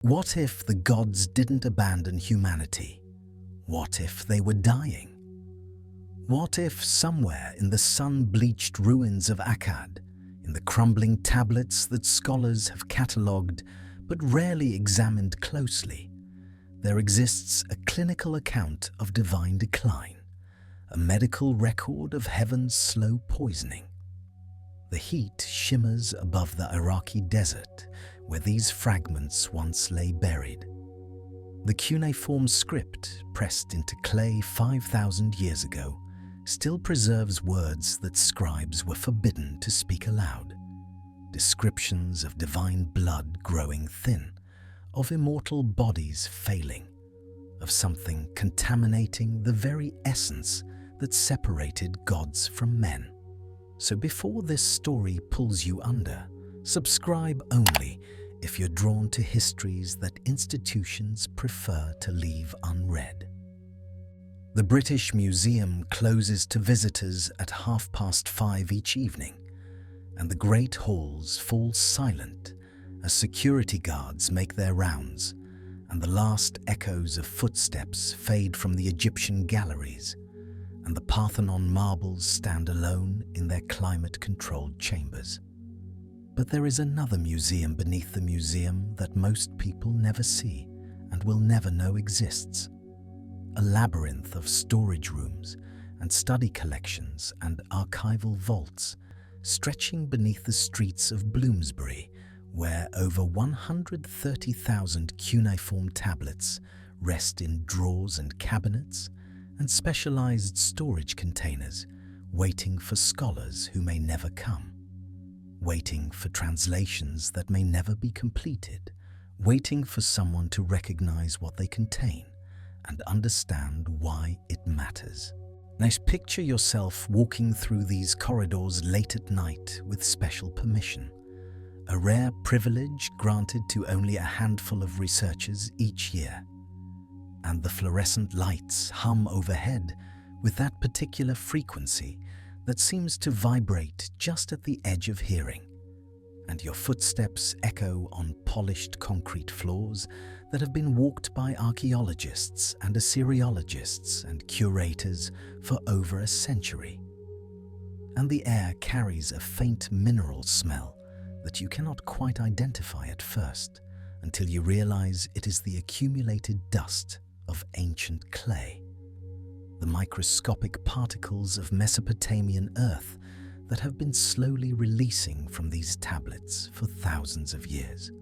What if the gods didn't abandon humanity? What if they were dying? What if somewhere in the sun-bleached ruins of Akkad, in the crumbling tablets that scholars have catalogued but rarely examined closely, there exists a clinical account of divine decline, a medical record of heaven's slow poisoning? The heat shimmers above the Iraqi desert, where these fragments once lay buried. The cuneiform script, pressed into clay 5,000 years ago, still preserves words that scribes were forbidden to speak aloud. Descriptions of divine blood growing thin, of immortal bodies failing, of something contaminating the very essence that separated gods from men. So before this story pulls you under, subscribe only if you're drawn to histories that institutions prefer to leave unread. The British Museum closes to visitors at 5:30 each evening, and the great halls fall silent as security guards make their rounds, and the last echoes of footsteps fade from the Egyptian galleries, and the Parthenon marbles stand alone in their climate-controlled chambers. But there is another museum beneath the museum that most people never see and will never know exists. A labyrinth of storage rooms and study collections and archival vaults stretching beneath the streets of Bloomsbury, where over 130,000 cuneiform tablets rest in drawers and cabinets and specialized storage containers, waiting for scholars who may never come, waiting for translations that may never be completed, waiting for someone to recognize what they contain and understand why it matters. Now picture yourself walking through these corridors late at night with special permission, a rare privilege granted to only a handful of researchers each year. And the fluorescent lights hum overhead with that particular frequency that seems to vibrate just at the edge of hearing, and your footsteps echo on polished concrete floors that have been walked by archaeologists and Assyriologists and curators for over a century. And the air carries a faint mineral smell that you cannot quite identify at first, until you realize it is the accumulated dust of ancient clay, the microscopic particles of Mesopotamian earth that have been slowly releasing from these tablets for thousands of years,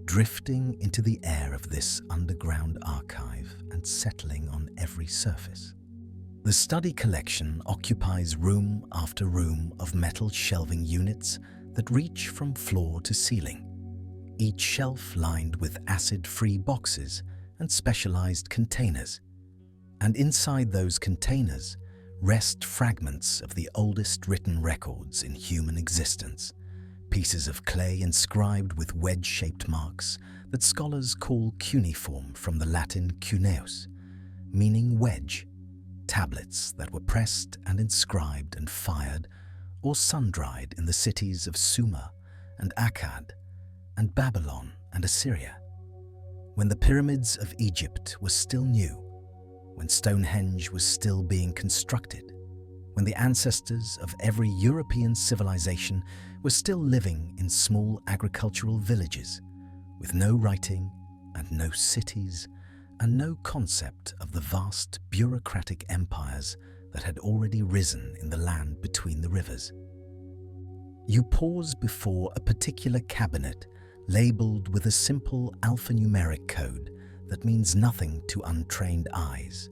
drifting into the air of this underground archive and settling on every surface. The study collection occupies room after room of metal shelving units that reach from floor to ceiling, each shelf lined with acid-free boxes and specialized containers. And inside those containers rest fragments of the oldest written records in human existence, pieces of clay inscribed with wedge-shaped marks that scholars call cuneiform, from the Latin cuneus, meaning wedge, tablets that were pressed and inscribed and fired or sun-dried in the cities of Sumer and Akkad and Babylon and Assyria, when the pyramids of Egypt were still new, when Stonehenge was still being constructed, when the ancestors of every European civilization were still living in small agricultural villages, with no writing and no cities and no concept of the vast bureaucratic empires that had already risen in the land between the rivers. You pause before a particular cabinet labeled with a simple alphanumeric code that means nothing to untrained eyes,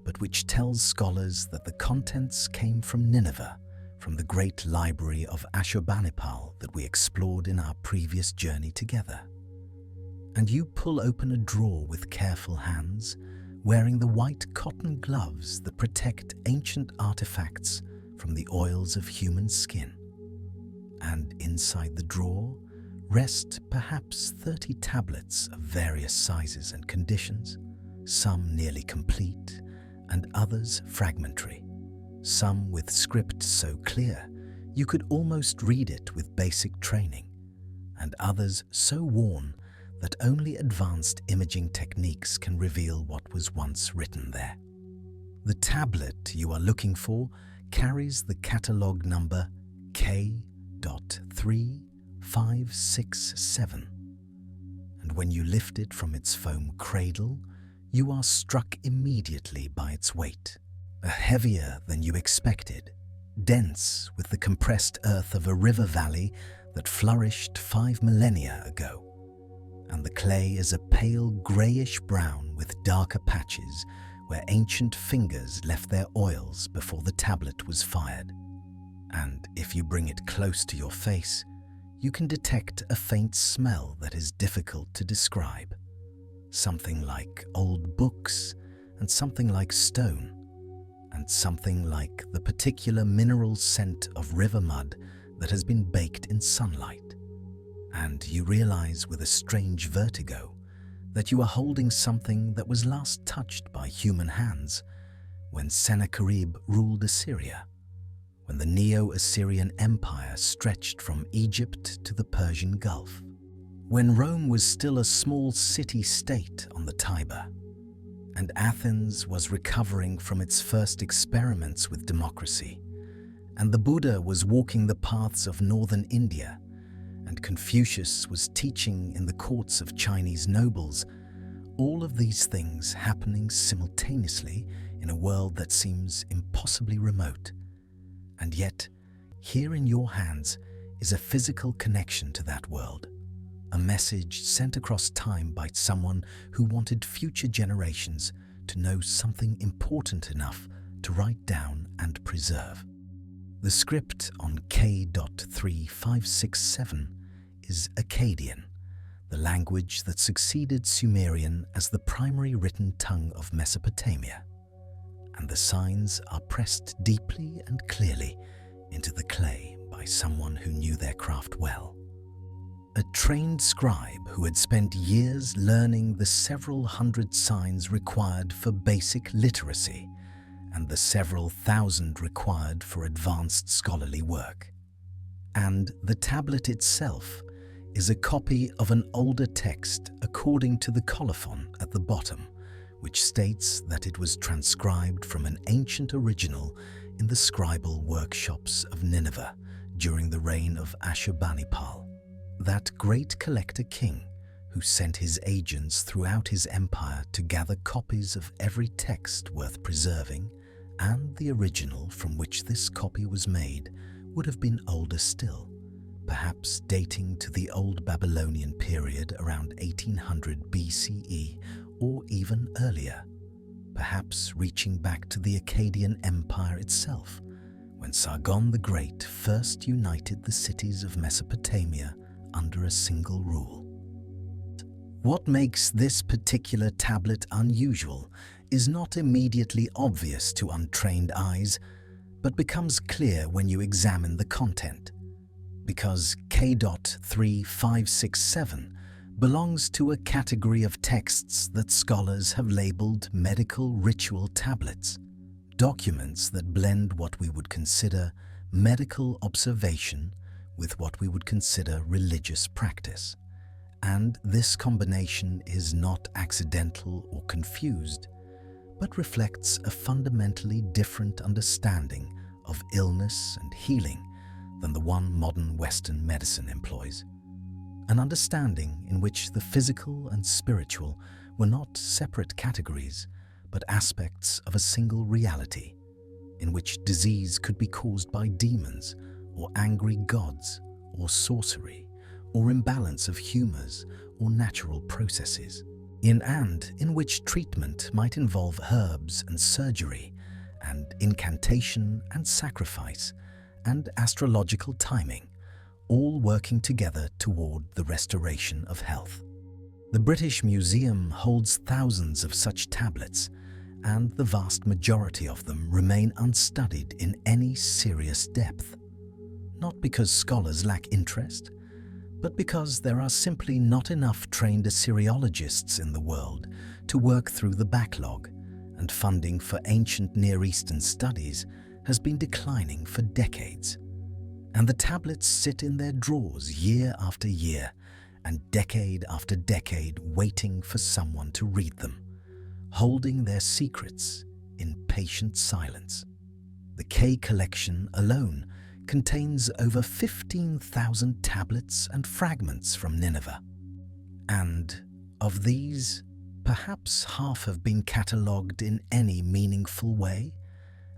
but which tells scholars that the contents came from Nineveh, from the great library of Ashurbanipal that we explored in our previous journey together. And you pull open a drawer with careful hands, wearing the white cotton gloves that protect ancient artifacts from the oils of human skin. And inside the drawer rest perhaps 30 tablets of various sizes and conditions, some nearly complete and others fragmentary, some with script so clear you could almost read it with basic training, and others so worn that only advanced imaging techniques can reveal what was once written there. The tablet you are looking for carries the catalogue number K.3567, and when you lift it from its foam cradle, you are struck immediately by its weight. Heavier than you expected, dense with the compressed earth of a river valley that flourished 5 millennia ago, and the clay is a pale greyish-brown with darker patches where ancient fingers left their oils before the tablet was fired. And if you bring it close to your face, you can detect a faint smell that is difficult to describe. Something like old books, and something like stone, and something like the particular mineral scent of river mud that has been baked in sunlight. And you realize with a strange vertigo that you are holding something that was last touched by human hands when Sennacherib ruled Assyria, when the Neo-Assyrian Empire stretched from Egypt to the Persian Gulf, when Rome was still a small city-state on the Tiber, and Athens was recovering from its first experiments with democracy, and the Buddha was walking the paths of northern India, and Confucius was teaching in the courts of Chinese nobles, all of these things happening simultaneously in a world that seems impossibly remote. And yet, here in your hands is a physical connection to that world, a message sent across time by someone who wanted future generations to know something important enough to write down and preserve. The script on K.3567 is Akkadian, the language that succeeded Sumerian as the primary written tongue of Mesopotamia, and the signs are pressed deeply and clearly into the clay by someone who knew their craft well. A trained scribe who had spent years learning the several hundred signs required for basic literacy and the several thousand required for advanced scholarly work. And the tablet itself is a copy of an older text according to the colophon at the bottom, which states that it was transcribed from an ancient original in the scribal workshops of Nineveh during the reign of Ashurbanipal, that great collector king who sent his agents throughout his empire to gather copies of every text worth preserving, and the original from which this copy was made would have been older still, perhaps dating to the Old Babylonian period around 1800 BCE or even earlier, perhaps reaching back to the Akkadian Empire itself, when Sargon the Great first united the cities of Mesopotamia under a single rule. What makes this particular tablet unusual is not immediately obvious to untrained eyes, but becomes clear when you examine the content, because K.3567 belongs to a category of texts that scholars have labeled medical ritual tablets, documents that blend what we would consider medical observation with what we would consider religious practice. And this combination is not accidental or confused, but reflects a fundamentally different understanding of illness and healing than the one modern Western medicine employs. An understanding in which the physical and spiritual were not separate categories, but aspects of a single reality, in which disease could be caused by demons, or angry gods, or sorcery, or imbalance of humors, or natural processes, in which treatment might involve herbs and surgery, and incantation and sacrifice, and astrological timing, all working together toward the restoration of health. The British Museum holds thousands of such tablets, and the vast majority of them remain unstudied in any serious depth. Not because scholars lack interest, but because there are simply not enough trained Assyriologists in the world to work through the backlog, and funding for ancient Near Eastern studies has been declining for decades. And the tablets sit in their drawers year after year, and decade after decade waiting for someone to read them, holding their secrets in patient silence. The K collection alone contains over 15,000 tablets and fragments from Nineveh. And of these, perhaps half have been catalogued in any meaningful way,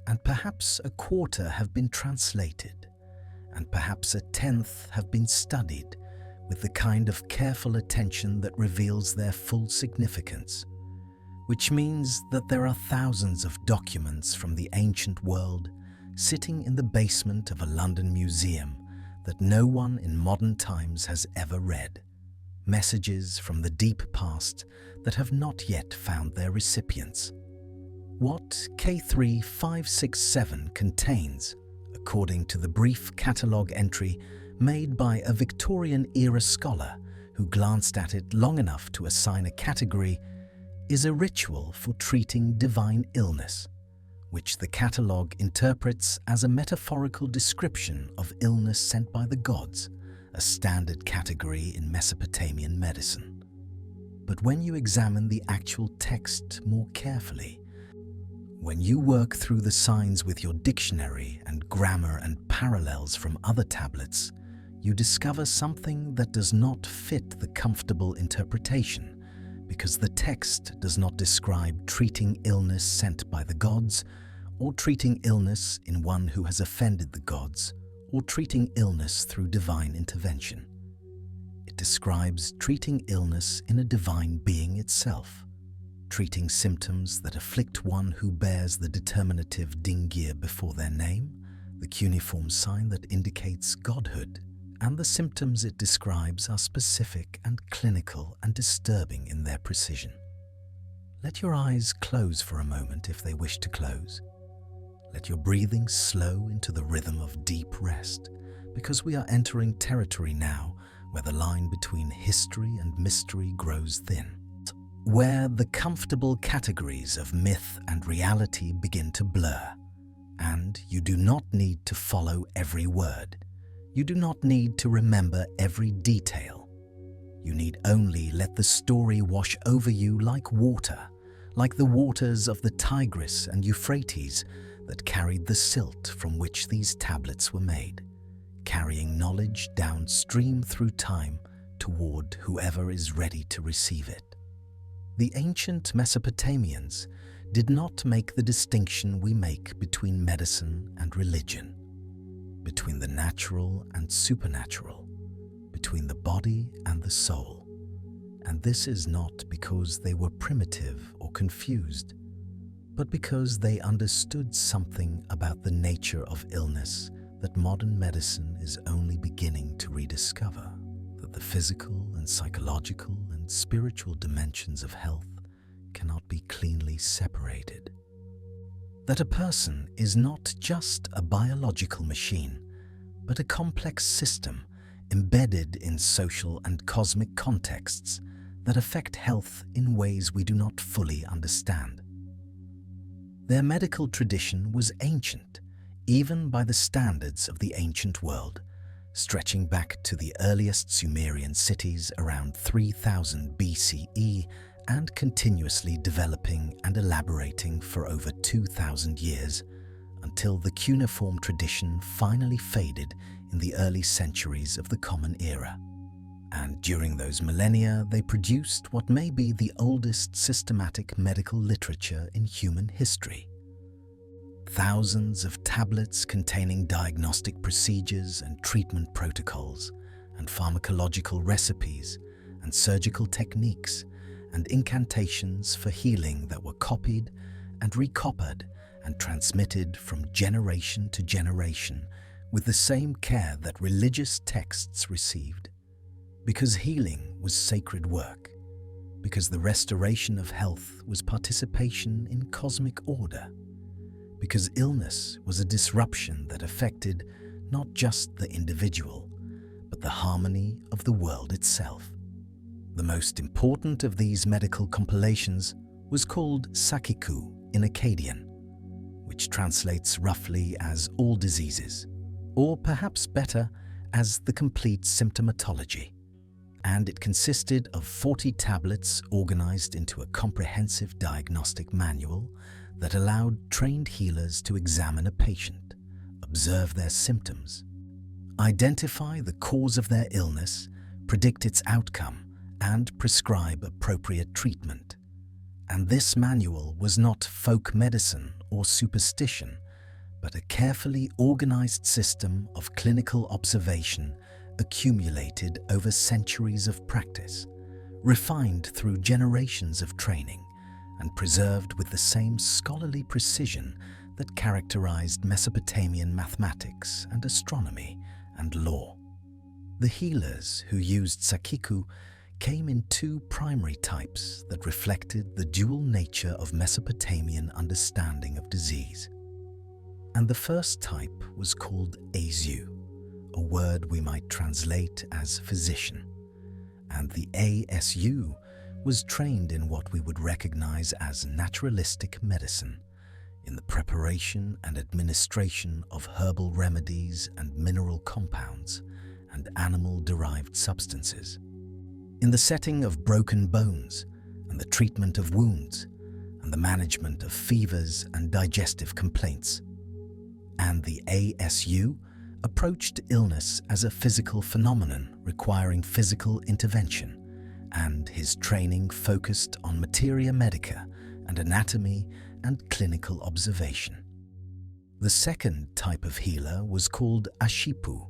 and perhaps a quarter have been translated, and perhaps a tenth have been studied with the kind of careful attention that reveals their full significance, which means that there are thousands of documents from the ancient world sitting in the basement of a London museum that no one in modern times has ever read. Messages from the deep past that have not yet found their recipients. What K3567 contains, according to the brief catalogue entry made by a Victorian-era scholar who glanced at it long enough to assign a category, is a ritual for treating divine illness, which the catalogue interprets as a metaphorical description of illness sent by the gods, a standard category in Mesopotamian medicine. But when you examine the actual text more carefully, when you work through the signs with your dictionary and grammar and parallels from other tablets, you discover something that does not fit the comfortable interpretation, because the text does not describe treating illness sent by the gods, or treating illness in one who has offended the gods, or treating illness through divine intervention. It describes treating illness in a divine being itself, treating symptoms that afflict one who bears the determinative dingir before their name, the cuneiform sign that indicates godhood, and the symptoms it describes are specific and clinical and disturbing in their precision. Let your eyes close for a moment if they wish to close. Let your breathing slow into the rhythm of deep rest, because we are entering territory now where the line between history and mystery grows thin, where the comfortable categories of myth and reality begin to blur. And you do not need to follow every word. You do not need to remember every detail. You need only let the story wash over you like water, like the waters of the Tigris and Euphrates that carried the silt from which these tablets were made, carrying knowledge downstream through time toward whoever is ready to receive it. The ancient Mesopotamians did not make the distinction we make between medicine and religion, between the natural and supernatural, between the body and the soul. And this is not because they were primitive or confused, but because they understood something about the nature of illness that modern medicine is only beginning to rediscover, that the physical and psychological and spiritual dimensions of health cannot be cleanly separated. That a person is not just a biological machine, but a complex system embedded in social and cosmic contexts that affect health in ways we do not fully understand. Their medical tradition was ancient, even by the standards of the ancient world, stretching back to the earliest Sumerian cities around 3000 BCE and continuously developing and elaborating for over 2000 years, until the cuneiform tradition finally faded in the early centuries of the Common Era. And during those millennia, they produced what may be the oldest systematic medical literature in human history. Thousands of tablets containing diagnostic procedures and treatment protocols, and pharmacological recipes, and surgical techniques, and incantations for healing that were copied and recopied and transmitted from generation to generation with the same care that religious texts received. Because healing was sacred work, because the restoration of health was participation in cosmic order, because illness was a disruption that affected not just the individual, but the harmony of the world itself. The most important of these medical compilations was called Sakiku in Akkadian, which translates roughly as all diseases, or perhaps better, as the complete symptomatology. and it consisted of 40 tablets organized into a comprehensive diagnostic manual that allowed trained healers to examine a patient, observe their symptoms, identify the cause of their illness, predict its outcome, and prescribe appropriate treatment. And this manual was not folk medicine or superstition, but a carefully organized system of clinical observation accumulated over centuries of practice, refined through generations of training, and preserved with the same scholarly precision that characterized Mesopotamian mathematics and astronomy and law. The healers who used Sakiku came in two primary types that reflected the dual nature of Mesopotamian understanding of disease. And the first type was called Azu, a word we might translate as physician, and the ASU was trained in what we would recognize as naturalistic medicine, in the preparation and administration of herbal remedies and mineral compounds and animal-derived substances, in the setting of broken bones and the treatment of wounds and the management of fevers and digestive complaints. And the ASU approached illness as a physical phenomenon requiring physical intervention, and his training focused on materia medica and anatomy and clinical observation. The second type of healer was called Ashipu,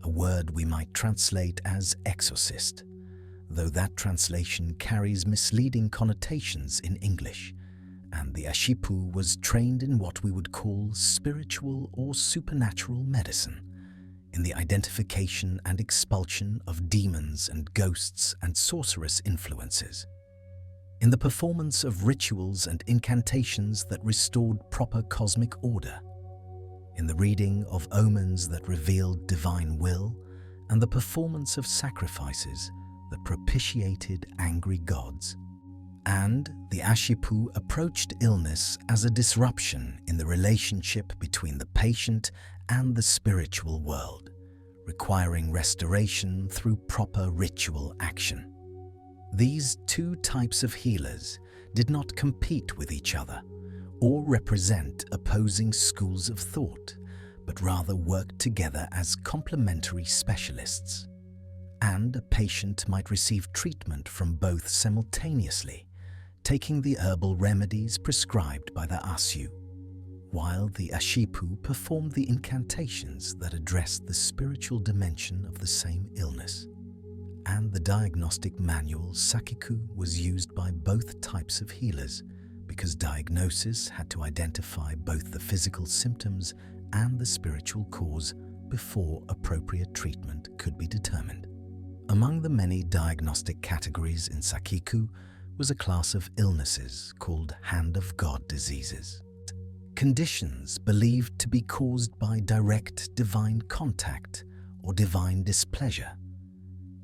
a word we might translate as exorcist, though that translation carries misleading connotations in English, and the Ashipu was trained in what we would call spiritual or supernatural medicine, in the identification and expulsion of demons and ghosts and sorcerous influences, in the performance of rituals and incantations that restored proper cosmic order, in the reading of omens that revealed divine will, and the performance of sacrifices that propitiated angry gods. And the Ashipu approached illness as a disruption in the relationship between the patient and the spiritual world, requiring restoration through proper ritual action. These two types of healers did not compete with each other or represent opposing schools of thought, but rather worked together as complementary specialists. And a patient might receive treatment from both simultaneously, taking the herbal remedies prescribed by the Asu, while the Ashipu performed the incantations that addressed the spiritual dimension of the same illness. And the diagnostic manual Sakiku was used by both types of healers because diagnosis had to identify both the physical symptoms and the spiritual cause before appropriate treatment could be determined. Among the many diagnostic categories in Sakiku was a class of illnesses called Hand of God diseases, conditions believed to be caused by direct divine contact or divine displeasure,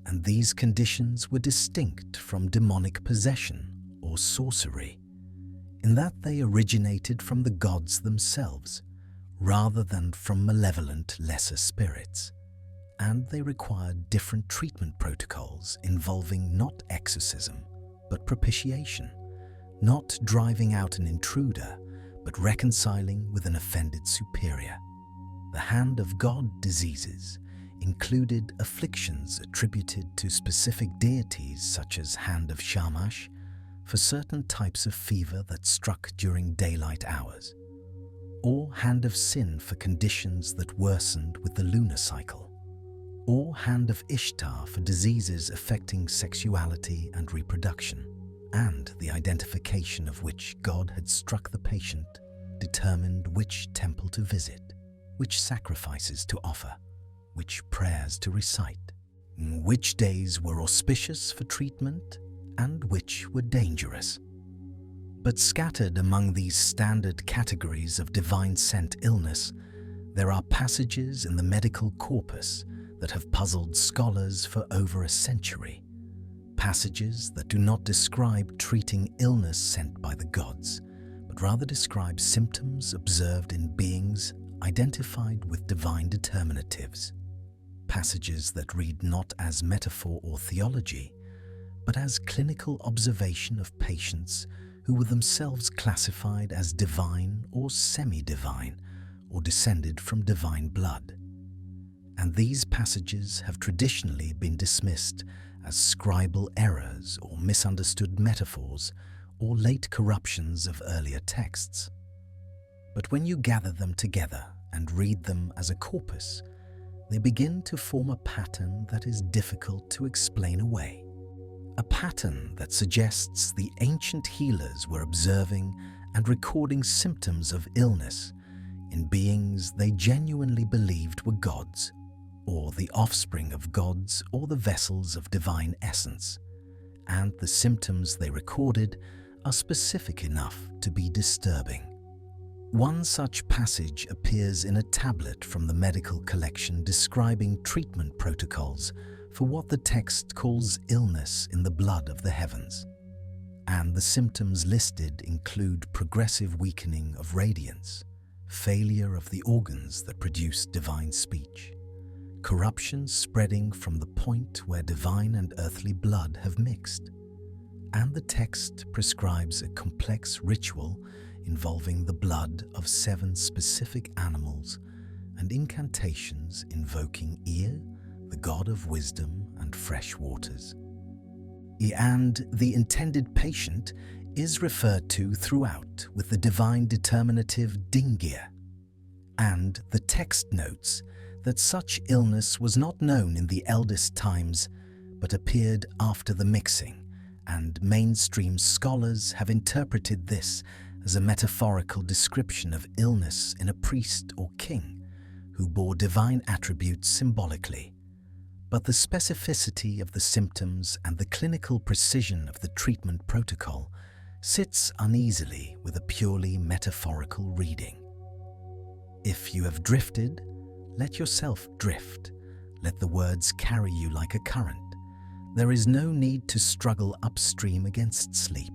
and these conditions were distinct from demonic possession or sorcery, in that they originated from the gods themselves rather than from malevolent lesser spirits, and they required different treatment protocols involving not exorcism but propitiation, not driving out an intruder but reconciling with an offended superior. The Hand of God diseases included afflictions attributed to specific deities such as Hand of Shamash for certain types of fever that struck during daylight hours, or Hand of Sin for conditions that worsened with the lunar cycle, or Hand of Ishtar for diseases affecting sexuality and reproduction, and the identification of which god had struck the patient determined which temple to visit, which sacrifices to offer, which prayers to recite, which days were auspicious for treatment and which were dangerous. But scattered among these standard categories of divine-sent illness, there are passages in the medical corpus that have puzzled scholars for over a century, passages that do not describe treating illness sent by the gods, but rather describe symptoms observed in beings identified with divine determinatives, passages that read not as metaphor or theology, but as clinical observation of patients who were themselves classified as divine or semi-divine, or descended from divine blood. And these passages have traditionally been dismissed as scribal errors or misunderstood metaphors or late corruptions of earlier texts. But when you gather them together and read them as a corpus, they begin to form a pattern that is difficult to explain away. A pattern that suggests the ancient healers were observing and recording symptoms of illness in beings they genuinely believed were gods, or the offspring of gods or the vessels of divine essence, and the symptoms they recorded are specific enough to be disturbing. One such passage appears in a tablet from the medical collection describing treatment protocols for what the text calls illness in the blood of the heavens. And the symptoms listed include progressive weakening of radiance, failure of the organs that produce divine speech, corruption spreading from the point where divine and earthly blood have mixed. And the text prescribes a complex ritual involving the blood of 7 specific animals and incantations invoking Ea, the god of wisdom and fresh waters. And the intended patient is referred to throughout with the divine determinative dingia. And the text notes that such illness was not known in the eldest times, but appeared after the mixing, and mainstream scholars have interpreted this as a metaphorical description of illness in a priest or king who bore divine attributes symbolically. But the specificity of the symptoms and the clinical precision of the treatment protocol sits uneasily with a purely metaphorical reading. If you have drifted, let yourself drift. Let the words carry you like a current. There is no need to struggle upstream against sleep.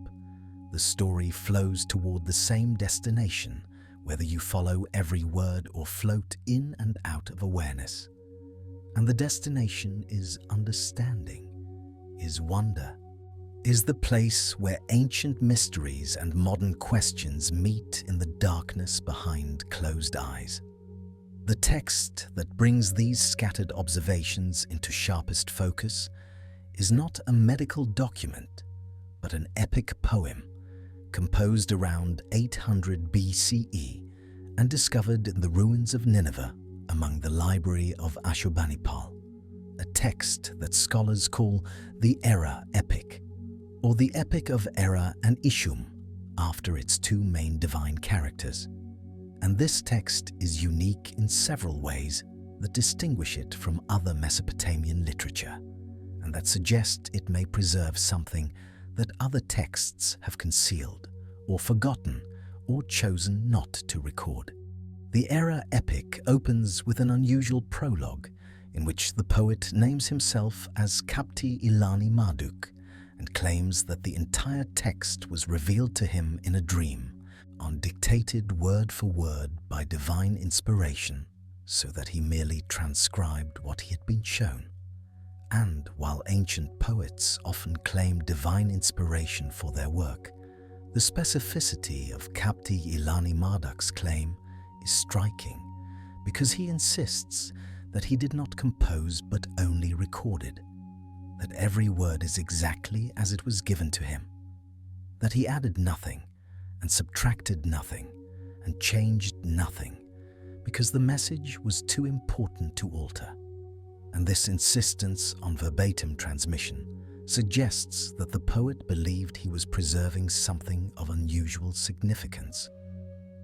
The story flows toward the same destination, whether you follow every word or float in and out of awareness. And the destination is understanding, is wonder, is the place where ancient mysteries and modern questions meet in the darkness behind closed eyes. The text that brings these scattered observations into sharpest focus is not a medical document, but an epic poem composed around 800 BCE and discovered in the ruins of Nineveh among the library of Ashurbanipal, a text that scholars call the Era Epic, or the Epic of Era and Ishum, after its 2 main divine characters. And this text is unique in several ways that distinguish it from other Mesopotamian literature, and that suggest it may preserve something that other texts have concealed, or forgotten, or chosen not to record. The Era Epic opens with an unusual prologue in which the poet names himself as Kapti Ilani Marduk and claims that the entire text was revealed to him in a dream, undictated word for word by divine inspiration, so that he merely transcribed what he had been shown. And while ancient poets often claim divine inspiration for their work, the specificity of Kapti Ilani Marduk's claim is striking, because he insists that he did not compose but only recorded, that every word is exactly as it was given to him, that he added nothing and subtracted nothing and changed nothing, because the message was too important to alter. And this insistence on verbatim transmission suggests that the poet believed he was preserving something of unusual significance,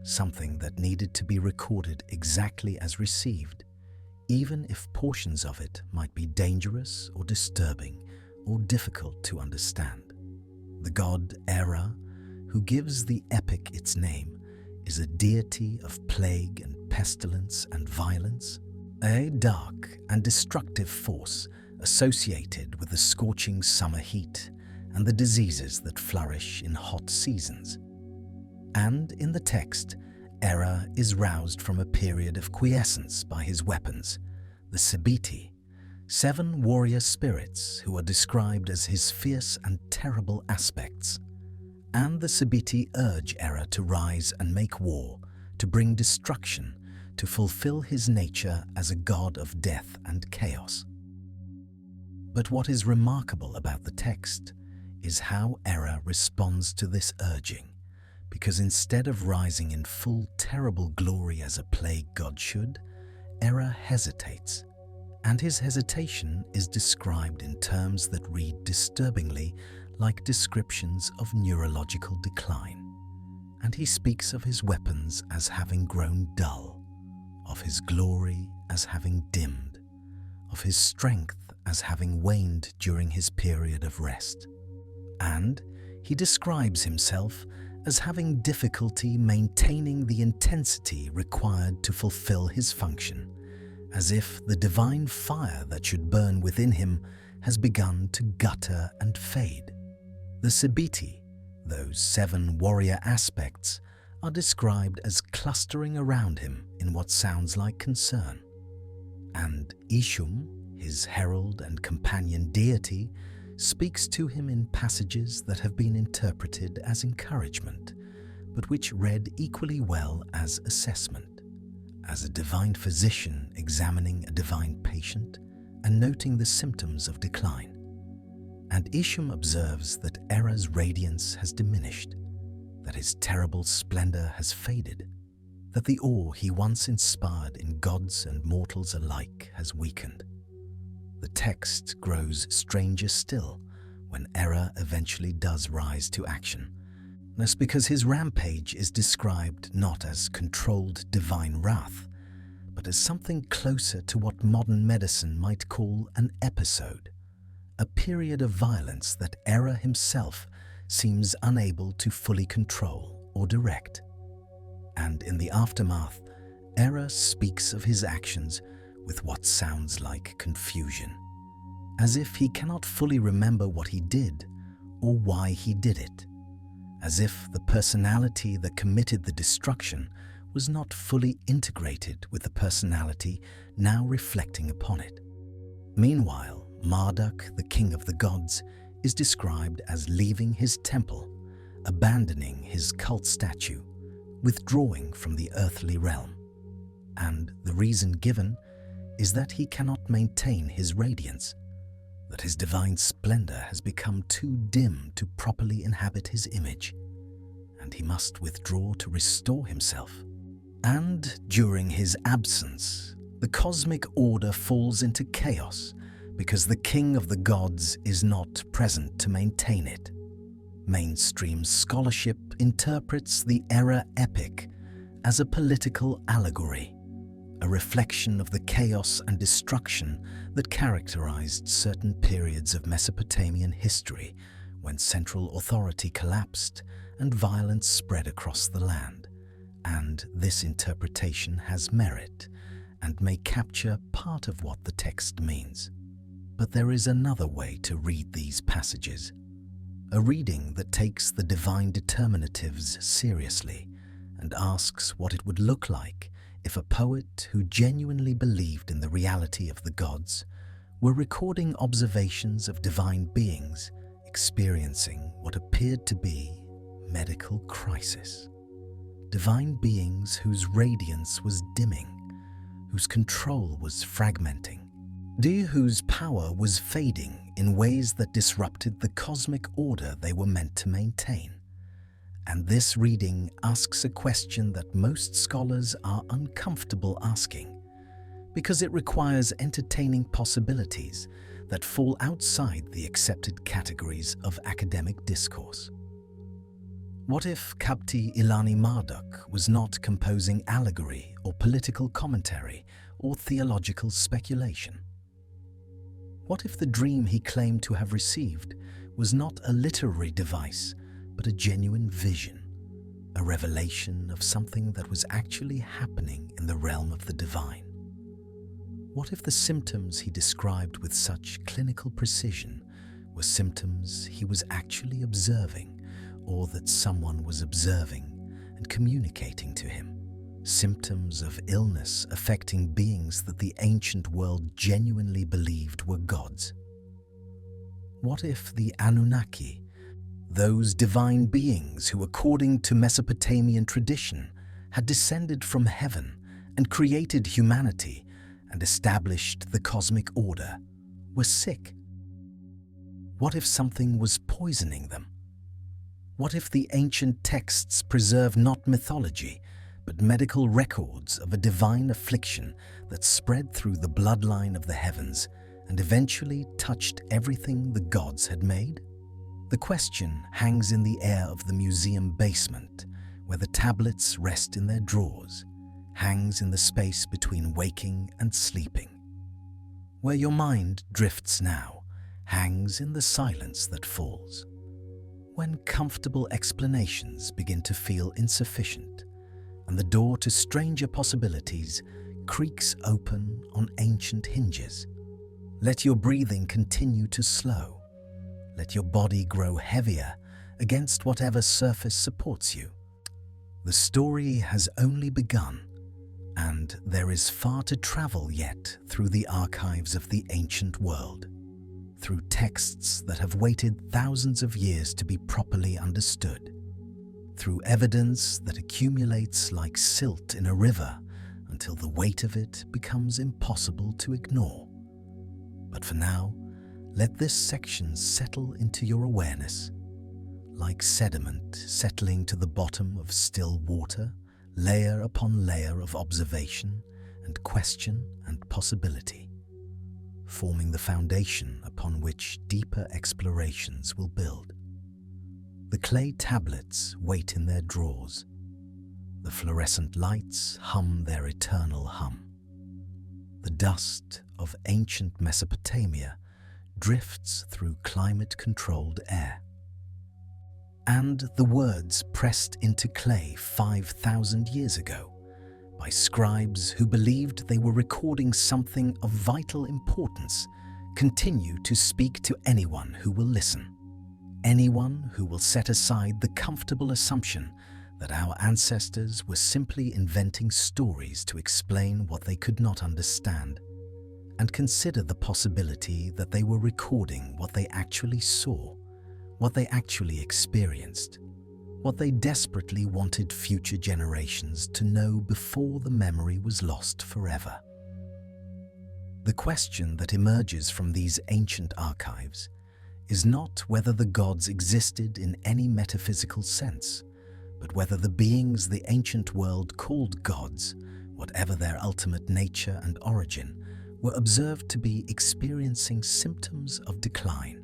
something that needed to be recorded exactly as received, even if portions of it might be dangerous or disturbing or difficult to understand. The god Era, who gives the epic its name, is a deity of plague and pestilence and violence, a dark and destructive force associated with the scorching summer heat and the diseases that flourish in hot seasons. And in the text, Era is roused from a period of quiescence by his weapons, the Sebiti, 7 warrior spirits who are described as his fierce and terrible aspects, and the Sabiti urge Era to rise and make war, to bring destruction, to fulfill his nature as a god of death and chaos. But what is remarkable about the text is how Era responds to this urging, because instead of rising in full terrible glory as a plague god should, Era hesitates, and his hesitation is described in terms that read disturbingly like descriptions of neurological decline. And he speaks of his weapons as having grown dull, of his glory as having dimmed, of his strength as having waned during his period of rest. And he describes himself as having difficulty maintaining the intensity required to fulfill his function, as if the divine fire that should burn within him has begun to gutter and fade. The Sabiti, those 7 warrior aspects, are described as clustering around him in what sounds like concern. And Ishum, his herald and companion deity, speaks to him in passages that have been interpreted as encouragement, but which read equally well as assessment, as a divine physician examining a divine patient and noting the symptoms of decline. And Ishum observes that Era's radiance has diminished, that his terrible splendor has faded, that the awe he once inspired in gods and mortals alike has weakened. The text grows stranger still when Era eventually does rise to action. That's because his rampage is described not as controlled divine wrath, but as something closer to what modern medicine might call an episode, a period of violence that Era himself seems unable to fully control or direct. And in the aftermath, Era speaks of his actions with what sounds like confusion, as if he cannot fully remember what he did or why he did it, as if the personality that committed the destruction was not fully integrated with the personality now reflecting upon it. Meanwhile, Marduk, the king of the gods, is described as leaving his temple, abandoning his cult statue, withdrawing from the earthly realm. And the reason given is that he cannot maintain his radiance, that his divine splendor has become too dim to properly inhabit his image, and he must withdraw to restore himself. And during his absence, the cosmic order falls into chaos because the king of the gods is not present to maintain it. Mainstream scholarship interprets the Era epic as a political allegory, a reflection of the chaos and destruction that characterized certain periods of Mesopotamian history when central authority collapsed and violence spread across the land. And this interpretation has merit and may capture part of what the text means. But there is another way to read these passages, a reading that takes the divine determinatives seriously and asks what it would look like if a poet who genuinely believed in the reality of the gods were recording observations of divine beings experiencing what appeared to be medical crisis. Divine beings whose radiance was dimming, whose control was fragmenting, whose power was fading in ways that disrupted the cosmic order they were meant to maintain. And this reading asks a question that most scholars are uncomfortable asking, because it requires entertaining possibilities that fall outside the accepted categories of academic discourse. What if Kapti Ilani Marduk was not composing allegory or political commentary or theological speculation? What if the dream he claimed to have received was not a literary device, but a genuine vision, a revelation of something that was actually happening in the realm of the divine? What if the symptoms he described with such clinical precision were symptoms he was actually observing, or that someone was observing and communicating to him? symptoms of illness affecting beings that the ancient world genuinely believed were gods. What if the Anunnaki, those divine beings who, according to Mesopotamian tradition, had descended from heaven and created humanity and established the cosmic order, were sick? What if something was poisoning them? What if the ancient texts preserve not mythology, but medical records of a divine affliction that spread through the bloodline of the heavens and eventually touched everything the gods had made? The question hangs in the air of the museum basement, where the tablets rest in their drawers, hangs in the space between waking and sleeping. Where your mind drifts now, hangs in the silence that falls. When comfortable explanations begin to feel insufficient, and the door to stranger possibilities creaks open on ancient hinges, let your breathing continue to slow. Let your body grow heavier against whatever surface supports you. The story has only begun, and there is far to travel yet through the archives of the ancient world, through texts that have waited thousands of years to be properly understood, through evidence that accumulates like silt in a river until the weight of it becomes impossible to ignore. But for now, let this section settle into your awareness, like sediment settling to the bottom of still water, layer upon layer of observation and question and possibility, forming the foundation upon which deeper explorations will build. The clay tablets wait in their drawers. The fluorescent lights hum their eternal hum. The dust of ancient Mesopotamia drifts through climate-controlled air. And the words pressed into clay 5,000 years ago by scribes who believed they were recording something of vital importance continue to speak to anyone who will listen. Anyone who will set aside the comfortable assumption that our ancestors were simply inventing stories to explain what they could not understand, and consider the possibility that they were recording what they actually saw, what they actually experienced, what they desperately wanted future generations to know before the memory was lost forever. The question that emerges from these ancient archives is not whether the gods existed in any metaphysical sense, but whether the beings the ancient world called gods, whatever their ultimate nature and origin, were observed to be experiencing symptoms of decline.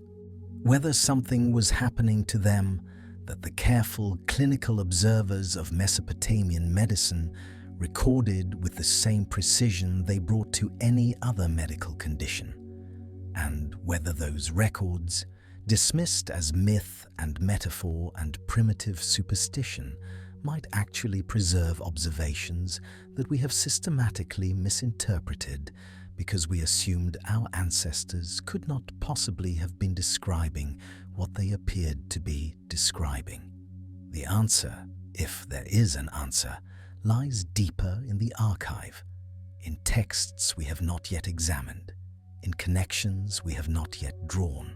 Whether something was happening to them that the careful clinical observers of Mesopotamian medicine recorded with the same precision they brought to any other medical condition, and whether those records, dismissed as myth and metaphor and primitive superstition, might actually preserve observations that we have systematically misinterpreted because we assumed our ancestors could not possibly have been describing what they appeared to be describing. The answer, if there is an answer, lies deeper in the archive, in texts we have not yet examined, in connections we have not yet drawn,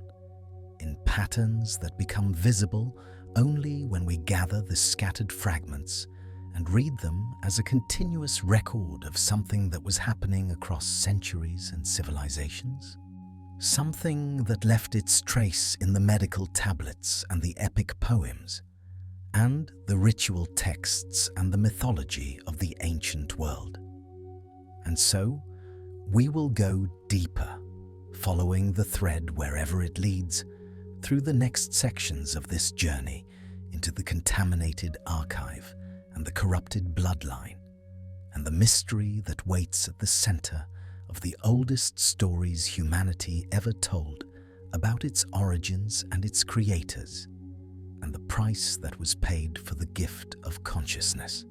in patterns that become visible only when we gather the scattered fragments and read them as a continuous record of something that was happening across centuries and civilizations. Something that left its trace in the medical tablets and the epic poems, and the ritual texts and the mythology of the ancient world. And so, we will go deeper, following the thread wherever it leads, through the next sections of this journey into the contaminated archive and the corrupted bloodline, and the mystery that waits at the center of the oldest stories humanity ever told about its origins and its creators, and the price that was paid for the gift of consciousness.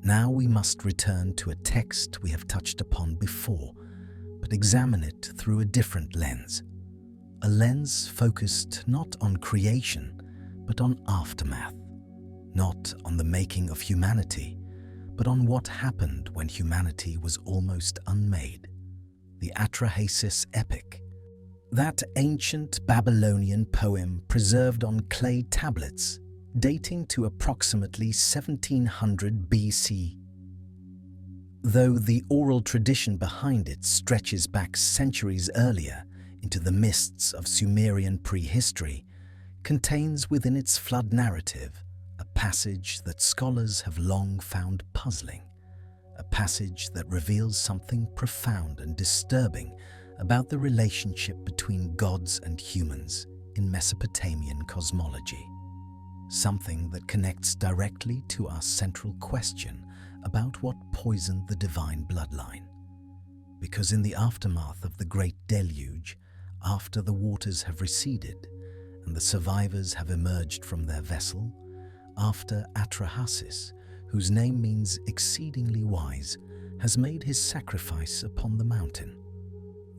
Now we must return to a text we have touched upon before, but examine it through a different lens. A lens focused not on creation, but on aftermath, not on the making of humanity, but on what happened when humanity was almost unmade. The Atrahasis epic, that ancient Babylonian poem preserved on clay tablets dating to approximately 1700 BC. Though the oral tradition behind it stretches back centuries earlier into the mists of Sumerian prehistory, contains within its flood narrative a passage that scholars have long found puzzling, a passage that reveals something profound and disturbing about the relationship between gods and humans in Mesopotamian cosmology, something that connects directly to our central question about what poisoned the divine bloodline. Because in the aftermath of the Great Deluge, after the waters have receded and the survivors have emerged from their vessel, after Atrahasis, whose name means exceedingly wise, has made his sacrifice upon the mountain,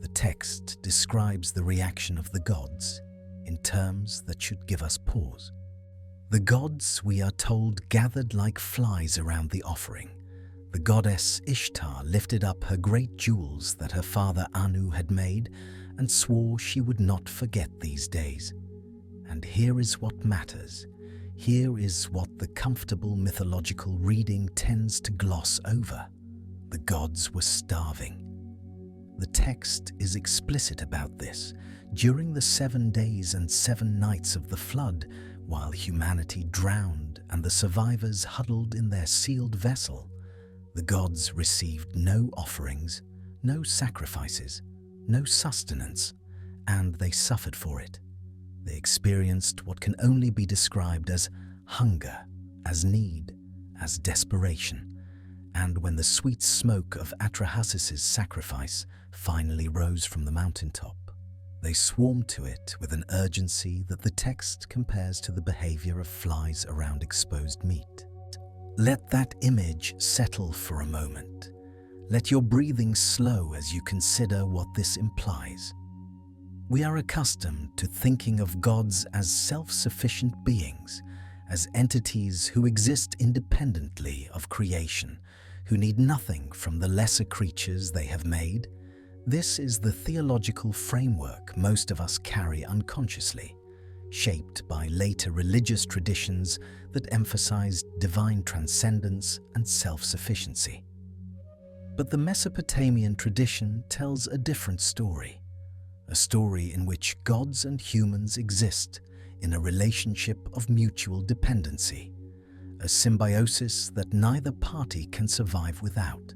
the text describes the reaction of the gods in terms that should give us pause. The gods, we are told, gathered like flies around the offering. The goddess Ishtar lifted up her great jewels that her father Anu had made and swore she would not forget these days. And here is what matters. Here is what the comfortable mythological reading tends to gloss over. The gods were starving. The text is explicit about this. During the 7 days and 7 nights of the flood, while humanity drowned and the survivors huddled in their sealed vessel, the gods received no offerings, no sacrifices, no sustenance, and they suffered for it. They experienced what can only be described as hunger, as need, as desperation. And when the sweet smoke of Atrahasis's sacrifice finally rose from the mountaintop, they swarmed to it with an urgency that the text compares to the behavior of flies around exposed meat. Let that image settle for a moment. Let your breathing slow as you consider what this implies. We are accustomed to thinking of gods as self-sufficient beings, as entities who exist independently of creation, who need nothing from the lesser creatures they have made. This is the theological framework most of us carry unconsciously, shaped by later religious traditions that emphasized divine transcendence and self-sufficiency. But the Mesopotamian tradition tells a different story, a story in which gods and humans exist in a relationship of mutual dependency, a symbiosis that neither party can survive without.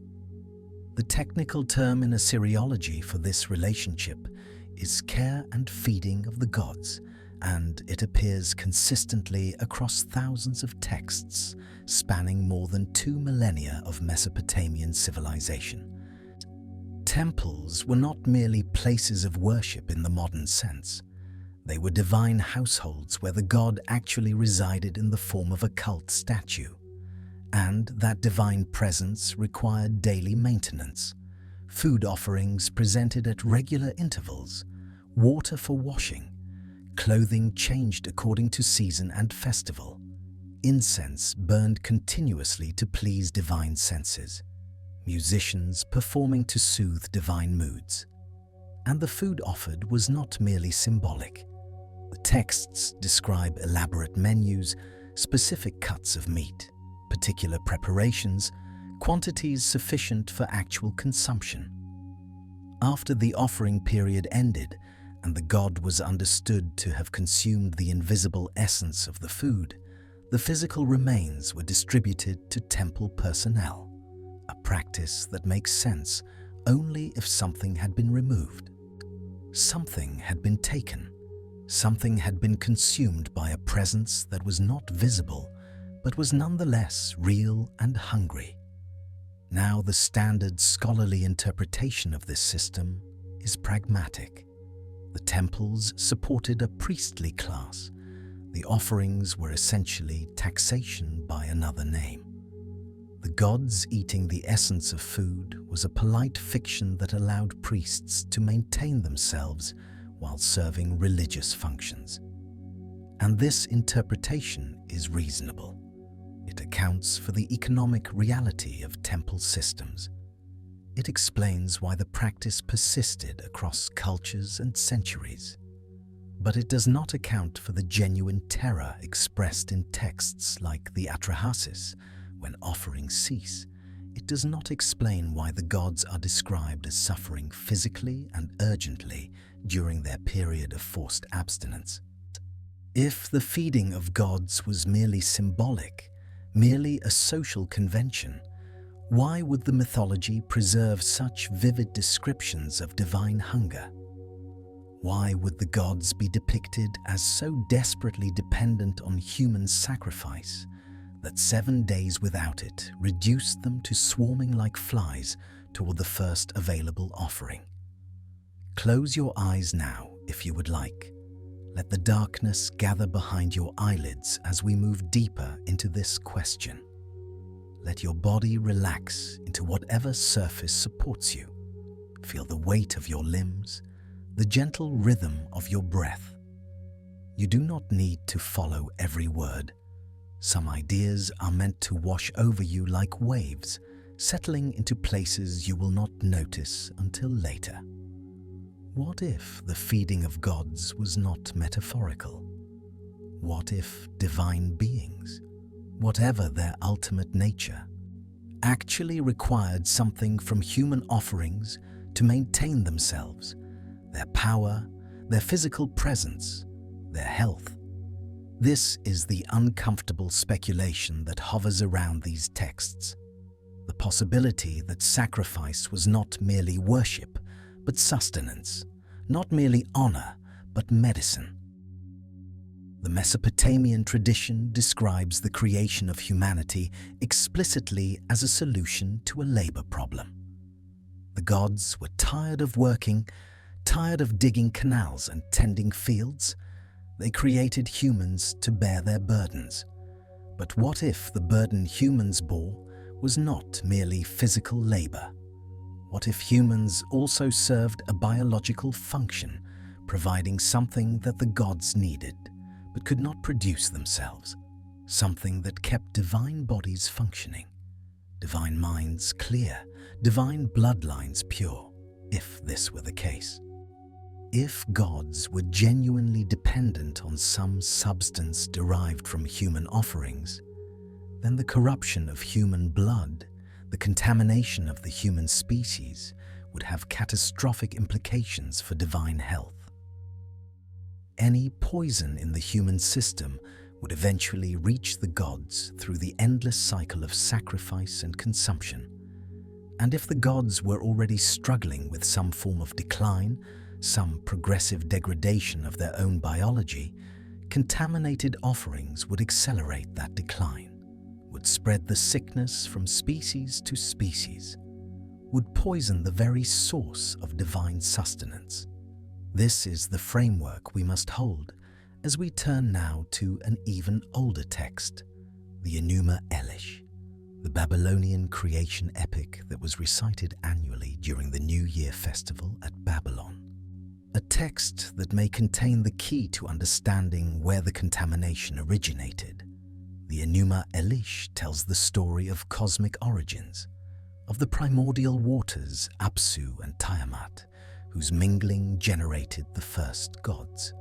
The technical term in Assyriology for this relationship is care and feeding of the gods, and it appears consistently across thousands of texts spanning more than 2 millennia of Mesopotamian civilization. Temples were not merely places of worship in the modern sense. They were divine households where the god actually resided in the form of a cult statue, and that divine presence required daily maintenance, food offerings presented at regular intervals, water for washing, clothing changed according to season and festival, incense burned continuously to please divine senses, musicians performing to soothe divine moods. And the food offered was not merely symbolic. The texts describe elaborate menus, specific cuts of meat, particular preparations, quantities sufficient for actual consumption. After the offering period ended and the god was understood to have consumed the invisible essence of the food, the physical remains were distributed to temple personnel, a practice that makes sense only if something had been removed. Something had been taken. Something had been consumed by a presence that was not visible, but was nonetheless real and hungry. Now the standard scholarly interpretation of this system is pragmatic. The temples supported a priestly class. The offerings were essentially taxation by another name. The gods eating the essence of food was a polite fiction that allowed priests to maintain themselves while serving religious functions. And this interpretation is reasonable. It accounts for the economic reality of temple systems. It explains why the practice persisted across cultures and centuries. But it does not account for the genuine terror expressed in texts like the Atrahasis when offerings cease. It does not explain why the gods are described as suffering physically and urgently during their period of forced abstinence. If the feeding of gods was merely symbolic, merely a social convention, why would the mythology preserve such vivid descriptions of divine hunger? Why would the gods be depicted as so desperately dependent on human sacrifice that 7 days without it reduced them to swarming like flies toward the first available offering? Close your eyes now, if you would like. Let the darkness gather behind your eyelids as we move deeper into this question. Let your body relax into whatever surface supports you. Feel the weight of your limbs, the gentle rhythm of your breath. You do not need to follow every word. Some ideas are meant to wash over you like waves, settling into places you will not notice until later. What if the feeding of gods was not metaphorical? What if divine beings, whatever their ultimate nature, actually required something from human offerings to maintain themselves, their power, their physical presence, their health? This is the uncomfortable speculation that hovers around these texts. The possibility that sacrifice was not merely worship, but sustenance, not merely honor, but medicine. The Mesopotamian tradition describes the creation of humanity explicitly as a solution to a labor problem. The gods were tired of working, tired of digging canals and tending fields. They created humans to bear their burdens. But what if the burden humans bore was not merely physical labor? What if humans also served a biological function, providing something that the gods needed, but could not produce themselves? Something that kept divine bodies functioning, divine minds clear, divine bloodlines pure, if this were the case. If gods were genuinely dependent on some substance derived from human offerings, then the corruption of human blood, the contamination of the human species, would have catastrophic implications for divine health. Any poison in the human system would eventually reach the gods through the endless cycle of sacrifice and consumption. And if the gods were already struggling with some form of decline, some progressive degradation of their own biology, contaminated offerings would accelerate that decline, would spread the sickness from species to species, would poison the very source of divine sustenance. This is the framework we must hold as we turn now to an even older text, the Enuma Elish, the Babylonian creation epic that was recited annually during the New Year festival at Babylon. A text that may contain the key to understanding where the contamination originated. The Enuma Elish tells the story of cosmic origins, of the primordial waters Apsu and Tiamat, whose mingling generated the first gods,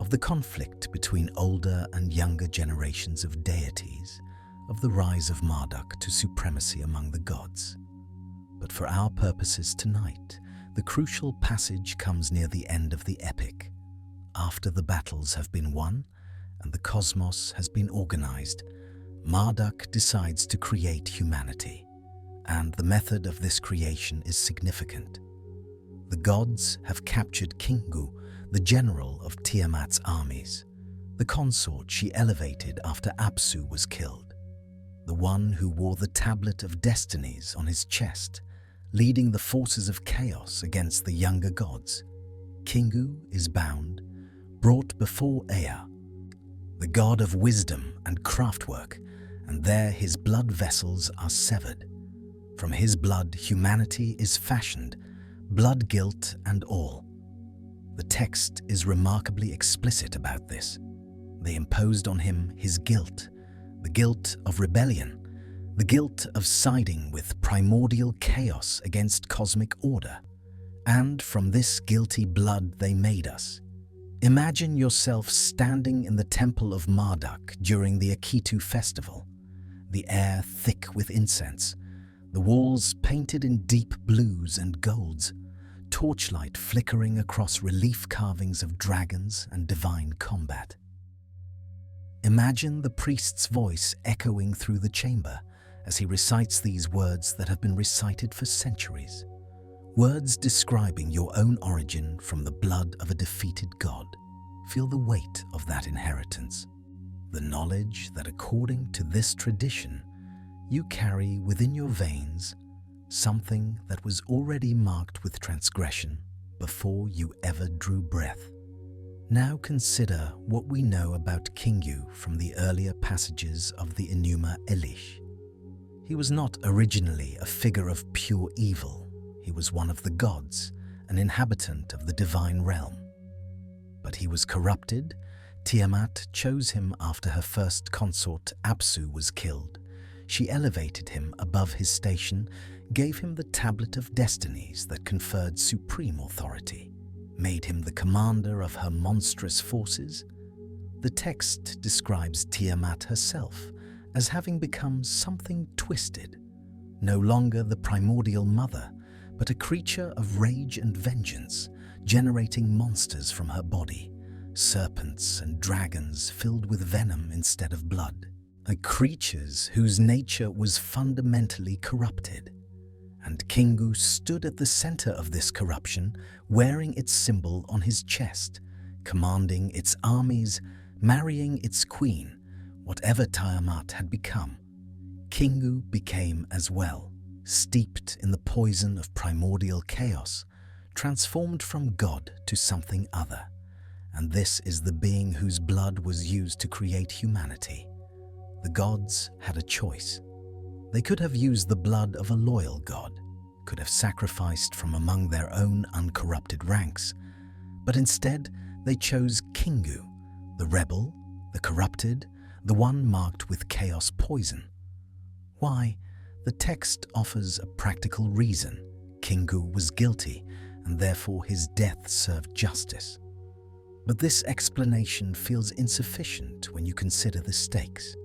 of the conflict between older and younger generations of deities, of the rise of Marduk to supremacy among the gods. But for our purposes tonight, the crucial passage comes near the end of the epic, after the battles have been won and the cosmos has been organized. Marduk decides to create humanity, and the method of this creation is significant. The gods have captured Kingu, the general of Tiamat's armies, the consort she elevated after Apsu was killed, the one who wore the tablet of destinies on his chest, leading the forces of chaos against the younger gods. Kingu is bound, brought before Ea, the god of wisdom and craftwork, and there his blood vessels are severed. From his blood humanity is fashioned, blood guilt and all. The text is remarkably explicit about this. They imposed on him his guilt. the guilt of rebellion, the guilt of siding with primordial chaos against cosmic order. And from this guilty blood they made us. Imagine yourself standing in the temple of Marduk during the Akitu festival, the air thick with incense, the walls painted in deep blues and golds, torchlight flickering across relief carvings of dragons and divine combat. Imagine the priest's voice echoing through the chamber as he recites these words that have been recited for centuries. Words describing your own origin from the blood of a defeated god. Feel the weight of that inheritance. The knowledge that according to this tradition, you carry within your veins something that was already marked with transgression before you ever drew breath. Now consider what we know about Kingu from the earlier passages of the Enuma Elish. He was not originally a figure of pure evil. He was one of the gods, an inhabitant of the divine realm. But he was corrupted. Tiamat chose him after her first consort Apsu was killed. She elevated him above his station, gave him the tablet of destinies that conferred supreme authority, made him the commander of her monstrous forces. The text describes Tiamat herself as having become something twisted, no longer the primordial mother, but a creature of rage and vengeance, generating monsters from her body, serpents and dragons filled with venom instead of blood, creatures whose nature was fundamentally corrupted. And Kingu stood at the center of this corruption, wearing its symbol on his chest, commanding its armies, marrying its queen, whatever Tiamat had become. Kingu became as well, steeped in the poison of primordial chaos, transformed from God to something other. And this is the being whose blood was used to create humanity. The gods had a choice. They could have used the blood of a loyal god, could have sacrificed from among their own uncorrupted ranks, but instead they chose Kingu, the rebel, the corrupted, the one marked with chaos poison. Why? The text offers a practical reason. Kingu was guilty, and therefore his death served justice. But this explanation feels insufficient when you consider the stakes.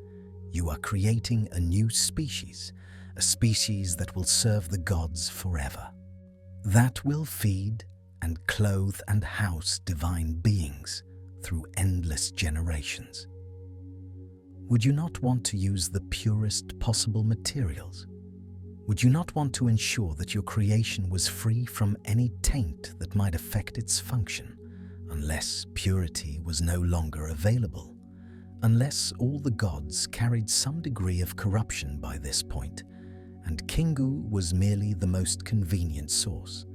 You are creating a new species, a species that will serve the gods forever. That will feed and clothe and house divine beings through endless generations. Would you not want to use the purest possible materials? Would you not want to ensure that your creation was free from any taint that might affect its function, unless purity was no longer available? Unless all the gods carried some degree of corruption by this point, and Kingu was merely the most convenient source,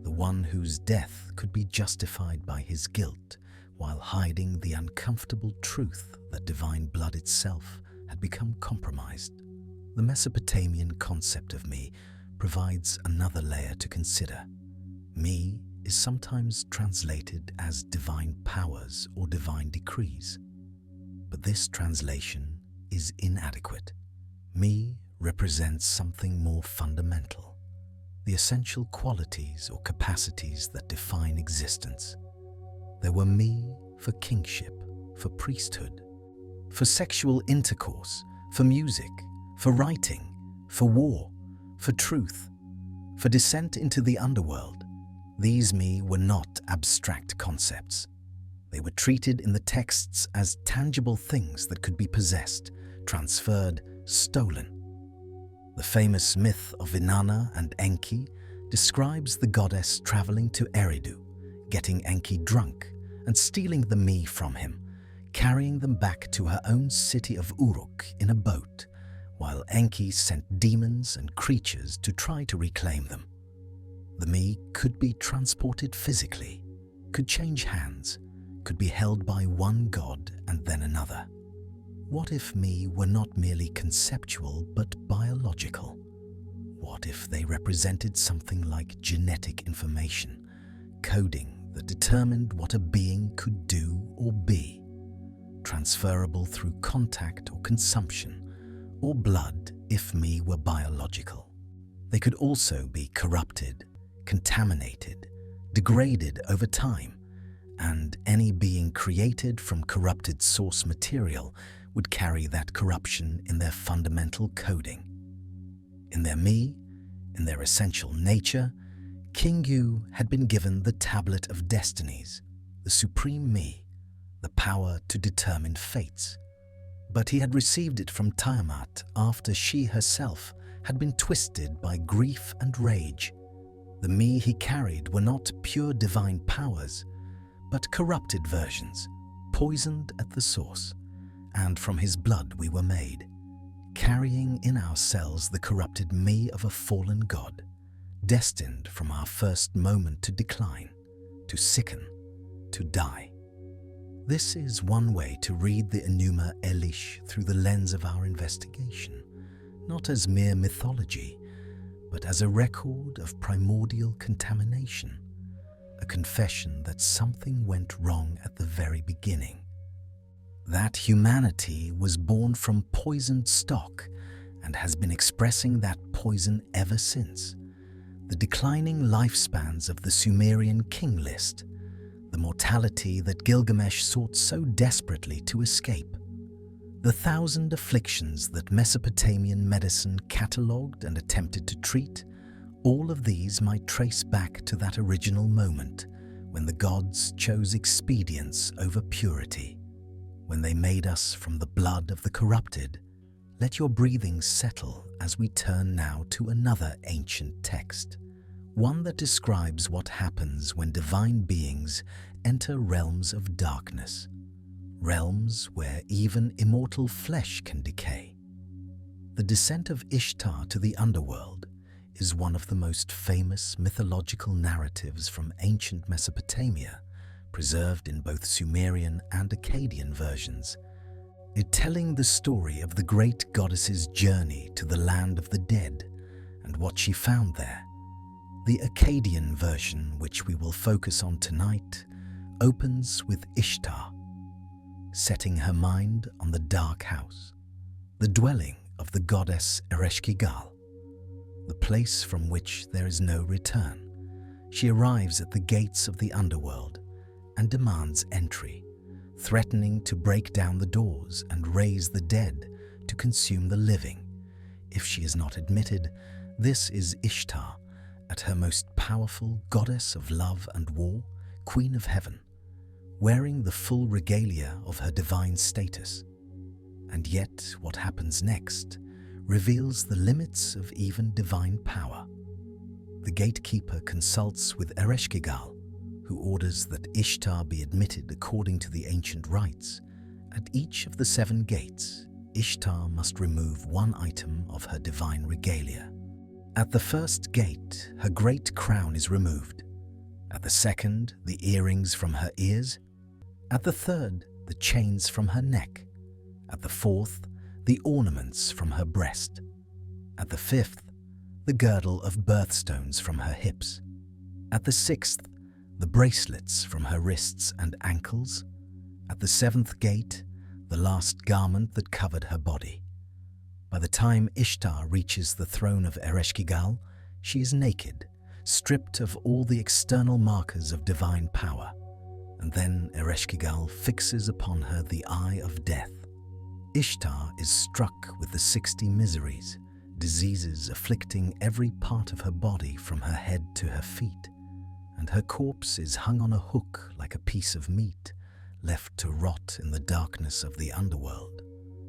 the one whose death could be justified by his guilt, while hiding the uncomfortable truth that divine blood itself had become compromised. The Mesopotamian concept of me provides another layer to consider. Me is sometimes translated as divine powers or divine decrees. But this translation is inadequate. Me represents something more fundamental, the essential qualities or capacities that define existence. There were me for kingship, for priesthood, for sexual intercourse, for music, for writing, for war, for truth, for descent into the underworld. These me were not abstract concepts. They were treated in the texts as tangible things that could be possessed, transferred, stolen. The famous myth of Inanna and Enki describes the goddess traveling to Eridu, getting Enki drunk and stealing the me from him, carrying them back to her own city of Uruk in a boat, while Enki sent demons and creatures to try to reclaim them. The me could be transported physically, could change hands, could be held by one god and then another. What if me were not merely conceptual but biological? What if they represented something like genetic information, coding that determined what a being could do or be? transferable through contact or consumption, or blood if me were biological. They could also be corrupted, contaminated, degraded over time, and any being created from corrupted source material would carry that corruption in their fundamental coding. In their me, in their essential nature, King Yu had been given the Tablet of Destinies, the supreme me, the power to determine fates. But he had received it from Tiamat after she herself had been twisted by grief and rage. The me he carried were not pure divine powers, but corrupted versions, poisoned at the source, and from his blood we were made, carrying in ourselves the corrupted me of a fallen god, destined from our first moment to decline, to sicken, to die. This is one way to read the Enuma Elish through the lens of our investigation, not as mere mythology, but as a record of primordial contamination, a confession that something went wrong at the very beginning. That humanity was born from poisoned stock and has been expressing that poison ever since. The declining lifespans of the Sumerian King List, the mortality that Gilgamesh sought so desperately to escape, the 1,000 afflictions that Mesopotamian medicine catalogued and attempted to treat, all of these might trace back to that original moment when the gods chose expedience over purity, when they made us from the blood of the corrupted. Let your breathing settle as we turn now to another ancient text, one that describes what happens when divine beings enter realms of darkness, realms where even immortal flesh can decay. The descent of Ishtar to the underworld is one of the most famous mythological narratives from ancient Mesopotamia, preserved in both Sumerian and Akkadian versions, it telling the story of the great goddess's journey to the land of the dead and what she found there. The Akkadian version, which we will focus on tonight, opens with Ishtar, setting her mind on the dark house, the dwelling of the goddess Ereshkigal, the place from which there is no return. She arrives at the gates of the underworld and demands entry, threatening to break down the doors and raise the dead to consume the living. If she is not admitted, this is Ishtar, at her most powerful, goddess of love and war, queen of heaven, wearing the full regalia of her divine status. And yet what happens next reveals the limits of even divine power. The gatekeeper consults with Ereshkigal, who orders that Ishtar be admitted according to the ancient rites. At each of the 7 gates, Ishtar must remove one item of her divine regalia. At the first gate, her great crown is removed. At the second, the earrings from her ears. At the third, the chains from her neck. At the fourth, the ornaments from her breast. At the fifth, the girdle of birthstones from her hips. At the sixth, the bracelets from her wrists and ankles. At the 7th gate, the last garment that covered her body. By the time Ishtar reaches the throne of Ereshkigal, she is naked, stripped of all the external markers of divine power. And then Ereshkigal fixes upon her the eye of death. Ishtar is struck with the 60 miseries, diseases afflicting every part of her body from her head to her feet, and her corpse is hung on a hook like a piece of meat, left to rot in the darkness of the underworld.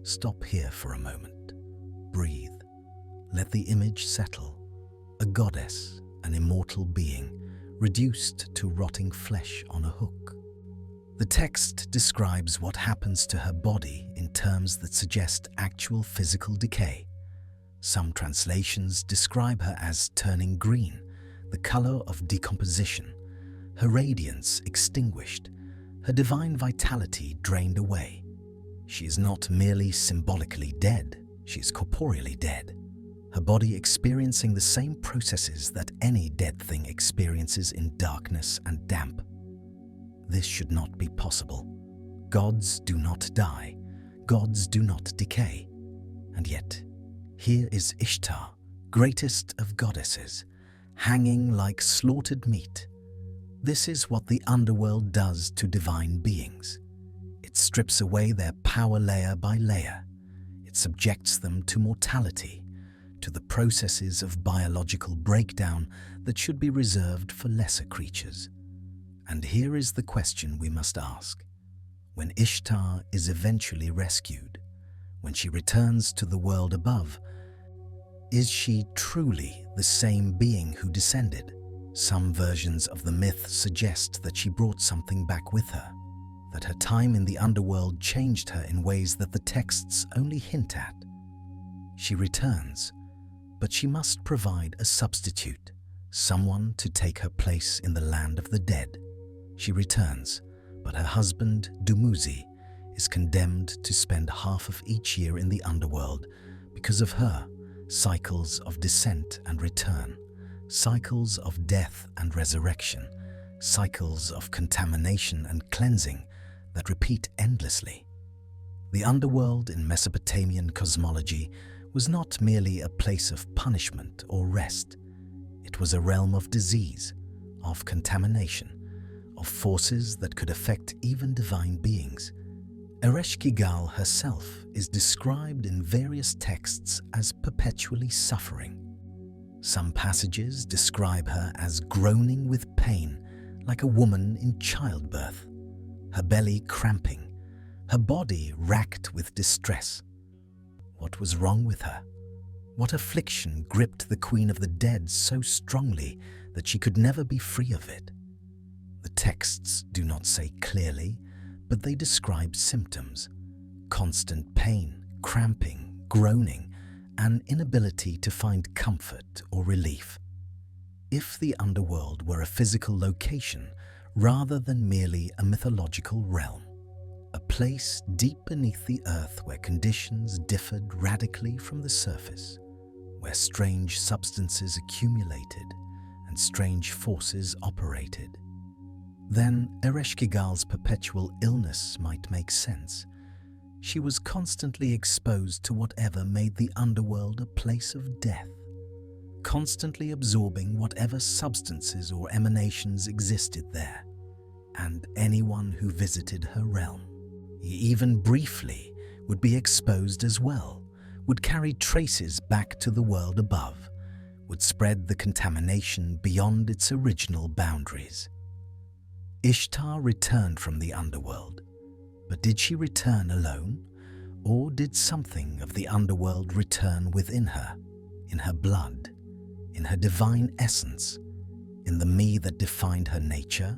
Stop here for a moment. Breathe. Let the image settle. A goddess, an immortal being, reduced to rotting flesh on a hook. The text describes what happens to her body in terms that suggest actual physical decay. Some translations describe her as turning green, the color of decomposition, her radiance extinguished, her divine vitality drained away. She is not merely symbolically dead, she is corporeally dead, her body experiencing the same processes that any dead thing experiences in darkness and damp. This should not be possible. Gods do not die, gods do not decay. And yet, here is Ishtar, greatest of goddesses, hanging like slaughtered meat. This is what the underworld does to divine beings. It strips away their power layer by layer. It subjects them to mortality, to the processes of biological breakdown that should be reserved for lesser creatures. And here is the question we must ask. When Ishtar is eventually rescued, when she returns to the world above, is she truly the same being who descended? Some versions of the myth suggest that she brought something back with her, that her time in the underworld changed her in ways that the texts only hint at. She returns, but she must provide a substitute, someone to take her place in the land of the dead. She returns, but her husband, Dumuzi, is condemned to spend half of each year in the underworld because of her cycles of descent and return, cycles of death and resurrection, cycles of contamination and cleansing that repeat endlessly. The underworld in Mesopotamian cosmology was not merely a place of punishment or rest. It was a realm of disease, of contamination, of forces that could affect even divine beings. Ereshkigal herself is described in various texts as perpetually suffering. Some passages describe her as groaning with pain, like a woman in childbirth, her belly cramping, her body racked with distress. What was wrong with her? What affliction gripped the Queen of the Dead so strongly that she could never be free of it? The texts do not say clearly, but they describe symptoms: constant pain, cramping, groaning, and inability to find comfort or relief. If the underworld were a physical location rather than merely a mythological realm, a place deep beneath the earth where conditions differed radically from the surface, where strange substances accumulated and strange forces operated, then Ereshkigal's perpetual illness might make sense. She was constantly exposed to whatever made the underworld a place of death, constantly absorbing whatever substances or emanations existed there, and anyone who visited her realm, even briefly, would be exposed as well, would carry traces back to the world above, would spread the contamination beyond its original boundaries. Ishtar returned from the underworld, but did she return alone? Or did something of the underworld return within her, in her blood, in her divine essence, in the me that defined her nature?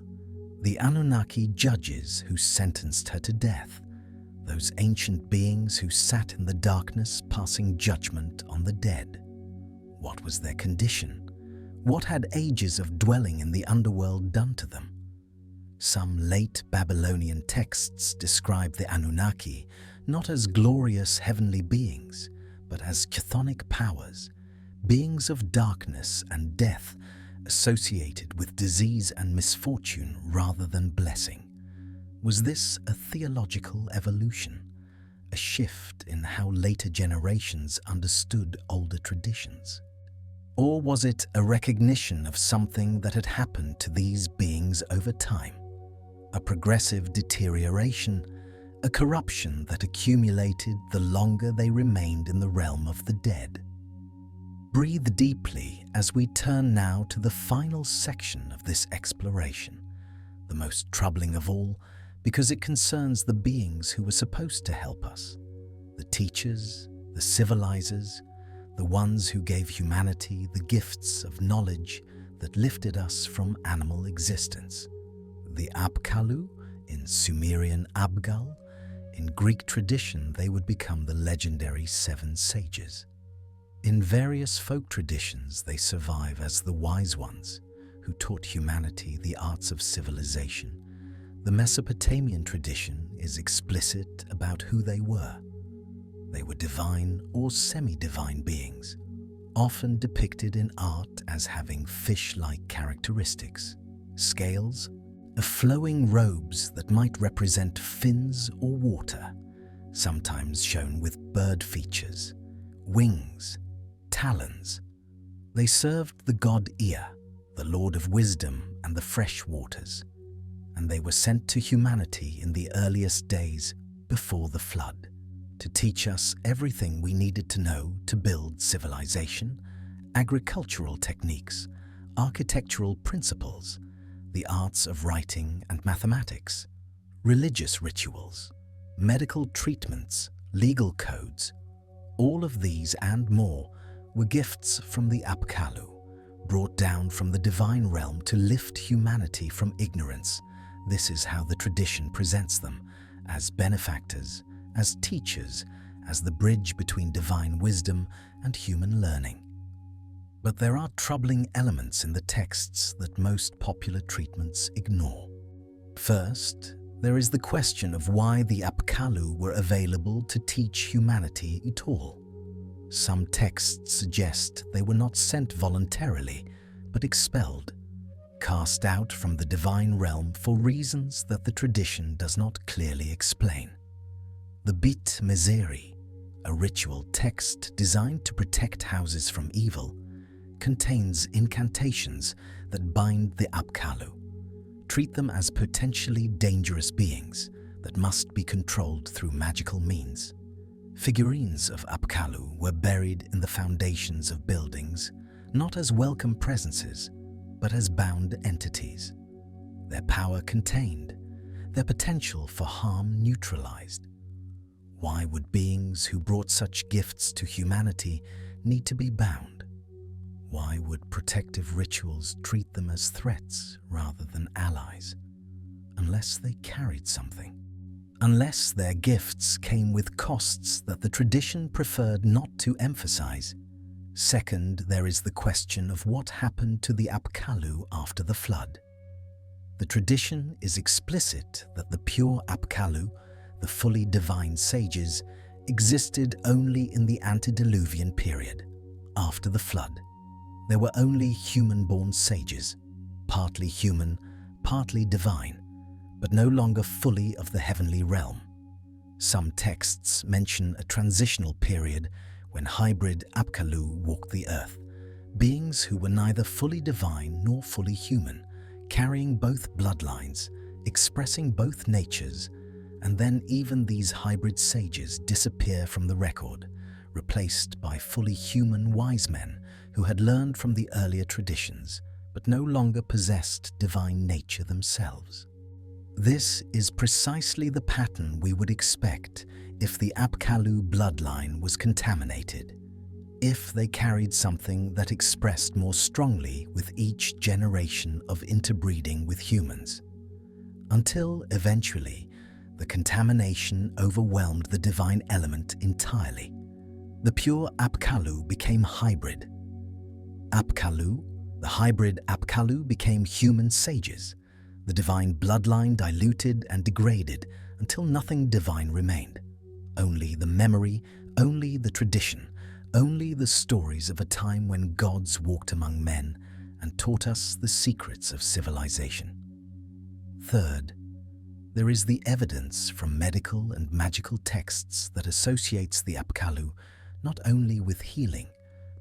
The Anunnaki judges who sentenced her to death, those ancient beings who sat in the darkness passing judgment on the dead. What was their condition? What had ages of dwelling in the underworld done to them? Some late Babylonian texts describe the Anunnaki not as glorious heavenly beings, but as chthonic powers, beings of darkness and death associated with disease and misfortune rather than blessing. Was this a theological evolution, a shift in how later generations understood older traditions? Or was it a recognition of something that had happened to these beings over time? A progressive deterioration, a corruption that accumulated the longer they remained in the realm of the dead. Breathe deeply as we turn now to the final section of this exploration, the most troubling of all, because it concerns the beings who were supposed to help us, the teachers, the civilizers, the ones who gave humanity the gifts of knowledge that lifted us from animal existence. The Apkallu, in Sumerian Abgal. In Greek tradition, they would become the legendary 7 sages. In various folk traditions, they survive as the wise ones who taught humanity the arts of civilization. The Mesopotamian tradition is explicit about who they were. They were divine or semi-divine beings, often depicted in art as having fish-like characteristics, scales, of flowing robes that might represent fins or water, sometimes shown with bird features, wings, talons. They served the god Ea, the lord of wisdom and the fresh waters, and they were sent to humanity in the earliest days before the flood to teach us everything we needed to know to build civilization, agricultural techniques, architectural principles, the arts of writing and mathematics, religious rituals, medical treatments, legal codes. All of these and more were gifts from the Apkallu, brought down from the divine realm to lift humanity from ignorance. This is how the tradition presents them, as benefactors, as teachers, as the bridge between divine wisdom and human learning. But there are troubling elements in the texts that most popular treatments ignore. First, there is the question of why the Apkallu were available to teach humanity at all. Some texts suggest they were not sent voluntarily, but expelled, cast out from the divine realm for reasons that the tradition does not clearly explain. The Bit Mezeri, a ritual text designed to protect houses from evil, contains incantations that bind the Apkallu, treat them as potentially dangerous beings that must be controlled through magical means. Figurines of Apkallu were buried in the foundations of buildings, not as welcome presences, but as bound entities. Their power contained, their potential for harm neutralized. Why would beings who brought such gifts to humanity need to be bound? Why would protective rituals treat them as threats rather than allies? Unless they carried something. Unless their gifts came with costs that the tradition preferred not to emphasize. Second, there is the question of what happened to the Apkallu after the flood. The tradition is explicit that the pure Apkallu, the fully divine sages, existed only in the antediluvian period, after the flood. There were only human-born sages, partly human, partly divine, but no longer fully of the heavenly realm. Some texts mention a transitional period when hybrid Apkallu walked the earth, beings who were neither fully divine nor fully human, carrying both bloodlines, expressing both natures, and then even these hybrid sages disappear from the record, replaced by fully human wise men who had learned from the earlier traditions, but no longer possessed divine nature themselves. This is precisely the pattern we would expect if the Apkallu bloodline was contaminated, if they carried something that expressed more strongly with each generation of interbreeding with humans, until eventually the contamination overwhelmed the divine element entirely. The pure Apkallu became hybrid. The hybrid Apkallu became human sages. The divine bloodline diluted and degraded until nothing divine remained. Only the memory, only the tradition, only the stories of a time when gods walked among men and taught us the secrets of civilization. Third, there is the evidence from medical and magical texts that associates the Apkallu not only with healing,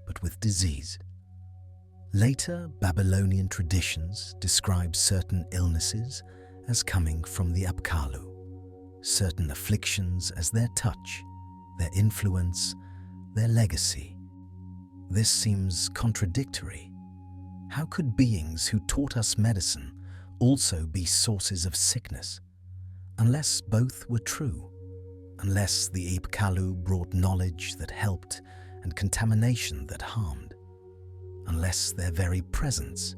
but with disease. Later Babylonian traditions describe certain illnesses as coming from the Apkallu, certain afflictions as their touch, their influence, their legacy. This seems contradictory. How could beings who taught us medicine also be sources of sickness? Unless both were true, unless the Apkallu brought knowledge that helped and contamination that harmed, unless their very presence,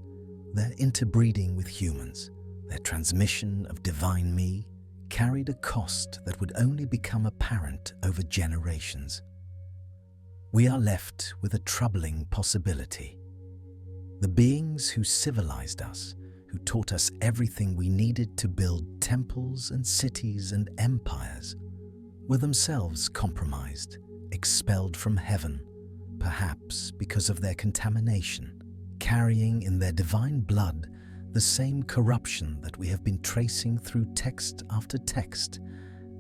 their interbreeding with humans, their transmission of divine me, carried a cost that would only become apparent over generations. We are left with a troubling possibility. The beings who civilized us, who taught us everything we needed to build temples and cities and empires, were themselves compromised, expelled from heaven, perhaps because of their contamination, carrying in their divine blood the same corruption that we have been tracing through text after text,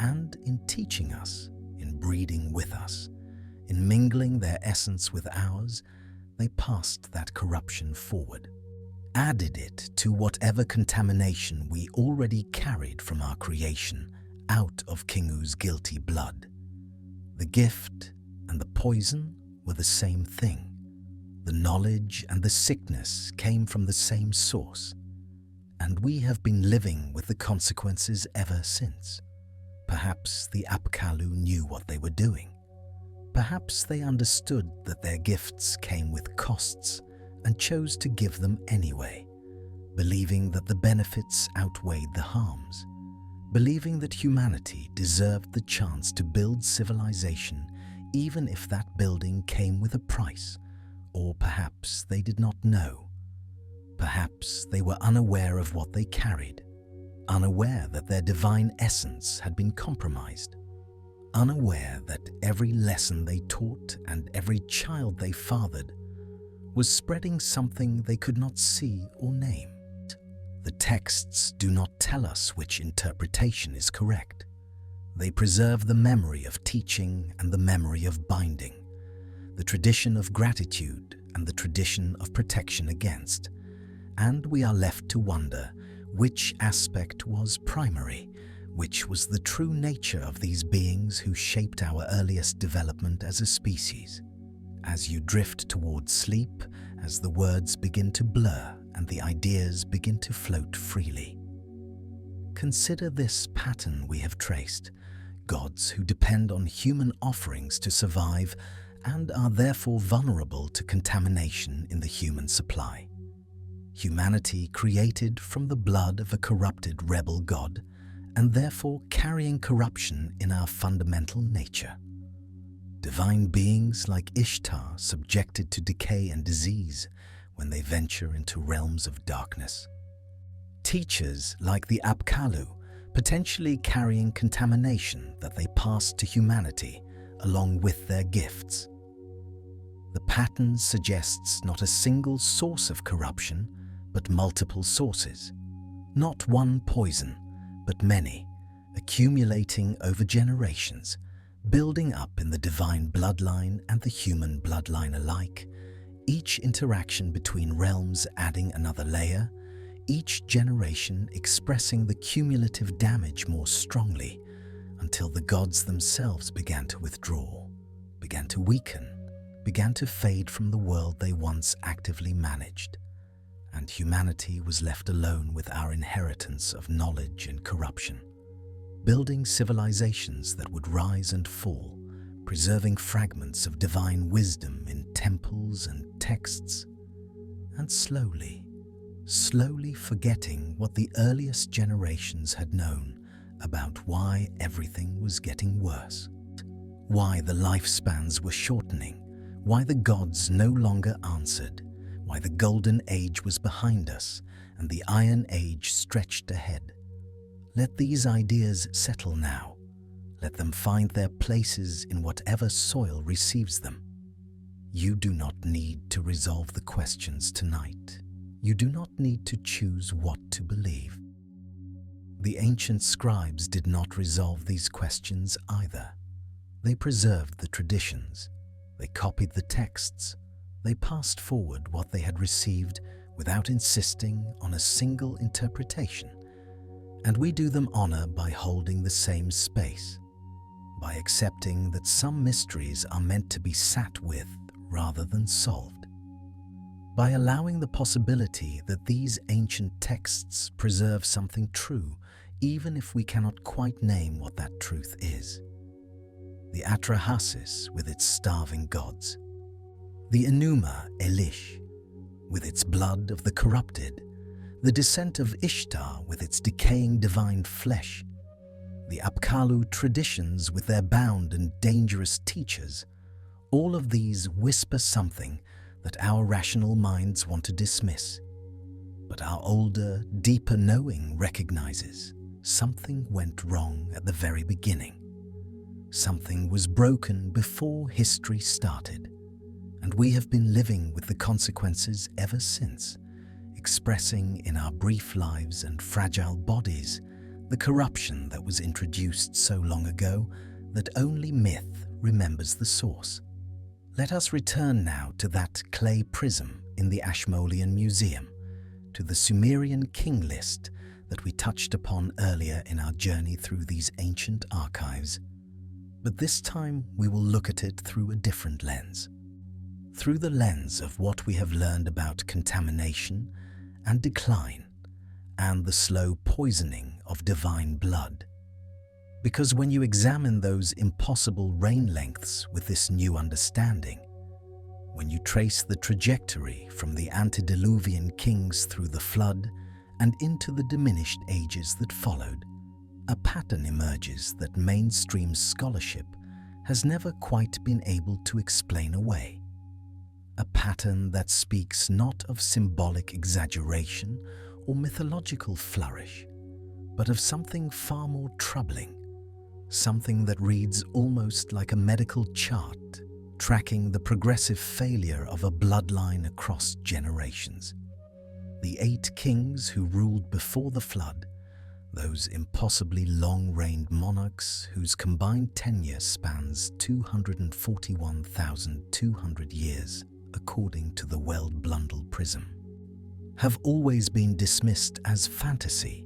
and in teaching us, in breeding with us, in mingling their essence with ours, they passed that corruption forward, added it to whatever contamination we already carried from our creation out of Kingu's guilty blood. The gift and the poison were the same thing. The knowledge and the sickness came from the same source, and we have been living with the consequences ever since. Perhaps the Apkallu knew what they were doing. Perhaps they understood that their gifts came with costs and chose to give them anyway, believing that the benefits outweighed the harms, believing that humanity deserved the chance to build civilization even if that building came with a price. Or perhaps they did not know. Perhaps they were unaware of what they carried, unaware that their divine essence had been compromised, unaware that every lesson they taught and every child they fathered was spreading something they could not see or name. The texts do not tell us which interpretation is correct. They preserve the memory of teaching and the memory of binding, the tradition of gratitude and the tradition of protection against, and we are left to wonder which aspect was primary, which was the true nature of these beings who shaped our earliest development as a species. As you drift towards sleep, as the words begin to blur and the ideas begin to float freely, consider this pattern we have traced: gods who depend on human offerings to survive and are therefore vulnerable to contamination in the human supply. Humanity created from the blood of a corrupted rebel god, and therefore carrying corruption in our fundamental nature. Divine beings like Ishtar subjected to decay and disease when they venture into realms of darkness. Teachers like the Apkallu potentially carrying contamination that they pass to humanity along with their gifts. The pattern suggests not a single source of corruption, but multiple sources. Not one poison, but many, accumulating over generations, building up in the divine bloodline and the human bloodline alike, each interaction between realms adding another layer, each generation expressing the cumulative damage more strongly, until the gods themselves began to withdraw, began to weaken, began to fade from the world they once actively managed, and humanity was left alone with our inheritance of knowledge and corruption, building civilizations that would rise and fall, preserving fragments of divine wisdom in temples and texts, and slowly forgetting what the earliest generations had known about why everything was getting worse, why the lifespans were shortening, why the gods no longer answered, why the golden age was behind us and the iron age stretched ahead. Let these ideas settle now. Let them find their places in whatever soil receives them. You do not need to resolve the questions tonight. You do not need to choose what to believe. The ancient scribes did not resolve these questions either. They preserved the traditions. They copied the texts. They passed forward what they had received without insisting on a single interpretation. And we do them honor by holding the same space, by accepting that some mysteries are meant to be sat with rather than solved, by allowing the possibility that these ancient texts preserve something true, even if we cannot quite name what that truth is. The Atrahasis with its starving gods, the Enuma Elish with its blood of the corrupted, the descent of Ishtar with its decaying divine flesh, the Apkallu traditions with their bound and dangerous teachers, all of these whisper something that our rational minds want to dismiss. But our older, deeper knowing recognizes something went wrong at the very beginning. Something was broken before history started, and we have been living with the consequences ever since, expressing in our brief lives and fragile bodies the corruption that was introduced so long ago that only myth remembers the source. Let us return now to that clay prism in the Ashmolean Museum, to the Sumerian King List that we touched upon earlier in our journey through these ancient archives. But this time we will look at it through a different lens. Through the lens of what we have learned about contamination and decline and the slow poisoning of divine blood. Because when you examine those impossible reign lengths with this new understanding, when you trace the trajectory from the antediluvian kings through the flood and into the diminished ages that followed, a pattern emerges that mainstream scholarship has never quite been able to explain away. A pattern that speaks not of symbolic exaggeration or mythological flourish, but of something far more troubling, something that reads almost like a medical chart, tracking the progressive failure of a bloodline across generations. The 8 kings who ruled before the flood, those impossibly long-reigned monarchs whose combined tenure spans 241,200 years, according to the Weld-Blundell prism, have always been dismissed as fantasy,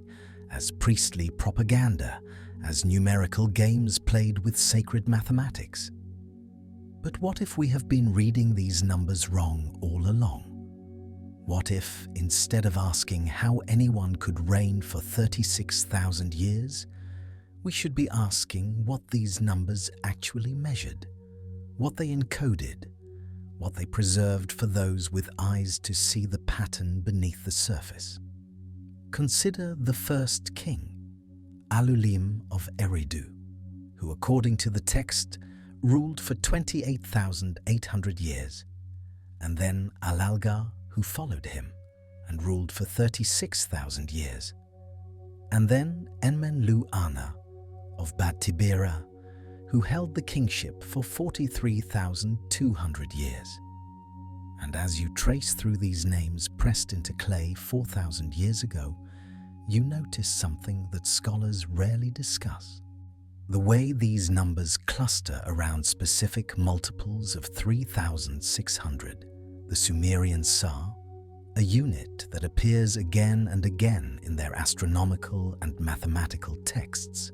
as priestly propaganda, as numerical games played with sacred mathematics. But what if we have been reading these numbers wrong all along? What if, instead of asking how anyone could reign for 36,000 years, we should be asking what these numbers actually measured, what they encoded, what they preserved for those with eyes to see the pattern beneath the surface? Consider the first king, Allulim of Eridu, who, according to the text, ruled for 28,800 years, and then Alalgar, who followed him and ruled for 36,000 years, and then Enmenlu-Ana of Bad Tibera, who held the kingship for 43,200 years. And as you trace through these names pressed into clay 4,000 years ago, you notice something that scholars rarely discuss. The way these numbers cluster around specific multiples of 3,600, the Sumerian Sa, a unit that appears again and again in their astronomical and mathematical texts,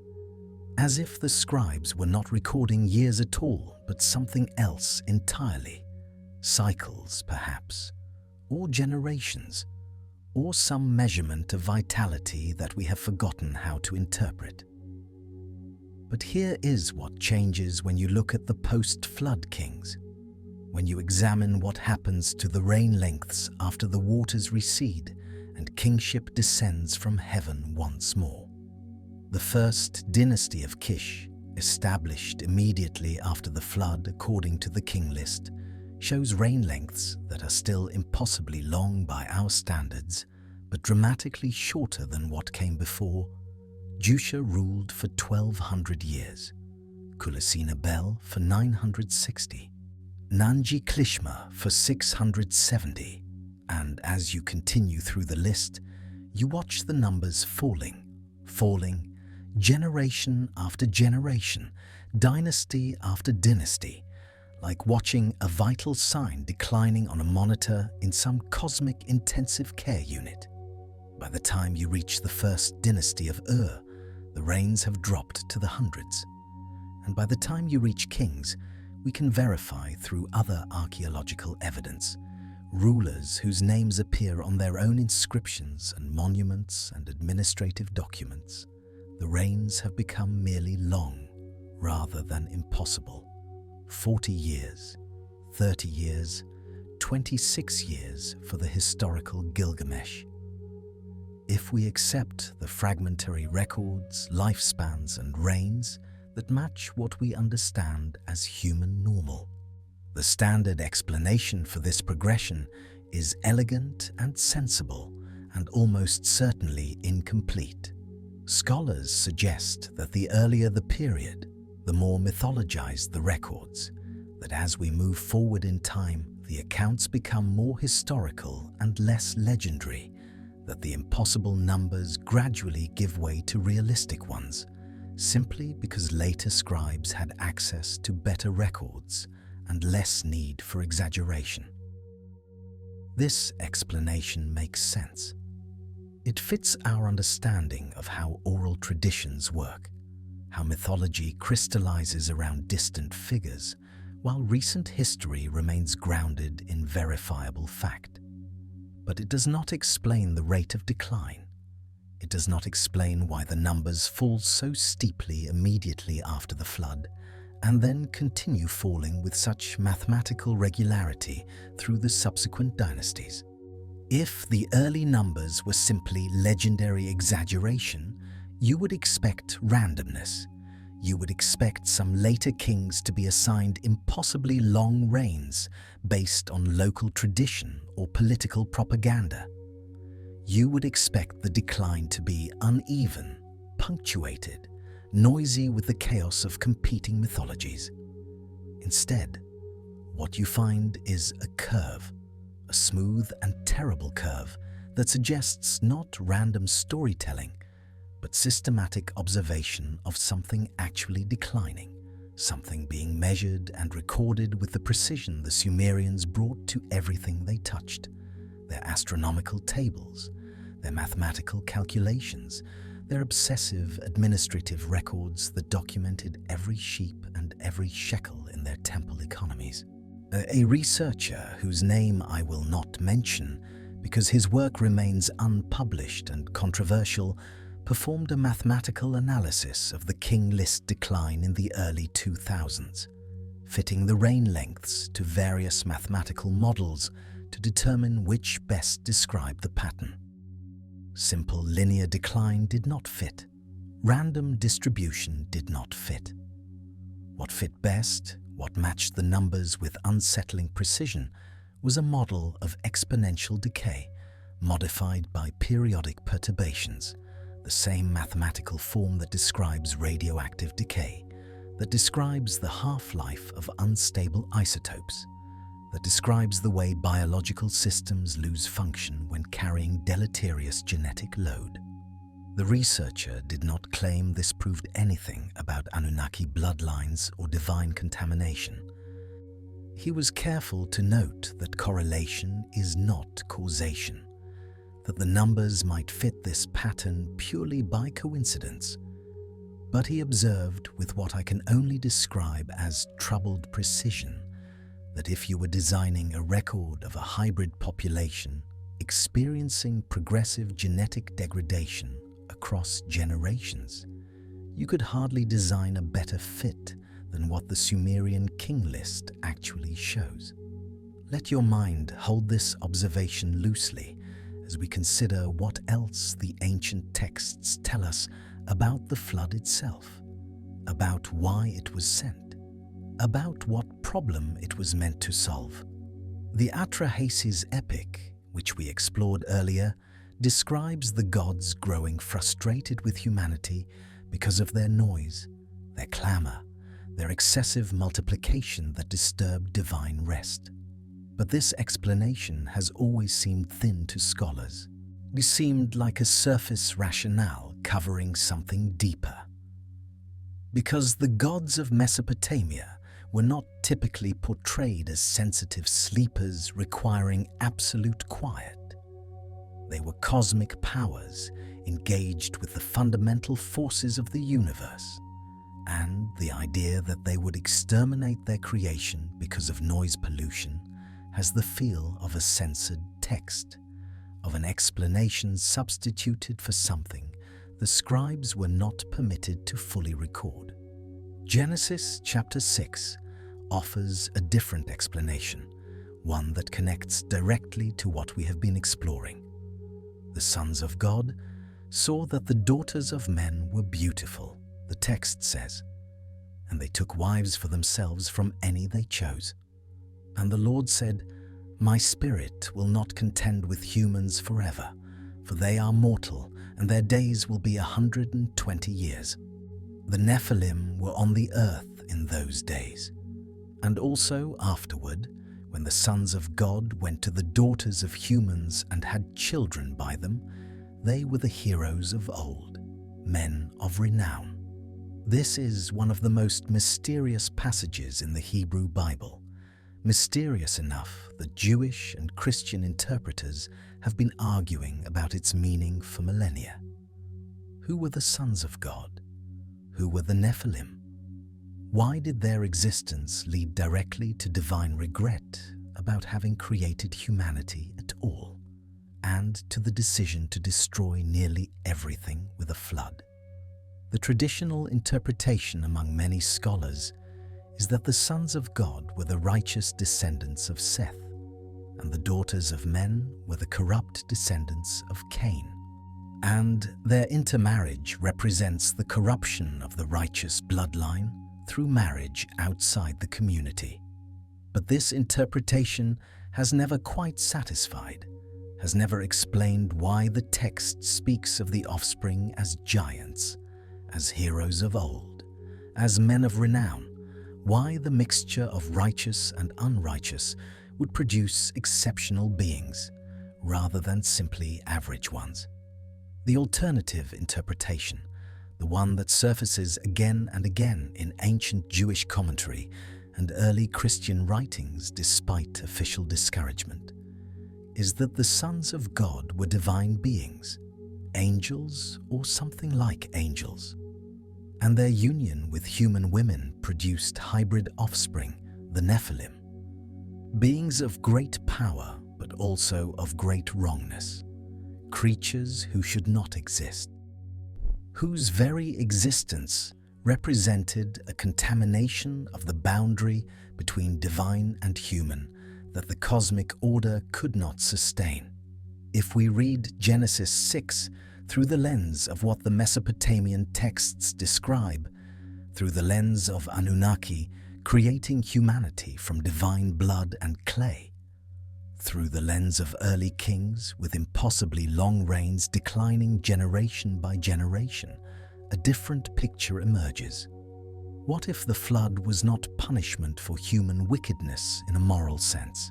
as if the scribes were not recording years at all, but something else entirely, cycles perhaps, or generations, or some measurement of vitality that we have forgotten how to interpret. But here is what changes when you look at the post-flood kings, when you examine what happens to the reign lengths after the waters recede and kingship descends from heaven once more. The first dynasty of Kish, established immediately after the flood according to the King List, shows reign lengths that are still impossibly long by our standards, but dramatically shorter than what came before. Jusha ruled for 1,200 years, Kulasina Bel for 960, Nanji Klishma for 670, and as you continue through the list, you watch the numbers falling, generation after generation, dynasty after dynasty, like watching a vital sign declining on a monitor in some cosmic intensive care unit. By the time you reach the first dynasty of Ur, the reigns have dropped to the hundreds. And by the time you reach kings, we can verify through other archaeological evidence, rulers whose names appear on their own inscriptions and monuments and administrative documents. The reigns have become merely long rather than impossible. 40 years, 30 years, 26 years for the historical Gilgamesh. If we accept the fragmentary records, lifespans, and reigns that match what we understand as human normal, the standard explanation for this progression is elegant and sensible and almost certainly incomplete. Scholars suggest that the earlier the period, the more mythologized the records, that as we move forward in time, the accounts become more historical and less legendary, that the impossible numbers gradually give way to realistic ones, simply because later scribes had access to better records and less need for exaggeration. This explanation makes sense. It fits our understanding of how oral traditions work, how mythology crystallizes around distant figures, while recent history remains grounded in verifiable fact. But it does not explain the rate of decline. It does not explain why the numbers fall so steeply immediately after the flood, and then continue falling with such mathematical regularity through the subsequent dynasties. If the early numbers were simply legendary exaggeration, you would expect randomness. You would expect some later kings to be assigned impossibly long reigns based on local tradition or political propaganda. You would expect the decline to be uneven, punctuated, noisy with the chaos of competing mythologies. Instead, what you find is a curve, a smooth and terrible curve that suggests not random storytelling, but systematic observation of something actually declining, something being measured and recorded with the precision the Sumerians brought to everything they touched: their astronomical tables, their mathematical calculations, their obsessive administrative records that documented every sheep and every shekel in their temple economies. A researcher whose name I will not mention because his work remains unpublished and controversial performed a mathematical analysis of the King List decline in the early 2000s, fitting the reign lengths to various mathematical models to determine which best describe the pattern. Simple linear decline did not fit. Random distribution did not fit. What fit best, what matched the numbers with unsettling precision, was a model of exponential decay, modified by periodic perturbations, the same mathematical form that describes radioactive decay, that describes the half-life of unstable isotopes, that describes the way biological systems lose function when carrying deleterious genetic load. The researcher did not claim this proved anything about Anunnaki bloodlines or divine contamination. He was careful to note that correlation is not causation, that the numbers might fit this pattern purely by coincidence. But he observed with what I can only describe as troubled precision that if you were designing a record of a hybrid population experiencing progressive genetic degradation across generations, you could hardly design a better fit than what the Sumerian King List actually shows. Let your mind hold this observation loosely as we consider what else the ancient texts tell us about the flood itself, about why it was sent, about what problem it was meant to solve. The Atrahasis epic, which we explored earlier, describes the gods growing frustrated with humanity because of their noise, their clamor, their excessive multiplication that disturbed divine rest. But this explanation has always seemed thin to scholars. It seemed like a surface rationale covering something deeper. Because the gods of Mesopotamia were not typically portrayed as sensitive sleepers requiring absolute quiet. They were cosmic powers engaged with the fundamental forces of the universe, and the idea that they would exterminate their creation because of noise pollution has the feel of a censored text, of an explanation substituted for something the scribes were not permitted to fully record. Genesis chapter 6 offers a different explanation, one that connects directly to what we have been exploring. The sons of God saw that the daughters of men were beautiful, the text says, and they took wives for themselves from any they chose. And the Lord said, "My spirit will not contend with humans forever, for they are mortal, and their days will be 120 years. The Nephilim were on the earth in those days, and also afterward, when the sons of God went to the daughters of humans and had children by them, they were the heroes of old, men of renown. This is one of the most mysterious passages in the Hebrew Bible, mysterious enough that Jewish and Christian interpreters have been arguing about its meaning for millennia. Who were the sons of God? Who were the Nephilim? Why did their existence lead directly to divine regret about having created humanity at all, and to the decision to destroy nearly everything with a flood? The traditional interpretation among many scholars is that the sons of God were the righteous descendants of Seth, and the daughters of men were the corrupt descendants of Cain. And their intermarriage represents the corruption of the righteous bloodline through marriage outside the community. But this interpretation has never quite satisfied, has never explained why the text speaks of the offspring as giants, as heroes of old, as men of renown, why the mixture of righteous and unrighteous would produce exceptional beings rather than simply average ones. The alternative interpretation, the one that surfaces again and again in ancient Jewish commentary and early Christian writings despite official discouragement, is that the sons of God were divine beings, angels or something like angels, and their union with human women produced hybrid offspring, the Nephilim, beings of great power but also of great wrongness, creatures who should not exist, whose very existence represented a contamination of the boundary between divine and human that the cosmic order could not sustain. If we read Genesis 6 through the lens of what the Mesopotamian texts describe, through the lens of Anunnaki creating humanity from divine blood and clay, through the lens of early kings with impossibly long reigns declining generation by generation, a different picture emerges. What if the flood was not punishment for human wickedness in a moral sense?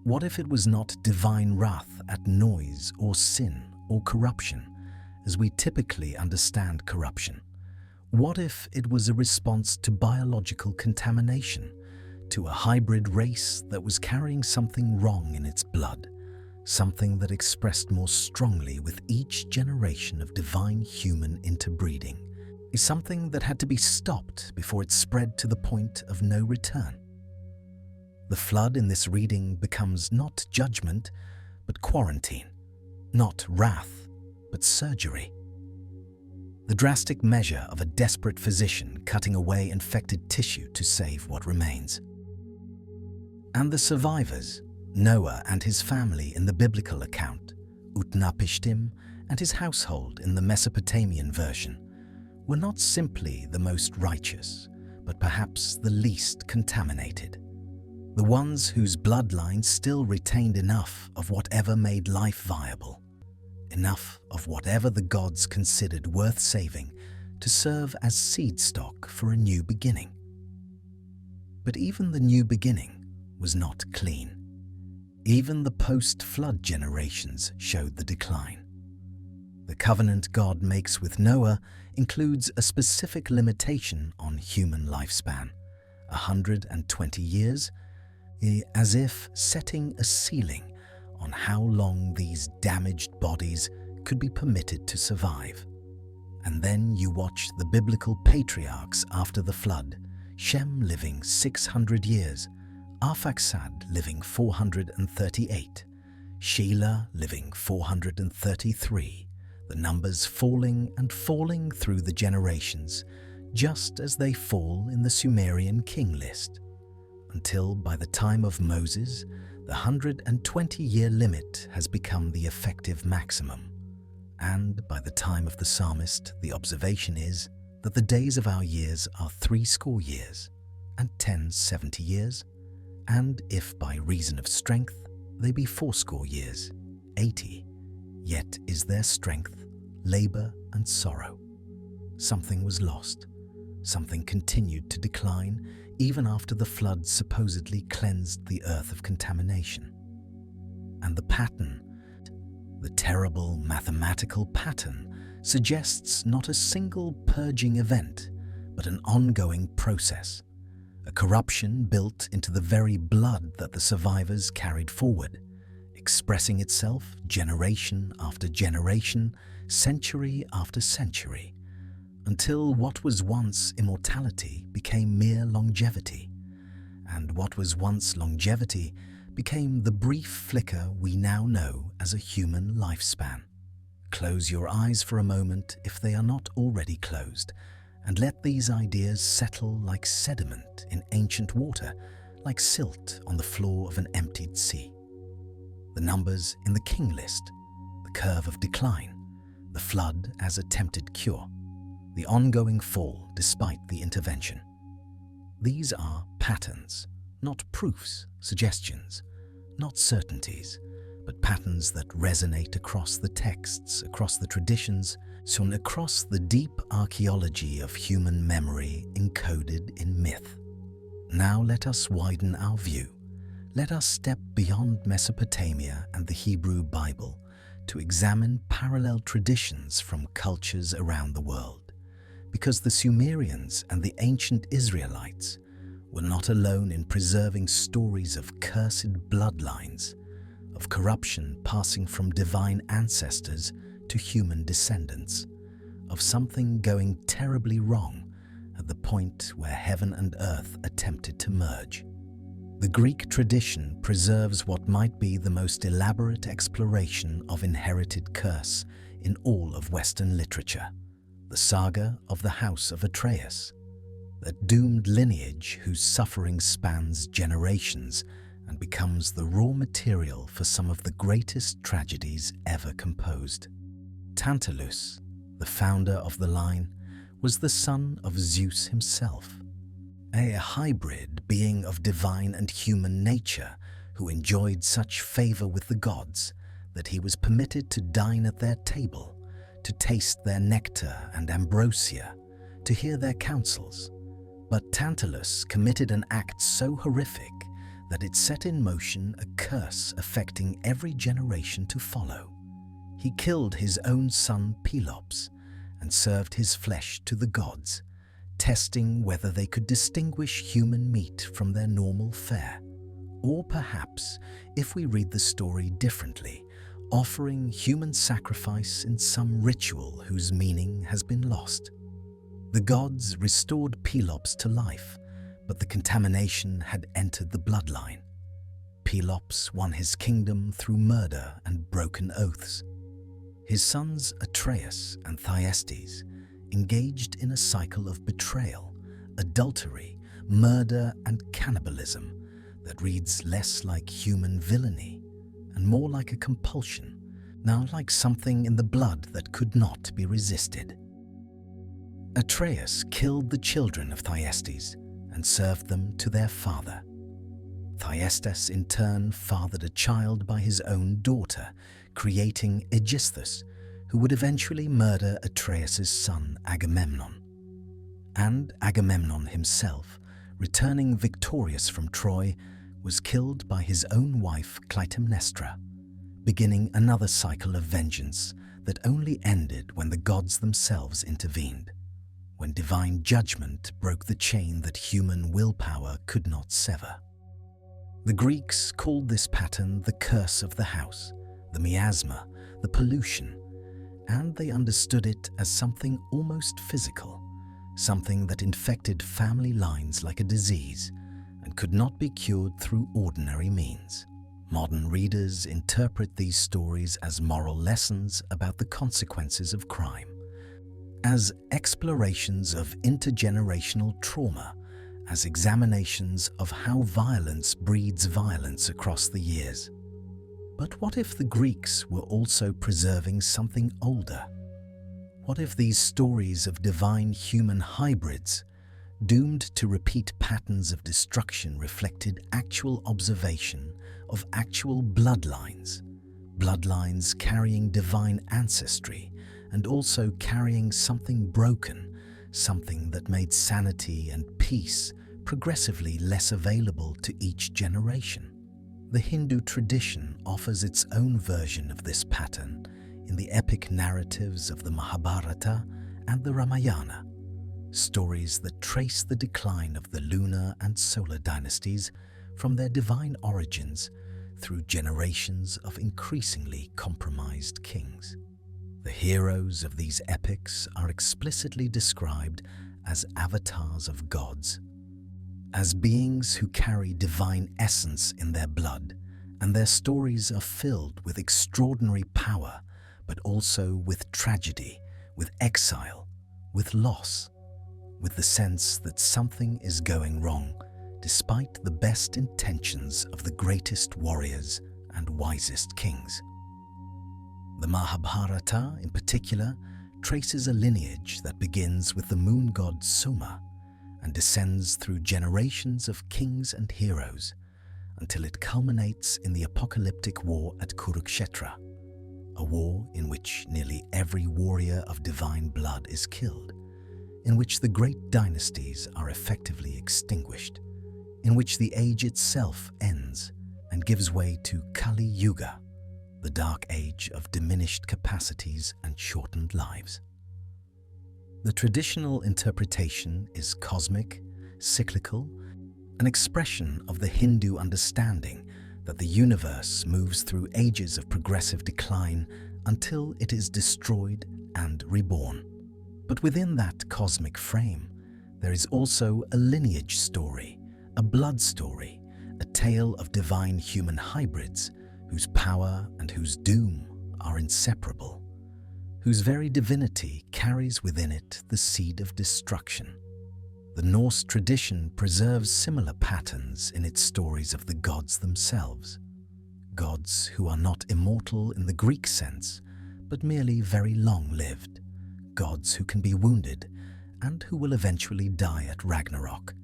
What if it was not divine wrath at noise or sin or corruption, as we typically understand corruption? What if it was a response to biological contamination, to a hybrid race that was carrying something wrong in its blood, something that expressed more strongly with each generation of divine human interbreeding, is something that had to be stopped before it spread to the point of no return? The flood in this reading becomes not judgment, but quarantine, not wrath, but surgery. The drastic measure of a desperate physician cutting away infected tissue to save what remains. And the survivors, Noah and his family in the biblical account, Utnapishtim and his household in the Mesopotamian version, were not simply the most righteous, but perhaps the least contaminated. The ones whose bloodline still retained enough of whatever made life viable, enough of whatever the gods considered worth saving to serve as seed stock for a new beginning. But even the new beginning was not clean. Even the post-flood generations showed the decline. The covenant God makes with Noah includes a specific limitation on human lifespan, 120 years, as if setting a ceiling on how long these damaged bodies could be permitted to survive. And then you watch the biblical patriarchs after the flood, Shem living 600 years, Arphaxad living 438, Shelah living 433, the numbers falling and falling through the generations, just as they fall in the Sumerian King List, until by the time of Moses, the 120-year limit has become the effective maximum. And by the time of the psalmist, the observation is that the days of our years are 70 years, and 10 70 years, and if by reason of strength they be 80 years, 80, yet is their strength, labour and sorrow. Something was lost, something continued to decline even after the flood supposedly cleansed the earth of contamination. And the pattern, the terrible mathematical pattern, suggests not a single purging event, but an ongoing process, a corruption built into the very blood that the survivors carried forward, expressing itself generation after generation, century after century, until what was once immortality became mere longevity, and what was once longevity became the brief flicker we now know as a human lifespan. Close your eyes for a moment if they are not already closed, and let these ideas settle like sediment in ancient water, like silt on the floor of an emptied sea. The numbers in the King List, the curve of decline, the flood as attempted cure, the ongoing fall despite the intervention. These are patterns, not proofs, suggestions, not certainties, but patterns that resonate across the texts, across the traditions, soon across the deep archaeology of human memory encoded in myth. Now let us widen our view. Let us step beyond Mesopotamia and the Hebrew Bible to examine parallel traditions from cultures around the world. Because the Sumerians and the ancient Israelites were not alone in preserving stories of cursed bloodlines, of corruption passing from divine ancestors to human descendants, of something going terribly wrong at the point where heaven and earth attempted to merge. The Greek tradition preserves what might be the most elaborate exploration of inherited curse in all of Western literature, the saga of the House of Atreus, that doomed lineage whose suffering spans generations and becomes the raw material for some of the greatest tragedies ever composed. Tantalus, the founder of the line, was the son of Zeus himself, a hybrid being of divine and human nature who enjoyed such favor with the gods that he was permitted to dine at their table, to taste their nectar and ambrosia, to hear their counsels. But Tantalus committed an act so horrific that it set in motion a curse affecting every generation to follow. He killed his own son Pelops and served his flesh to the gods, testing whether they could distinguish human meat from their normal fare. Or perhaps, if we read the story differently, offering human sacrifice in some ritual whose meaning has been lost. The gods restored Pelops to life, but the contamination had entered the bloodline. Pelops won his kingdom through murder and broken oaths. His sons Atreus and Thyestes engaged in a cycle of betrayal, adultery, murder, and cannibalism that reads less like human villainy and more like a compulsion, now like something in the blood that could not be resisted. Atreus killed the children of Thyestes and served them to their father. Thyestes in turn fathered a child by his own daughter, creating Aegisthus, who would eventually murder Atreus's son Agamemnon. And Agamemnon himself, returning victorious from Troy, was killed by his own wife Clytemnestra, beginning another cycle of vengeance that only ended when the gods themselves intervened, when divine judgment broke the chain that human willpower could not sever. The Greeks called this pattern the curse of the house, the miasma, the pollution, and they understood it as something almost physical, something that infected family lines like a disease and could not be cured through ordinary means. Modern readers interpret these stories as moral lessons about the consequences of crime, as explorations of intergenerational trauma, as examinations of how violence breeds violence across the years. But what if the Greeks were also preserving something older? What if these stories of divine human hybrids, doomed to repeat patterns of destruction, reflected actual observation of actual bloodlines, bloodlines carrying divine ancestry and also carrying something broken, something that made sanity and peace progressively less available to each generation. The Hindu tradition offers its own version of this pattern in the epic narratives of the Mahabharata and the Ramayana, stories that trace the decline of the lunar and solar dynasties from their divine origins through generations of increasingly compromised kings. The heroes of these epics are explicitly described as avatars of gods, as beings who carry divine essence in their blood, and their stories are filled with extraordinary power, but also with tragedy, with exile, with loss, with the sense that something is going wrong, despite the best intentions of the greatest warriors and wisest kings. The Mahabharata, in particular, traces a lineage that begins with the moon god Soma and descends through generations of kings and heroes until it culminates in the apocalyptic war at Kurukshetra, a war in which nearly every warrior of divine blood is killed, in which the great dynasties are effectively extinguished, in which the age itself ends and gives way to Kali Yuga, the dark age of diminished capacities and shortened lives. The traditional interpretation is cosmic, cyclical, an expression of the Hindu understanding that the universe moves through ages of progressive decline until it is destroyed and reborn. But within that cosmic frame, there is also a lineage story, a blood story, a tale of divine human hybrids whose power and whose doom are inseparable, whose very divinity carries within it the seed of destruction. The Norse tradition preserves similar patterns in its stories of the gods themselves, gods who are not immortal in the Greek sense, but merely very long-lived, gods who can be wounded and who will eventually die at Ragnarok,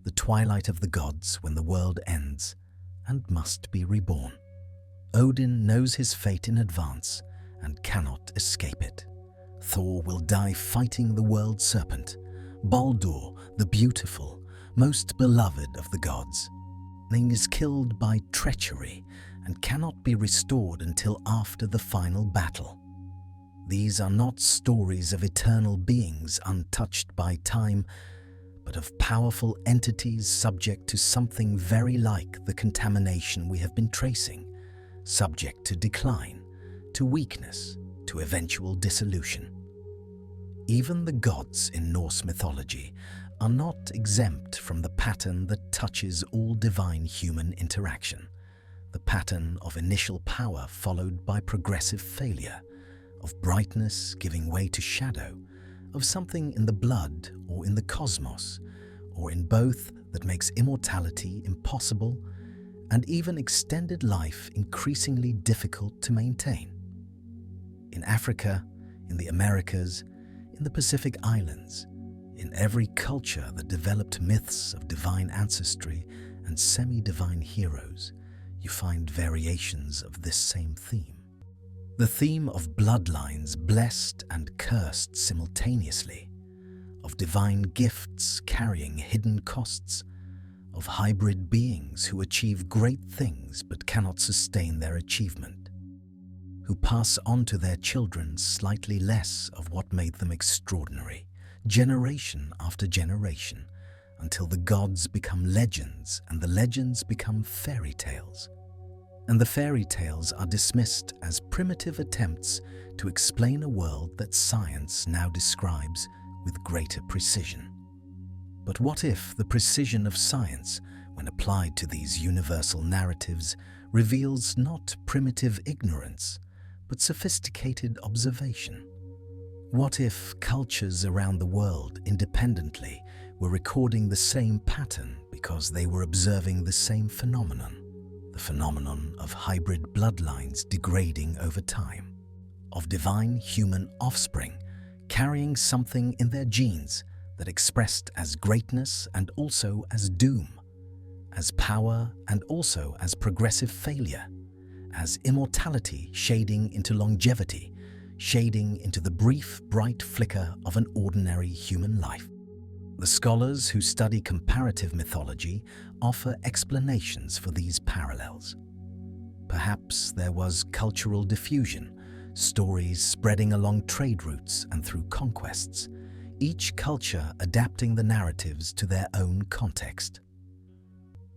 the twilight of the gods when the world ends and must be reborn. Odin knows his fate in advance and cannot escape it. Thor will die fighting the world serpent, Baldur, the beautiful, most beloved of the gods. Ning is killed by treachery and cannot be restored until after the final battle. These are not stories of eternal beings untouched by time, but of powerful entities subject to something very like the contamination we have been tracing, subject to decline, to weakness, to eventual dissolution. Even the gods in Norse mythology are not exempt from the pattern that touches all divine human interaction, the pattern of initial power followed by progressive failure, of brightness giving way to shadow, of something in the blood or in the cosmos, or in both that makes immortality impossible and even extended life increasingly difficult to maintain. In Africa, in the Americas, in the Pacific Islands, in every culture that developed myths of divine ancestry and semi-divine heroes, you find variations of this same theme. The theme of bloodlines blessed and cursed simultaneously, of divine gifts carrying hidden costs, of hybrid beings who achieve great things but cannot sustain their achievement, who pass on to their children slightly less of what made them extraordinary, generation after generation, until the gods become legends and the legends become fairy tales. And the fairy tales are dismissed as primitive attempts to explain a world that science now describes with greater precision. But what if the precision of science, when applied to these universal narratives, reveals not primitive ignorance, but sophisticated observation? What if cultures around the world independently were recording the same pattern because they were observing the same phenomenon, the phenomenon of hybrid bloodlines degrading over time, of divine human offspring carrying something in their genes that expressed as greatness and also as doom, as power and also as progressive failure, as immortality shading into longevity, shading into the brief, bright flicker of an ordinary human life. The scholars who study comparative mythology offer explanations for these parallels. Perhaps there was cultural diffusion, stories spreading along trade routes and through conquests, each culture adapting the narratives to their own context.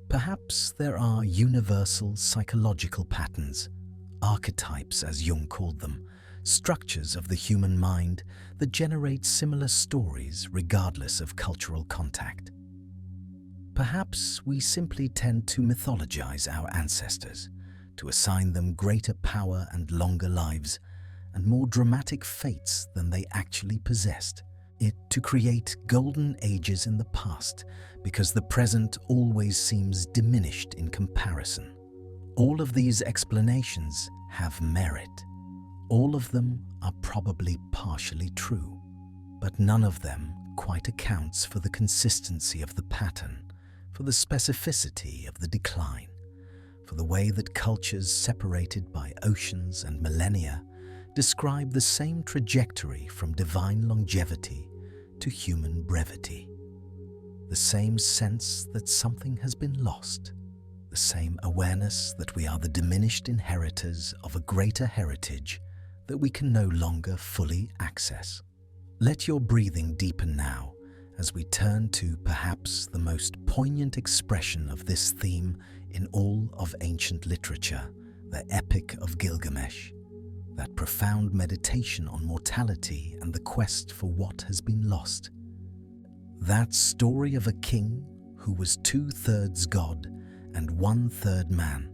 Perhaps there are universal psychological patterns, archetypes as Jung called them, structures of the human mind that generate similar stories regardless of cultural contact. Perhaps we simply tend to mythologize our ancestors, to assign them greater power and longer lives, and more dramatic fates than they actually possessed. It to create golden ages in the past, because the present always seems diminished in comparison. All of these explanations have merit. All of them are probably partially true, but none of them quite accounts for the consistency of the pattern, for the specificity of the decline, for the way that cultures separated by oceans and millennia describe the same trajectory from divine longevity to human brevity. The same sense that something has been lost, the same awareness that we are the diminished inheritors of a greater heritage that we can no longer fully access. Let your breathing deepen now as we turn to perhaps the most poignant expression of this theme in all of ancient literature, the Epic of Gilgamesh, that profound meditation on mortality and the quest for what has been lost. That story of a king who was 2/3 God and 1/3 man,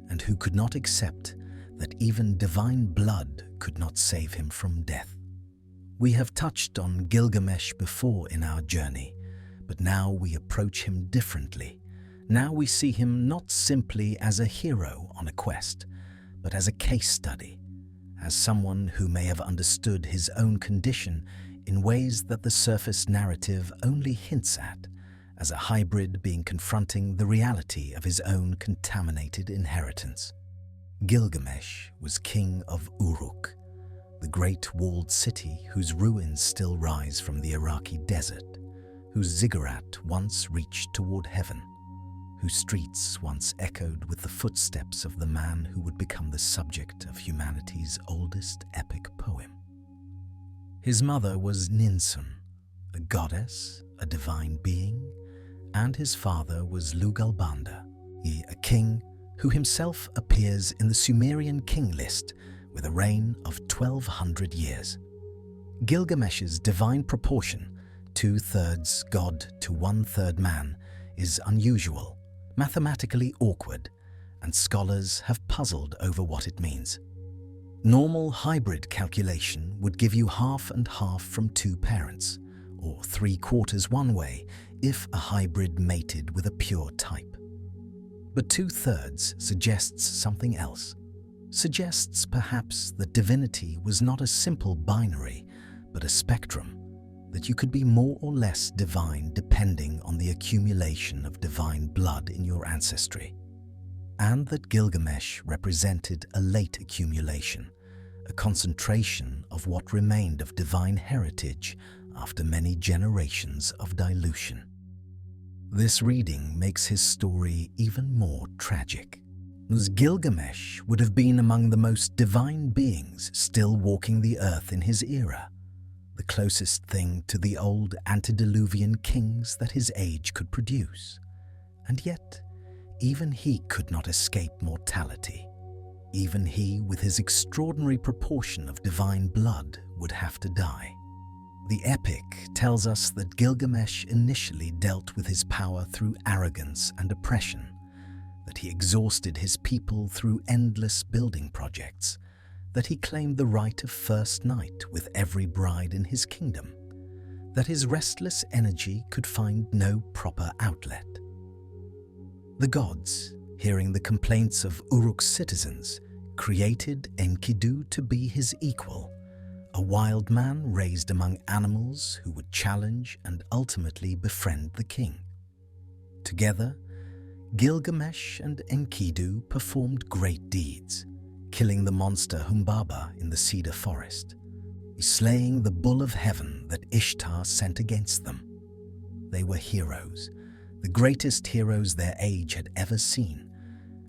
and who could not accept that even divine blood could not save him from death. We have touched on Gilgamesh before in our journey, but now we approach him differently. Now we see him not simply as a hero on a quest, but as a case study, as someone who may have understood his own condition in ways that the surface narrative only hints at, as a hybrid being confronting the reality of his own contaminated inheritance. Gilgamesh was king of Uruk, the great walled city whose ruins still rise from the Iraqi desert, whose ziggurat once reached toward heaven, whose streets once echoed with the footsteps of the man who would become the subject of humanity's oldest epic poem. His mother was Ninsun, a goddess, a divine being, and his father was Lugalbanda, a king who himself appears in the Sumerian King List with a reign of 1200 years. Gilgamesh's divine proportion, 2/3 God to 1/3 man, is unusual, mathematically awkward, and scholars have puzzled over what it means. Normal hybrid calculation would give you half and half from 2 parents, or 3/4 one way if a hybrid mated with a pure type. But 2/3 suggests something else, suggests perhaps that divinity was not a simple binary, but a spectrum, that you could be more or less divine depending on the accumulation of divine blood in your ancestry, and that Gilgamesh represented a late accumulation, a concentration of what remained of divine heritage after many generations of dilution. This reading makes his story even more tragic, as Gilgamesh would have been among the most divine beings still walking the earth in his era, the closest thing to the old antediluvian kings that his age could produce. And yet, even he could not escape mortality. Even he, with his extraordinary proportion of divine blood, would have to die. The epic tells us that Gilgamesh initially dealt with his power through arrogance and oppression, that he exhausted his people through endless building projects, that he claimed the right of first night with every bride in his kingdom, that his restless energy could find no proper outlet. The gods, hearing the complaints of Uruk's citizens, created Enkidu to be his equal, a wild man raised among animals who would challenge and ultimately befriend the king. Together, Gilgamesh and Enkidu performed great deeds, killing the monster Humbaba in the cedar forest, slaying the bull of heaven that Ishtar sent against them. They were heroes, the greatest heroes their age had ever seen,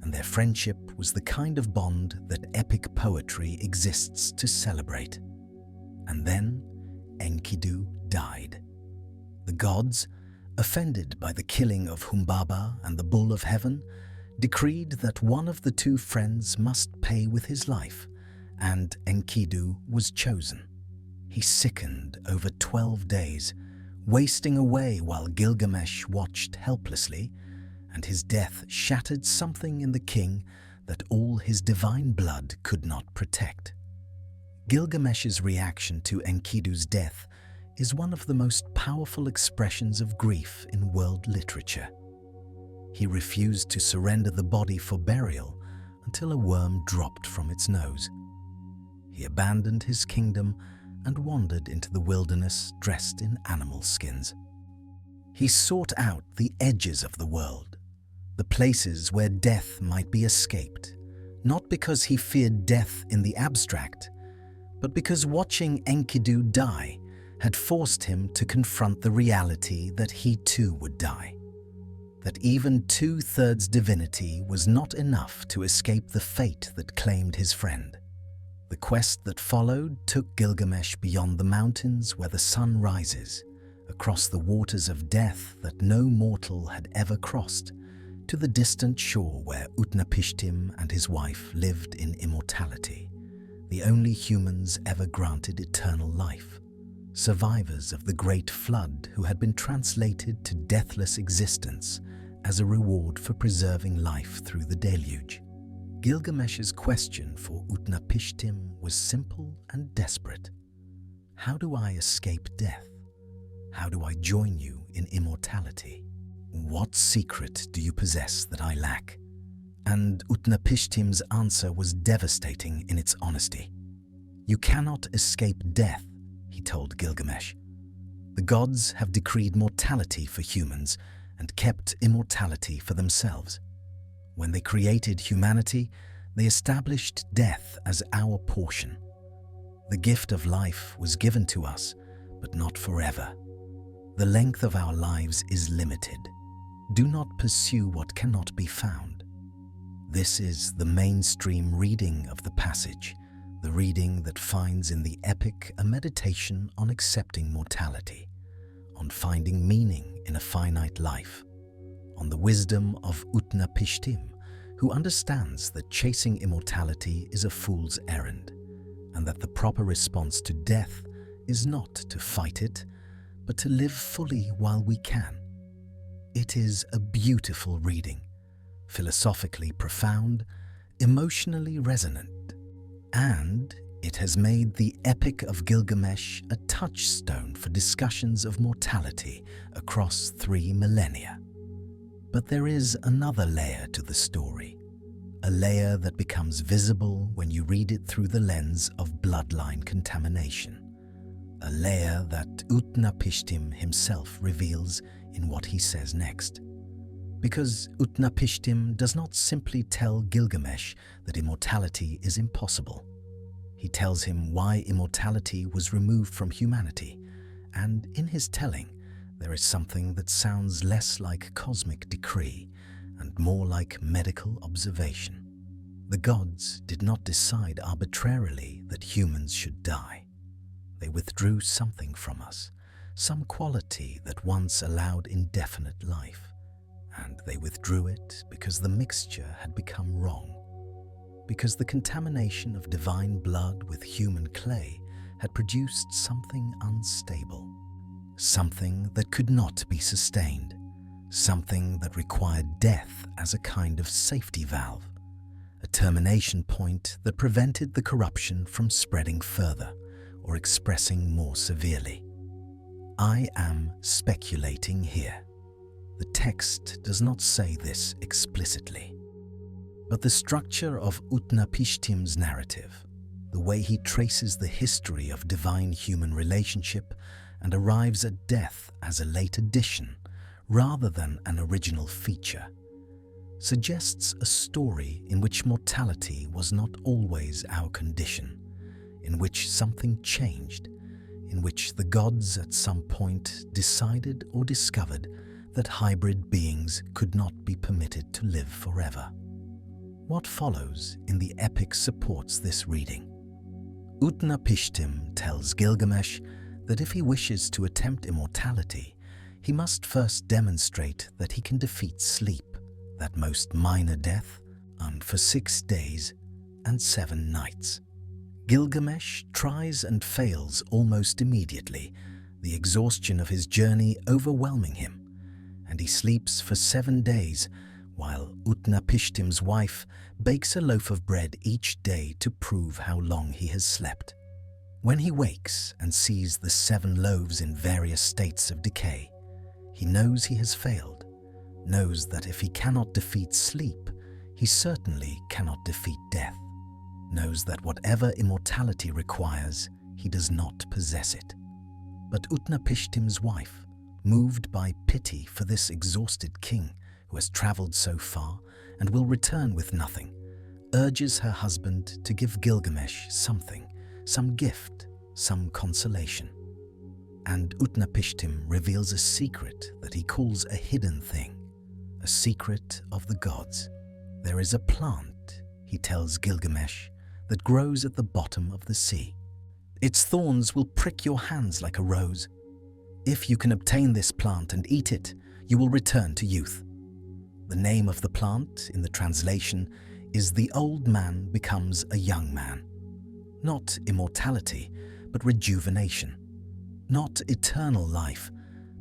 and their friendship was the kind of bond that epic poetry exists to celebrate. And then Enkidu died. The gods, offended by the killing of Humbaba and the bull of heaven, decreed that one of the two friends must pay with his life, and Enkidu was chosen. He sickened over 12 days, wasting away while Gilgamesh watched helplessly, and his death shattered something in the king that all his divine blood could not protect. Gilgamesh's reaction to Enkidu's death is one of the most powerful expressions of grief in world literature. He refused to surrender the body for burial until a worm dropped from its nose. He abandoned his kingdom and wandered into the wilderness dressed in animal skins. He sought out the edges of the world, the places where death might be escaped, not because he feared death in the abstract, but because watching Enkidu die had forced him to confront the reality that he too would die, that even 2/3 divinity was not enough to escape the fate that claimed his friend. The quest that followed took Gilgamesh beyond the mountains where the sun rises, across the waters of death that no mortal had ever crossed, to the distant shore where Utnapishtim and his wife lived in immortality, the only humans ever granted eternal life, survivors of the great flood who had been translated to deathless existence as a reward for preserving life through the deluge. Gilgamesh's question for Utnapishtim was simple and desperate. How do I escape death? How do I join you in immortality? What secret do you possess that I lack? And Utnapishtim's answer was devastating in its honesty. You cannot escape death, he told Gilgamesh. The gods have decreed mortality for humans and kept immortality for themselves. When they created humanity, they established death as our portion. The gift of life was given to us, but not forever. The length of our lives is limited. Do not pursue what cannot be found. This is the mainstream reading of the passage, the reading that finds in the epic a meditation on accepting mortality, on finding meaning in a finite life, on the wisdom of Utnapishtim, who understands that chasing immortality is a fool's errand, and that the proper response to death is not to fight it, but to live fully while we can. It is a beautiful reading, philosophically profound, emotionally resonant, and it has made the Epic of Gilgamesh a touchstone for discussions of mortality across 3 millennia. But there is another layer to the story, a layer that becomes visible when you read it through the lens of bloodline contamination, a layer that Utnapishtim himself reveals in what he says next. Because Utnapishtim does not simply tell Gilgamesh that immortality is impossible. He tells him why immortality was removed from humanity, and in his telling, there is something that sounds less like cosmic decree and more like medical observation. The gods did not decide arbitrarily that humans should die. They withdrew something from us, some quality that once allowed indefinite life, and they withdrew it because the mixture had become wrong, because the contamination of divine blood with human clay had produced something unstable. Something that could not be sustained, something that required death as a kind of safety valve, a termination point that prevented the corruption from spreading further or expressing more severely. I am speculating here. The text does not say this explicitly, but the structure of Utnapishtim's narrative, the way he traces the history of divine-human relationship and arrives at death as a late addition rather than an original feature, suggests a story in which mortality was not always our condition, in which something changed, in which the gods at some point decided or discovered that hybrid beings could not be permitted to live forever. What follows in the epic supports this reading. Utnapishtim tells Gilgamesh that if he wishes to attempt immortality, he must first demonstrate that he can defeat sleep, that most minor death, and for 6 days and 7 nights. Gilgamesh tries and fails almost immediately, the exhaustion of his journey overwhelming him, and he sleeps for 7 days, while Utnapishtim's wife bakes a loaf of bread each day to prove how long he has slept. When he wakes and sees the 7 loaves in various states of decay, he knows he has failed, knows that if he cannot defeat sleep, he certainly cannot defeat death, knows that whatever immortality requires, he does not possess it. But Utnapishtim's wife, moved by pity for this exhausted king who has traveled so far and will return with nothing, urges her husband to give Gilgamesh something, some gift, some consolation. And Utnapishtim reveals a secret that he calls a hidden thing, a secret of the gods. There is a plant, he tells Gilgamesh, that grows at the bottom of the sea. Its thorns will prick your hands like a rose. If you can obtain this plant and eat it, you will return to youth. The name of the plant, in the translation, is "The old man becomes a young man." Not immortality, but rejuvenation. Not eternal life,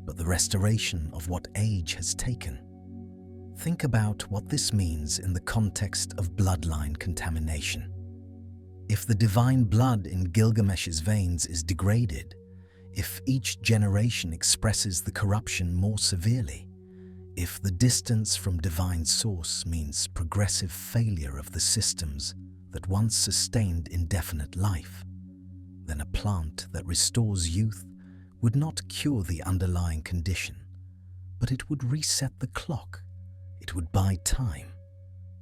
but the restoration of what age has taken. Think about what this means in the context of bloodline contamination. If the divine blood in Gilgamesh's veins is degraded, if each generation expresses the corruption more severely, if the distance from divine source means progressive failure of the systems that once sustained indefinite life, then a plant that restores youth would not cure the underlying condition, but it would reset the clock. It would buy time.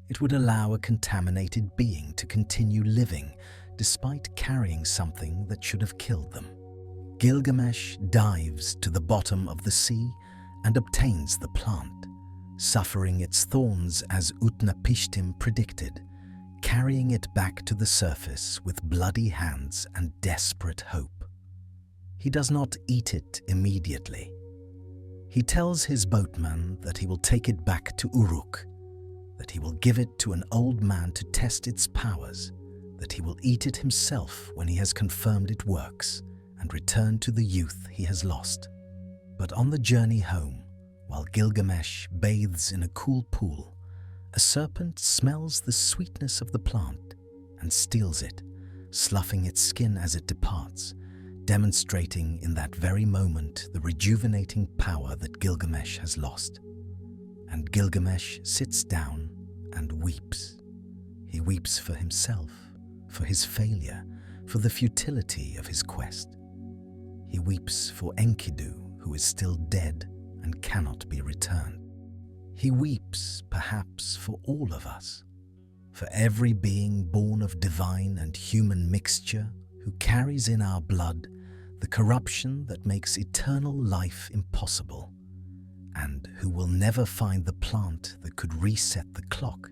It would allow a contaminated being to continue living despite carrying something that should have killed them. Gilgamesh dives to the bottom of the sea and obtains the plant, suffering its thorns as Utnapishtim predicted, carrying it back to the surface with bloody hands and desperate hope. He does not eat it immediately. He tells his boatman that he will take it back to Uruk, that he will give it to an old man to test its powers, that he will eat it himself when he has confirmed it works, and return to the youth he has lost. But on the journey home, while Gilgamesh bathes in a cool pool, a serpent smells the sweetness of the plant and steals it, sloughing its skin as it departs, demonstrating in that very moment the rejuvenating power that Gilgamesh has lost. And Gilgamesh sits down and weeps. He weeps for himself, for his failure, for the futility of his quest. He weeps for Enkidu, who is still dead and cannot be returned. He weeps, perhaps, for all of us, for every being born of divine and human mixture who carries in our blood the corruption that makes eternal life impossible, and who will never find the plant that could reset the clock,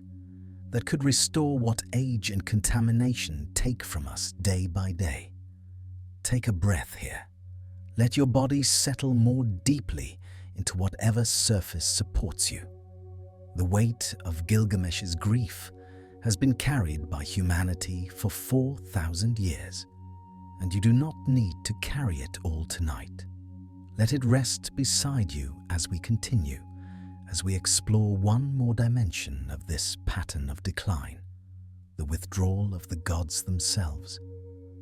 that could restore what age and contamination take from us day by day. Take a breath here. Let your body settle more deeply into whatever surface supports you. The weight of Gilgamesh's grief has been carried by humanity for 4,000 years, and you do not need to carry it all tonight. Let it rest beside you as we continue, as we explore one more dimension of this pattern of decline, the withdrawal of the gods themselves,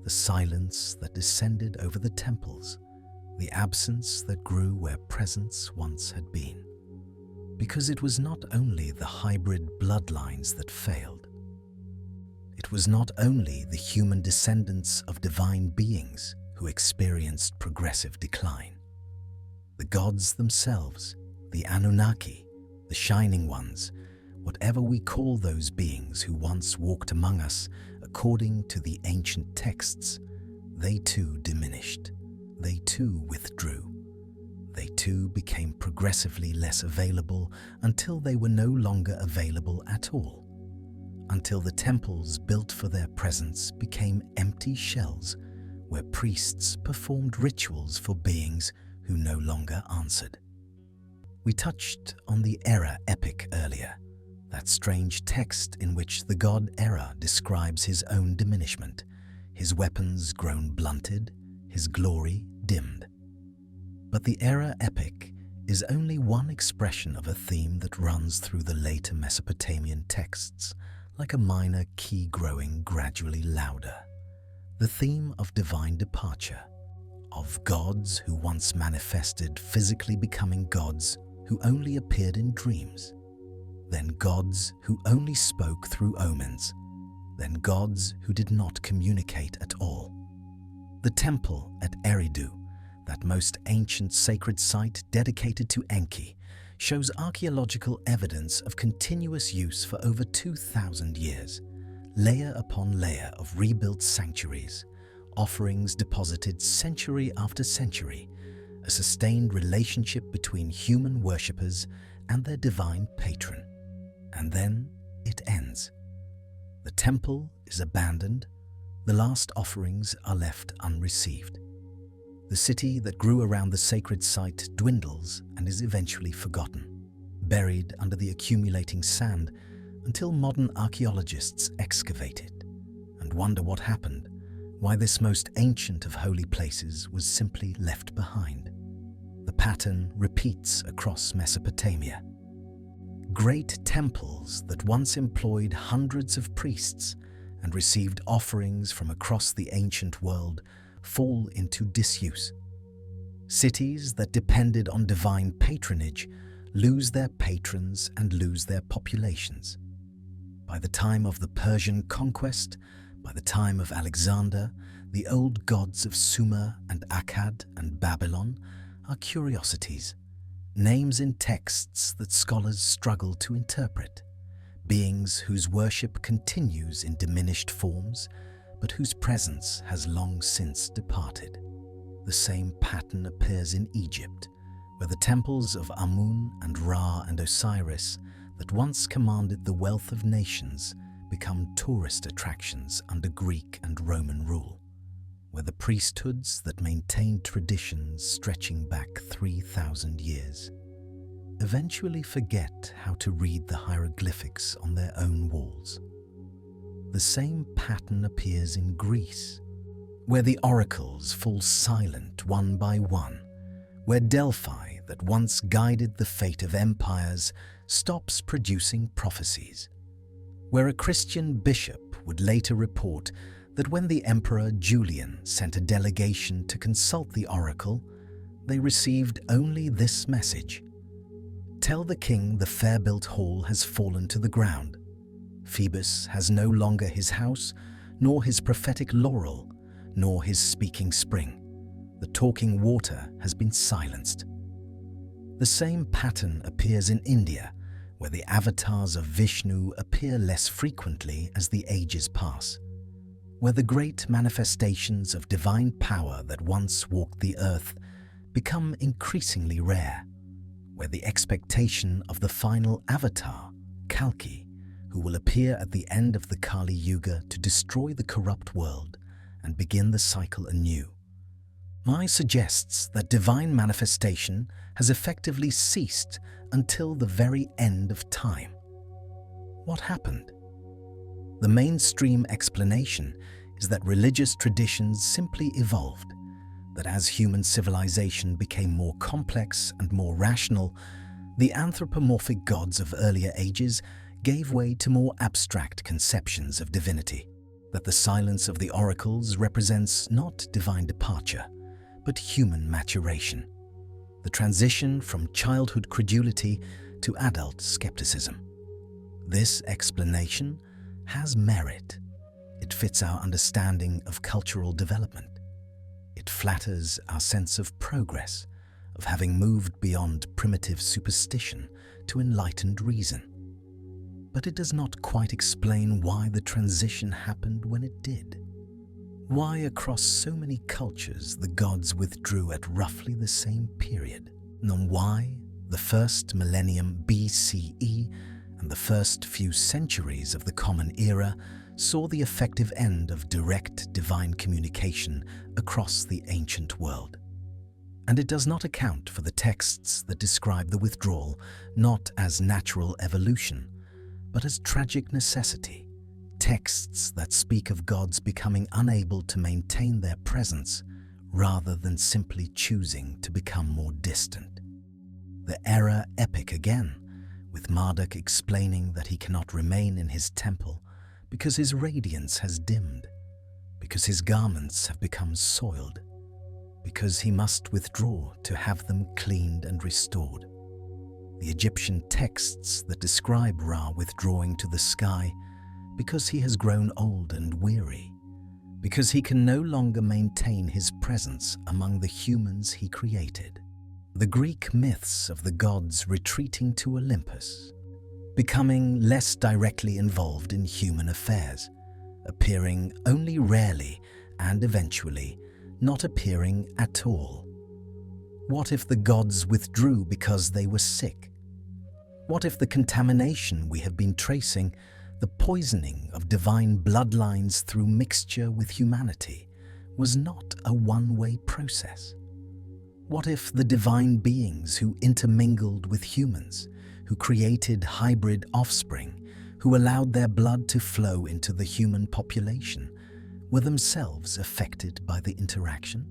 the silence that descended over the temples, the absence that grew where presence once had been. Because it was not only the hybrid bloodlines that failed. It was not only the human descendants of divine beings who experienced progressive decline. The gods themselves, the Anunnaki, the Shining Ones, whatever we call those beings who once walked among us, according to the ancient texts, they too diminished. They too withdrew. They too became progressively less available until they were no longer available at all, until the temples built for their presence became empty shells where priests performed rituals for beings who no longer answered. We touched on the Error epic earlier, that strange text in which the god Error describes his own diminishment, his weapons grown blunted, his glory dimmed. But the Error epic is only one expression of a theme that runs through the later Mesopotamian texts, like a minor key growing gradually louder. The theme of divine departure, of gods who once manifested physically becoming gods who only appeared in dreams, then gods who only spoke through omens, then gods who did not communicate at all. The temple at Eridu, that most ancient sacred site dedicated to Enki, shows archaeological evidence of continuous use for over 2,000 years, layer upon layer of rebuilt sanctuaries, offerings deposited century after century, a sustained relationship between human worshippers and their divine patron. And then it ends. The temple is abandoned, the last offerings are left unreceived. The city that grew around the sacred site dwindles and is eventually forgotten, buried under the accumulating sand until modern archaeologists excavate it and wonder what happened, why this most ancient of holy places was simply left behind. The pattern repeats across Mesopotamia. Great temples that once employed hundreds of priests and received offerings from across the ancient world fall into disuse. Cities that depended on divine patronage lose their patrons and lose their populations. By the time of the Persian conquest, by the time of Alexander, the old gods of Sumer and Akkad and Babylon are curiosities, names in texts that scholars struggle to interpret, beings whose worship continues in diminished forms, but whose presence has long since departed. The same pattern appears in Egypt, where the temples of Amun and Ra and Osiris that once commanded the wealth of nations become tourist attractions under Greek and Roman rule, where the priesthoods that maintained traditions stretching back 3,000 years eventually forget how to read the hieroglyphics on their own walls. The same pattern appears in Greece, where the oracles fall silent one by one, where Delphi, that once guided the fate of empires, stops producing prophecies, where a Christian bishop would later report that when the Emperor Julian sent a delegation to consult the oracle, they received only this message: "Tell the king the fair-built hall has fallen to the ground. Phoebus has no longer his house, nor his prophetic laurel, nor his speaking spring. The talking water has been silenced." The same pattern appears in India, where the avatars of Vishnu appear less frequently as the ages pass, where the great manifestations of divine power that once walked the earth become increasingly rare, where the expectation of the final avatar, Kalki, who will appear at the end of the Kali Yuga to destroy the corrupt world and begin the cycle anew, suggests that divine manifestation has effectively ceased until the very end of time. What happened? The mainstream explanation is that religious traditions simply evolved, that as human civilization became more complex and more rational, the anthropomorphic gods of earlier ages gave way to more abstract conceptions of divinity, that the silence of the oracles represents not divine departure, but human maturation, the transition from childhood credulity to adult skepticism. This explanation has merit. It fits our understanding of cultural development. It flatters our sense of progress, of having moved beyond primitive superstition to enlightened reason. But it does not quite explain why the transition happened when it did. Why across so many cultures the gods withdrew at roughly the same period, and why the first millennium BCE and the first few centuries of the Common Era saw the effective end of direct divine communication across the ancient world. And it does not account for the texts that describe the withdrawal not as natural evolution, but as tragic necessity, texts that speak of gods becoming unable to maintain their presence rather than simply choosing to become more distant. The era epic again, with Marduk explaining that he cannot remain in his temple because his radiance has dimmed, because his garments have become soiled, because he must withdraw to have them cleaned and restored. The Egyptian texts that describe Ra withdrawing to the sky because he has grown old and weary, because he can no longer maintain his presence among the humans he created. The Greek myths of the gods retreating to Olympus, becoming less directly involved in human affairs, appearing only rarely and eventually not appearing at all. What if the gods withdrew because they were sick? What if the contamination we have been tracing, the poisoning of divine bloodlines through mixture with humanity, was not a one-way process? What if the divine beings who intermingled with humans, who created hybrid offspring, who allowed their blood to flow into the human population, were themselves affected by the interaction?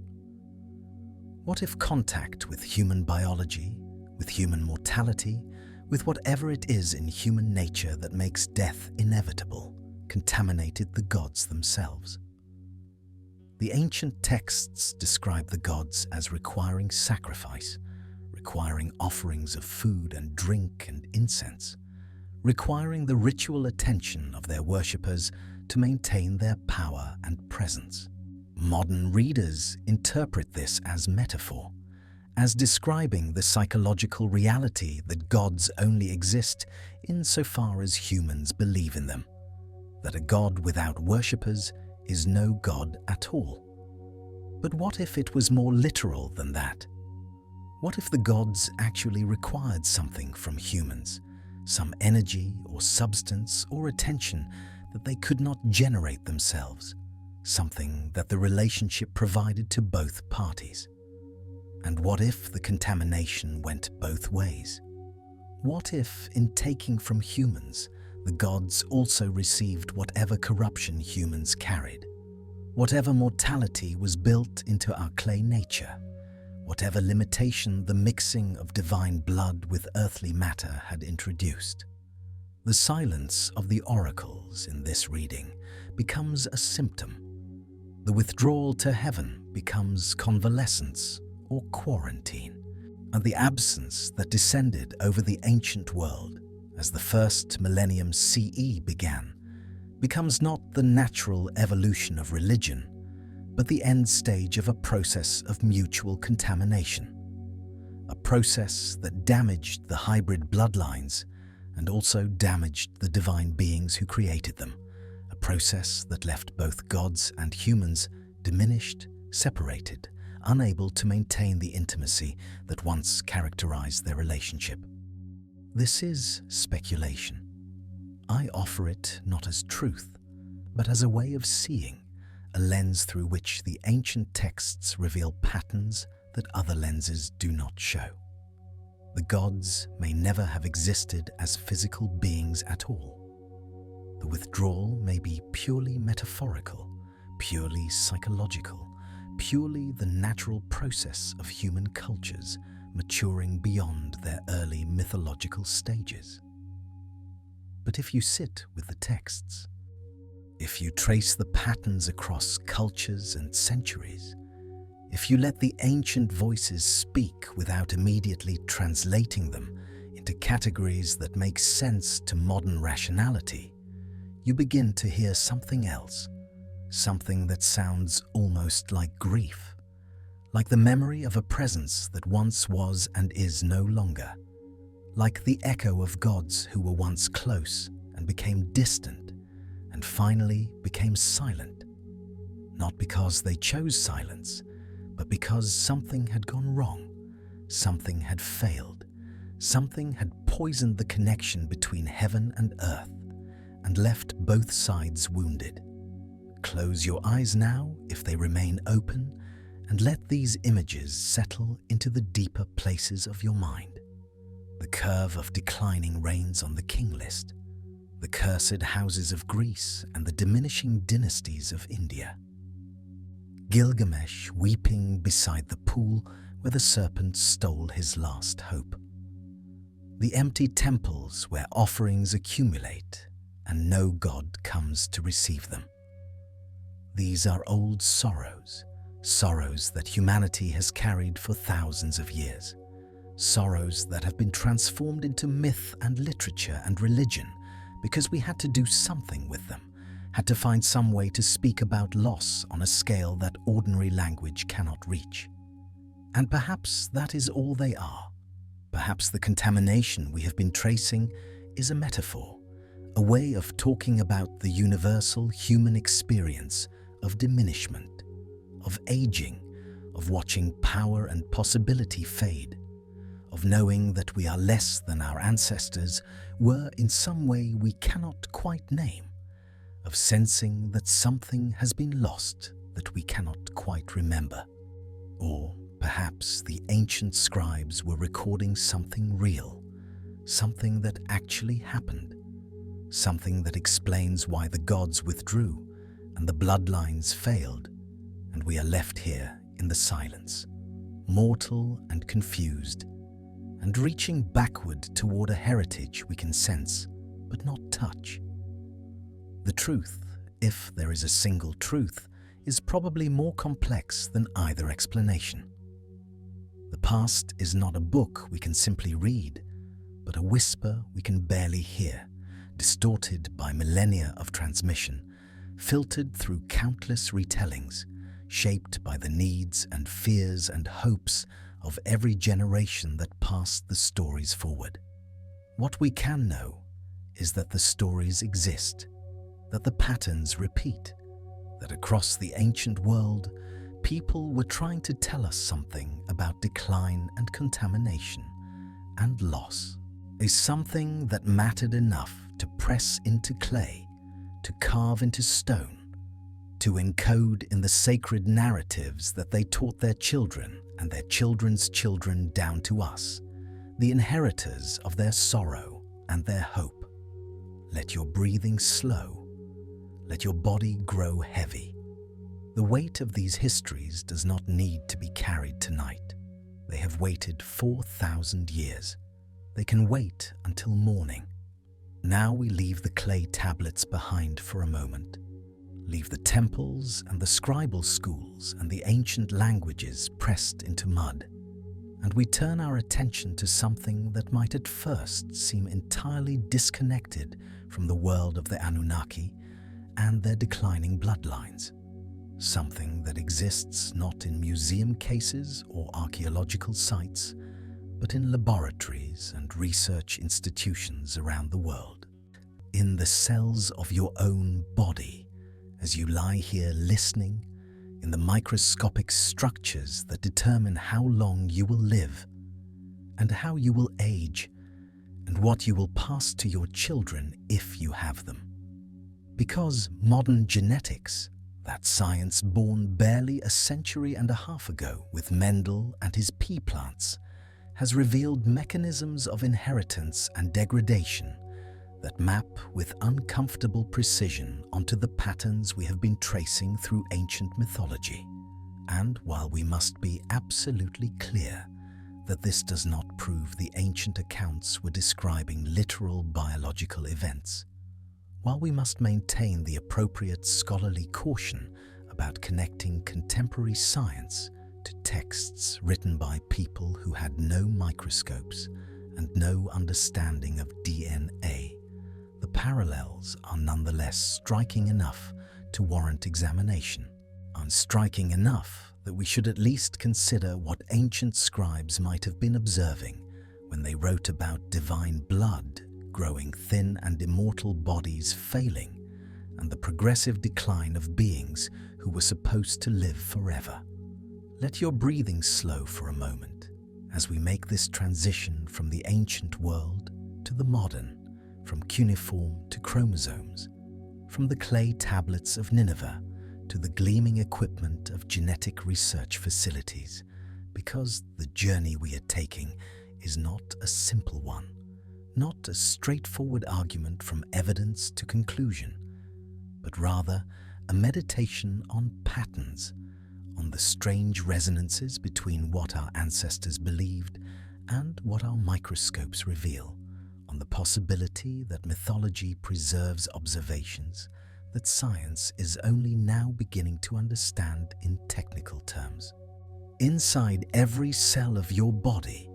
What if contact with human biology, with human mortality, with whatever it is in human nature that makes death inevitable, contaminated the gods themselves? The ancient texts describe the gods as requiring sacrifice, requiring offerings of food and drink and incense, requiring the ritual attention of their worshippers to maintain their power and presence. Modern readers interpret this as metaphor, as describing the psychological reality that gods only exist insofar as humans believe in them, that a god without worshippers is no god at all. But what if it was more literal than that? What if the gods actually required something from humans, some energy or substance or attention that they could not generate themselves, something that the relationship provided to both parties? And what if the contamination went both ways? What if, in taking from humans, the gods also received whatever corruption humans carried, whatever mortality was built into our clay nature, whatever limitation the mixing of divine blood with earthly matter had introduced? The silence of the oracles in this reading becomes a symptom. The withdrawal to heaven becomes convalescence or quarantine, and the absence that descended over the ancient world as the first millennium CE began becomes not the natural evolution of religion, but the end stage of a process of mutual contamination, a process that damaged the hybrid bloodlines and also damaged the divine beings who created them, a process that left both gods and humans diminished, separated, unable to maintain the intimacy that once characterized their relationship. This is speculation. I offer it not as truth, but as a way of seeing, a lens through which the ancient texts reveal patterns that other lenses do not show. The gods may never have existed as physical beings at all. The withdrawal may be purely metaphorical, purely psychological, purely the natural process of human cultures maturing beyond their early mythological stages. But if you sit with the texts, if you trace the patterns across cultures and centuries, if you let the ancient voices speak without immediately translating them into categories that make sense to modern rationality, you begin to hear something else, something that sounds almost like grief, like the memory of a presence that once was and is no longer, like the echo of gods who were once close and became distant and finally became silent. Not because they chose silence, but because something had gone wrong, something had failed, something had poisoned the connection between heaven and earth and left both sides wounded. Close your eyes now, if they remain open, and let these images settle into the deeper places of your mind. The curve of declining reigns on the King List, the cursed houses of Greece and the diminishing dynasties of India. Gilgamesh weeping beside the pool where the serpent stole his last hope. The empty temples where offerings accumulate and no god comes to receive them. These are old sorrows, sorrows that humanity has carried for thousands of years, sorrows that have been transformed into myth and literature and religion because we had to do something with them, had to find some way to speak about loss on a scale that ordinary language cannot reach. And perhaps that is all they are. Perhaps the contamination we have been tracing is a metaphor, a way of talking about the universal human experience of diminishment, of aging, of watching power and possibility fade, of knowing that we are less than our ancestors were in some way we cannot quite name, of sensing that something has been lost that we cannot quite remember. Or perhaps the ancient scribes were recording something real, something that actually happened, something that explains why the gods withdrew and the bloodlines failed, and we are left here in the silence, mortal and confused, and reaching backward toward a heritage we can sense but not touch. The truth, if there is a single truth, is probably more complex than either explanation. The past is not a book we can simply read, but a whisper we can barely hear, distorted by millennia of transmission, filtered through countless retellings, shaped by the needs and fears and hopes of every generation that passed the stories forward. What we can know is that the stories exist, that the patterns repeat, that across the ancient world, people were trying to tell us something about decline and contamination and loss, is something that mattered enough to press into clay, to carve into stone, to encode in the sacred narratives that they taught their children and their children's children down to us, the inheritors of their sorrow and their hope. Let your breathing slow. Let your body grow heavy. The weight of these histories does not need to be carried tonight. They have waited 4,000 years. They can wait until morning. Now we leave the clay tablets behind for a moment. Leave the temples and the scribal schools and the ancient languages pressed into mud. And we turn our attention to something that might at first seem entirely disconnected from the world of the Anunnaki and their declining bloodlines. Something that exists not in museum cases or archaeological sites, but in laboratories and research institutions around the world. In the cells of your own body, as you lie here listening, in the microscopic structures that determine how long you will live, and how you will age, and what you will pass to your children if you have them. Because modern genetics, that science born barely a century and a half ago with Mendel and his pea plants, has revealed mechanisms of inheritance and degradation that map with uncomfortable precision onto the patterns we have been tracing through ancient mythology. And while we must be absolutely clear that this does not prove the ancient accounts were describing literal biological events, while we must maintain the appropriate scholarly caution about connecting contemporary science to texts written by people who had no microscopes and no understanding of DNA, the parallels are nonetheless striking enough to warrant examination, and striking enough that we should at least consider what ancient scribes might have been observing when they wrote about divine blood growing thin and immortal bodies failing, and the progressive decline of beings who were supposed to live forever. Let your breathing slow for a moment as we make this transition from the ancient world to the modern, from cuneiform to chromosomes, from the clay tablets of Nineveh to the gleaming equipment of genetic research facilities, because the journey we are taking is not a simple one, not a straightforward argument from evidence to conclusion, but rather a meditation on patterns, on the strange resonances between what our ancestors believed and what our microscopes reveal, on the possibility that mythology preserves observations that science is only now beginning to understand in technical terms. Inside every cell of your body,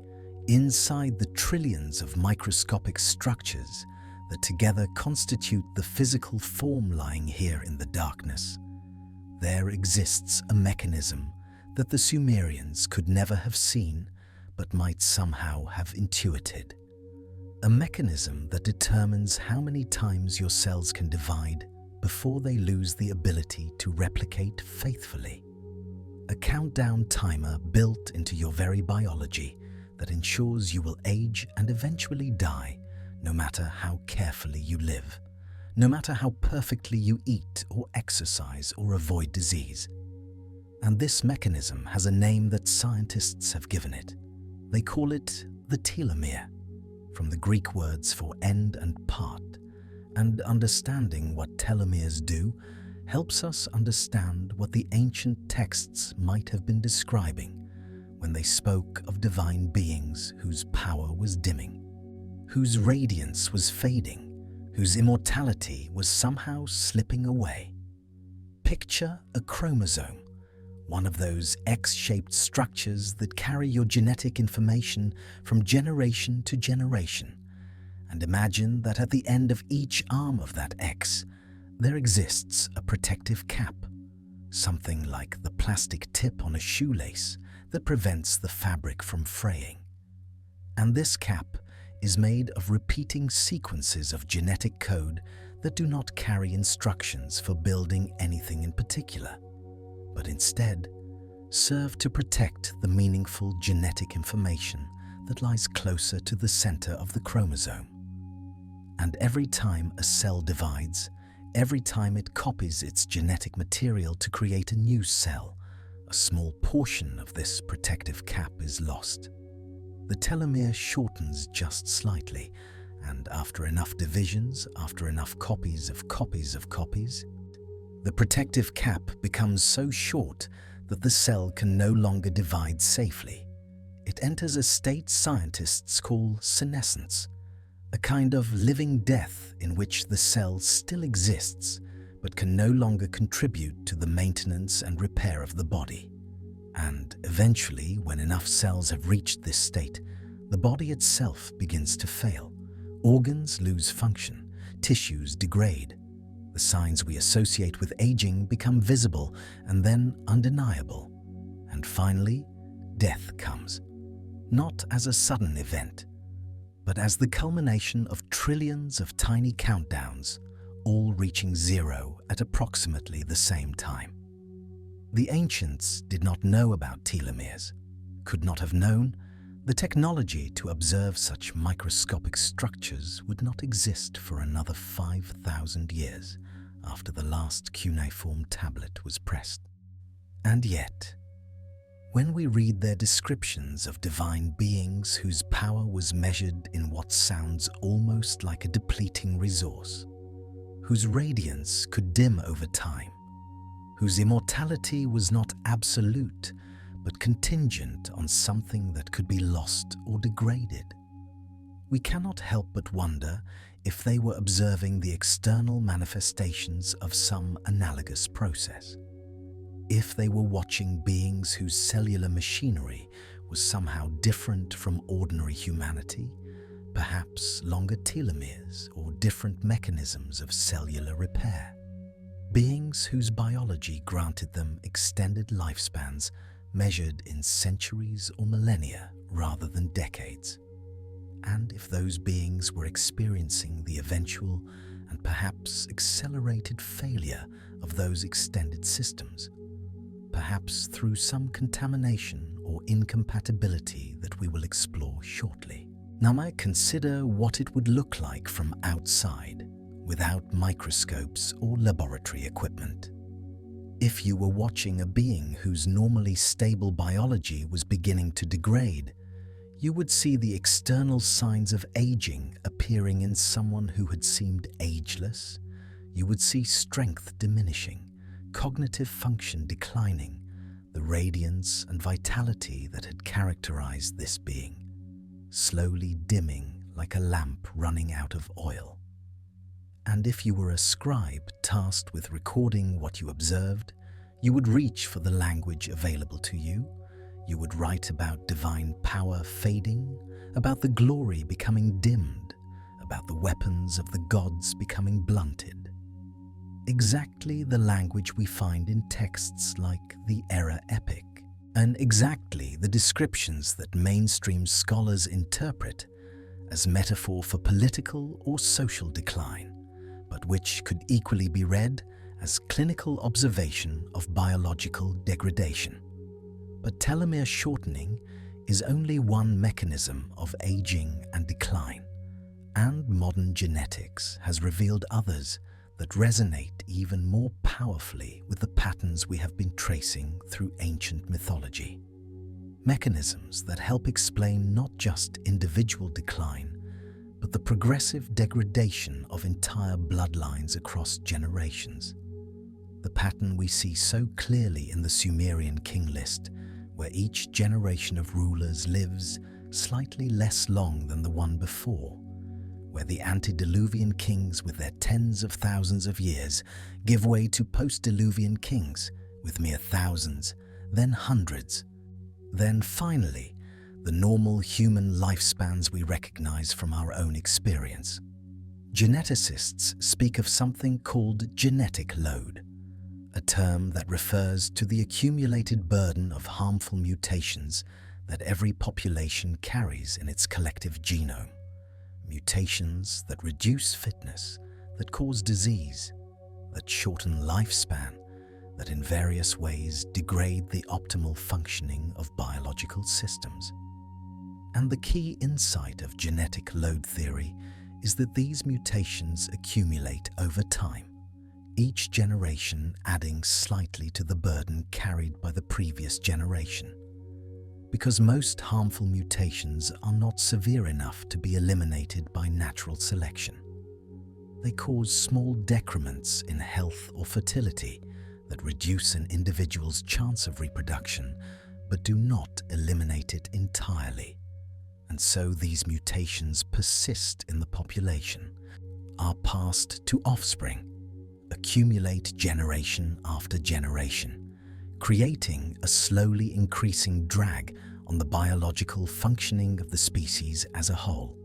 inside the trillions of microscopic structures that together constitute the physical form lying here in the darkness, there exists a mechanism that the Sumerians could never have seen but might somehow have intuited. A mechanism that determines how many times your cells can divide before they lose the ability to replicate faithfully. A countdown timer built into your very biology that ensures you will age and eventually die, no matter how carefully you live, no matter how perfectly you eat or exercise or avoid disease. And this mechanism has a name that scientists have given it. They call it the telomere, from the Greek words for end and part. And understanding what telomeres do helps us understand what the ancient texts might have been describing when they spoke of divine beings whose power was dimming, whose radiance was fading, whose immortality was somehow slipping away. Picture a chromosome, one of those X-shaped structures that carry your genetic information from generation to generation. And imagine that at the end of each arm of that X, there exists a protective cap, something like the plastic tip on a shoelace that prevents the fabric from fraying. And this cap is made of repeating sequences of genetic code that do not carry instructions for building anything in particular, but instead serve to protect the meaningful genetic information that lies closer to the center of the chromosome. And every time a cell divides, every time it copies its genetic material to create a new cell, a small portion of this protective cap is lost. The telomere shortens just slightly, and after enough divisions, after enough copies of copies of copies, the protective cap becomes so short that the cell can no longer divide safely. It enters a state scientists call senescence, a kind of living death in which the cell still exists but can no longer contribute to the maintenance and repair of the body. And eventually, when enough cells have reached this state, the body itself begins to fail. Organs lose function, tissues degrade. The signs we associate with aging become visible and then undeniable. And finally, death comes, not as a sudden event, but as the culmination of trillions of tiny countdowns, all reaching zero at approximately the same time. The ancients did not know about telomeres, could not have known. The technology to observe such microscopic structures would not exist for another 5,000 years after the last cuneiform tablet was pressed. And yet, when we read their descriptions of divine beings whose power was measured in what sounds almost like a depleting resource, whose radiance could dim over time, whose immortality was not absolute but contingent on something that could be lost or degraded, we cannot help but wonder if they were observing the external manifestations of some analogous process. If they were watching beings whose cellular machinery was somehow different from ordinary humanity, perhaps longer telomeres or different mechanisms of cellular repair. Beings whose biology granted them extended lifespans measured in centuries or millennia rather than decades. and if those beings were experiencing the eventual and perhaps accelerated failure of those extended systems, perhaps through some contamination or incompatibility that we will explore shortly. Now, I consider what it would look like from outside, without microscopes or laboratory equipment. If you were watching a being whose normally stable biology was beginning to degrade, you would see the external signs of aging appearing in someone who had seemed ageless. You would see strength diminishing, cognitive function declining, the radiance and vitality that had characterized this being, slowly dimming like a lamp running out of oil. And if you were a scribe tasked with recording what you observed, you would reach for the language available to you. You would write about divine power fading, about the glory becoming dimmed, about the weapons of the gods becoming blunted. Exactly the language we find in texts like the Era Epic, and exactly the descriptions that mainstream scholars interpret as metaphor for political or social decline, but which could equally be read as clinical observation of biological degradation. But telomere shortening is only one mechanism of aging and decline, and modern genetics has revealed others that resonate even more powerfully with the patterns we have been tracing through ancient mythology. Mechanisms that help explain not just individual decline, but the progressive degradation of entire bloodlines across generations. The pattern we see so clearly in the Sumerian King List, where each generation of rulers lives slightly less long than the one before, where the antediluvian kings with their tens of thousands of years give way to post-diluvian kings with mere thousands, then hundreds, then finally the normal human lifespans we recognize from our own experience. Geneticists speak of something called genetic load, a term that refers to the accumulated burden of harmful mutations that every population carries in its collective genome. Mutations that reduce fitness, that cause disease, that shorten lifespan, that in various ways degrade the optimal functioning of biological systems. And the key insight of genetic load theory is that these mutations accumulate over time, each generation adding slightly to the burden carried by the previous generation. Because most harmful mutations are not severe enough to be eliminated by natural selection. They cause small decrements in health or fertility that reduce an individual's chance of reproduction, but do not eliminate it entirely. And so these mutations persist in the population, are passed to offspring, accumulate generation after generation, creating a slowly increasing drag on the biological functioning of the species as a whole.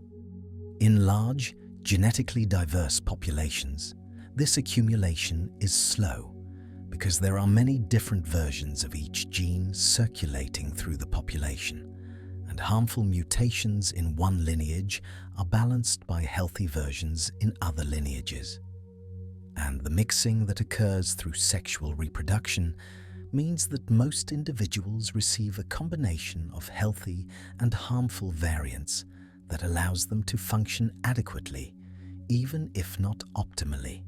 In large, genetically diverse populations, this accumulation is slow because there are many different versions of each gene circulating through the population, and harmful mutations in one lineage are balanced by healthy versions in other lineages. And the mixing that occurs through sexual reproduction means that most individuals receive a combination of healthy and harmful variants that allows them to function adequately, even if not optimally.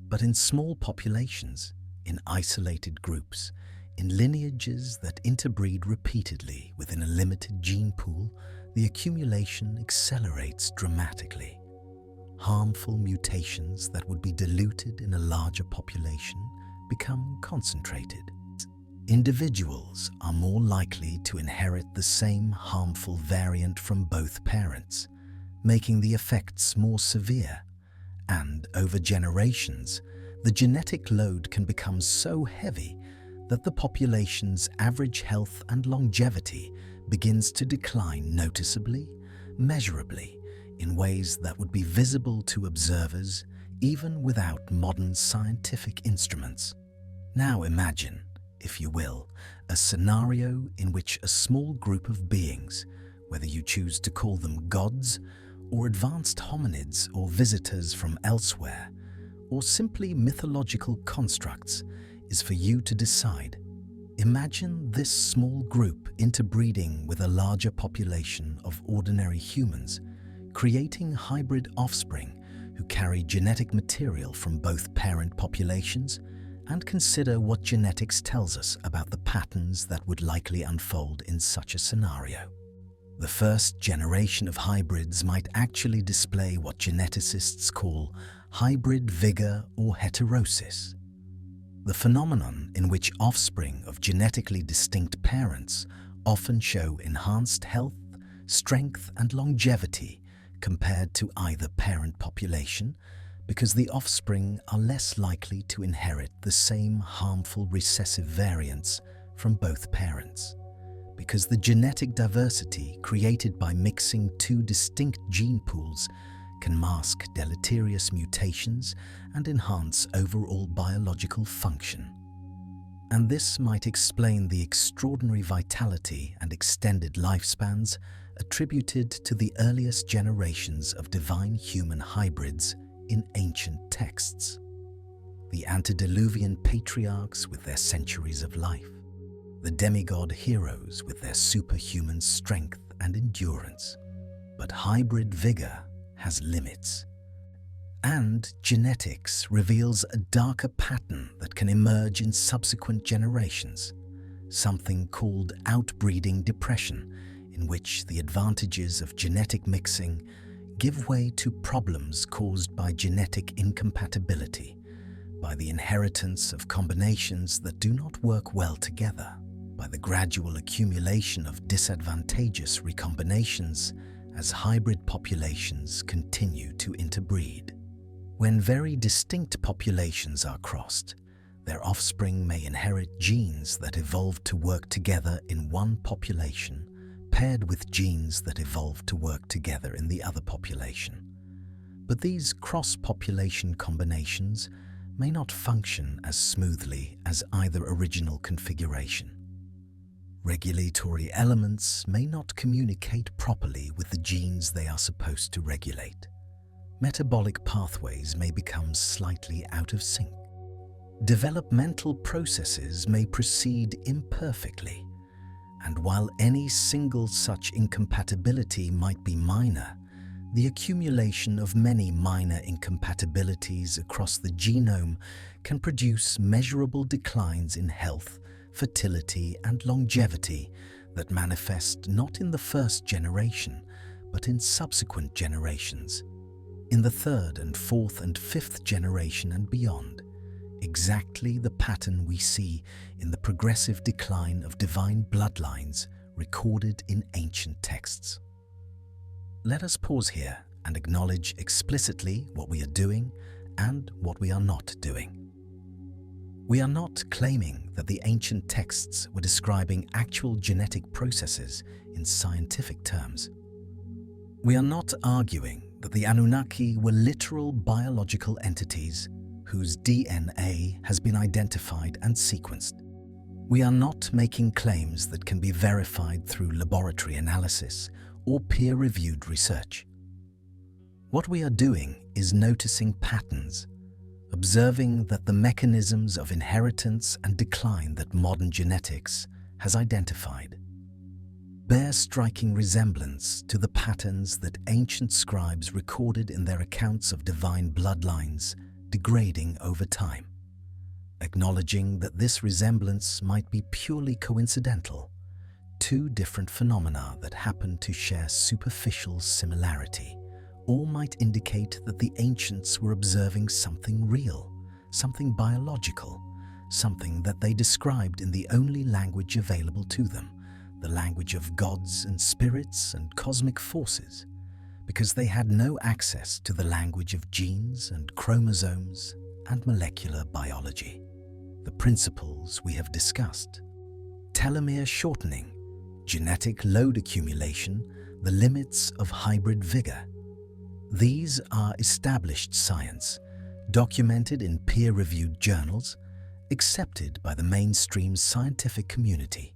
But in small populations, in isolated groups, in lineages that interbreed repeatedly within a limited gene pool, the accumulation accelerates dramatically. Harmful mutations that would be diluted in a larger population become concentrated. Individuals are more likely to inherit the same harmful variant from both parents, making the effects more severe. And over generations, the genetic load can become so heavy that the population's average health and longevity begins to decline noticeably, measurably, in ways that would be visible to observers even without modern scientific instruments. Now imagine, if you will, a scenario in which a small group of beings, whether you choose to call them gods, or advanced hominids or visitors from elsewhere, or simply mythological constructs, is for you to decide. Imagine this small group interbreeding with a larger population of ordinary humans, creating hybrid offspring who carry genetic material from both parent populations, and consider what genetics tells us about the patterns that would likely unfold in such a scenario. The first generation of hybrids might actually display what geneticists call hybrid vigor or heterosis, the phenomenon in which offspring of genetically distinct parents often show enhanced health, strength, and longevity compared to either parent population, because the offspring are less likely to inherit the same harmful recessive variants from both parents, because the genetic diversity created by mixing two distinct gene pools can mask deleterious mutations and enhance overall biological function. And this might explain the extraordinary vitality and extended lifespans attributed to the earliest generations of divine human hybrids in ancient texts. The antediluvian patriarchs with their centuries of life, the demigod heroes with their superhuman strength and endurance. But hybrid vigor has limits. And genetics reveals a darker pattern that can emerge in subsequent generations, something called outbreeding depression, in which the advantages of genetic mixing give way to problems caused by genetic incompatibility, by the inheritance of combinations that do not work well together, by the gradual accumulation of disadvantageous recombinations as hybrid populations continue to interbreed. When very distinct populations are crossed, their offspring may inherit genes that evolved to work together in one population, paired with genes that evolved to work together in the other population. But these cross-population combinations may not function as smoothly as either original configuration. Regulatory elements may not communicate properly with the genes they are supposed to regulate. Metabolic pathways may become slightly out of sync. Developmental processes may proceed imperfectly, and while any single such incompatibility might be minor, the accumulation of many minor incompatibilities across the genome can produce measurable declines in health, fertility, and longevity that manifest not in the first generation, but in subsequent generations, in the third and fourth and fifth generation and beyond. Exactly the pattern we see in the progressive decline of divine bloodlines recorded in ancient texts. Let us pause here and acknowledge explicitly what we are doing and what we are not doing. We are not claiming that the ancient texts were describing actual genetic processes in scientific terms. We are not arguing that the Anunnaki were literal biological entities whose DNA has been identified and sequenced. We are not making claims that can be verified through laboratory analysis or peer-reviewed research. What we are doing is noticing patterns, observing that the mechanisms of inheritance and decline that modern genetics has identified bear striking resemblance to the patterns that ancient scribes recorded in their accounts of divine bloodlines degrading over time. Acknowledging that this resemblance might be purely coincidental, two different phenomena that happen to share superficial similarity, all might indicate that the ancients were observing something real, something biological, something that they described in the only language available to them, the language of gods and spirits and cosmic forces, because they had no access to the language of genes and chromosomes and molecular biology. The principles we have discussed: telomere shortening, genetic load accumulation, the limits of hybrid vigor. These are established science, documented in peer-reviewed journals, accepted by the mainstream scientific community.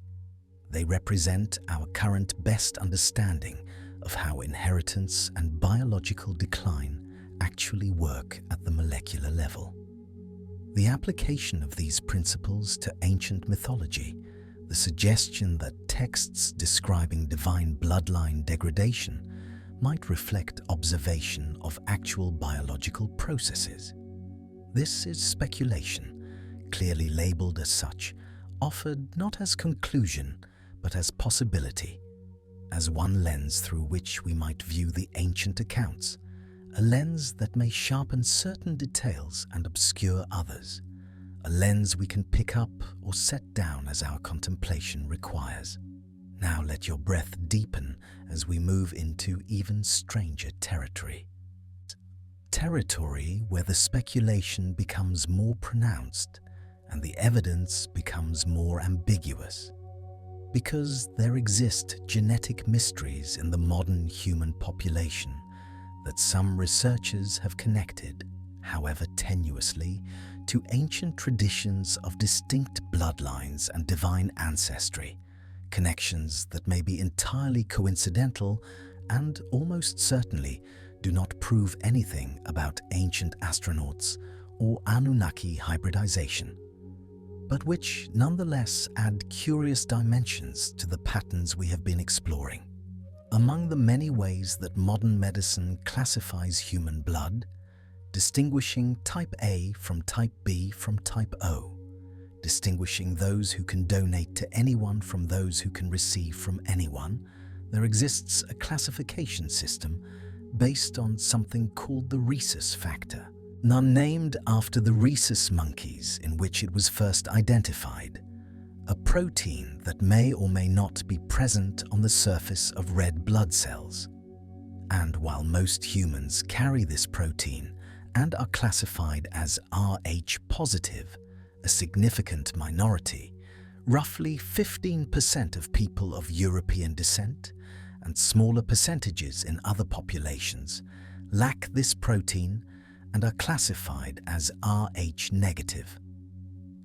They represent our current best understanding of how inheritance and biological decline actually work at the molecular level. The application of these principles to ancient mythology, the suggestion that texts describing divine bloodline degradation might reflect observation of actual biological processes. This is speculation, clearly labeled as such, offered not as conclusion but as possibility, as one lens through which we might view the ancient accounts, a lens that may sharpen certain details and obscure others, a lens we can pick up or set down as our contemplation requires. Now let your breath deepen as we move into even stranger territory. Territory where the speculation becomes more pronounced and the evidence becomes more ambiguous. Because there exist genetic mysteries in the modern human population that some researchers have connected, however tenuously, to ancient traditions of distinct bloodlines and divine ancestry, connections that may be entirely coincidental and almost certainly do not prove anything about ancient astronauts or Anunnaki hybridization, but which nonetheless add curious dimensions to the patterns we have been exploring. Among the many ways that modern medicine classifies human blood, distinguishing type A from type B from type O, distinguishing those who can donate to anyone from those who can receive from anyone, there exists a classification system based on something called the rhesus factor, none named after the rhesus monkeys in which it was first identified, a protein that may or may not be present on the surface of red blood cells. And while most humans carry this protein and are classified as Rh positive, a significant minority, roughly 15% of people of European descent and smaller percentages in other populations lack this protein and are classified as Rh negative.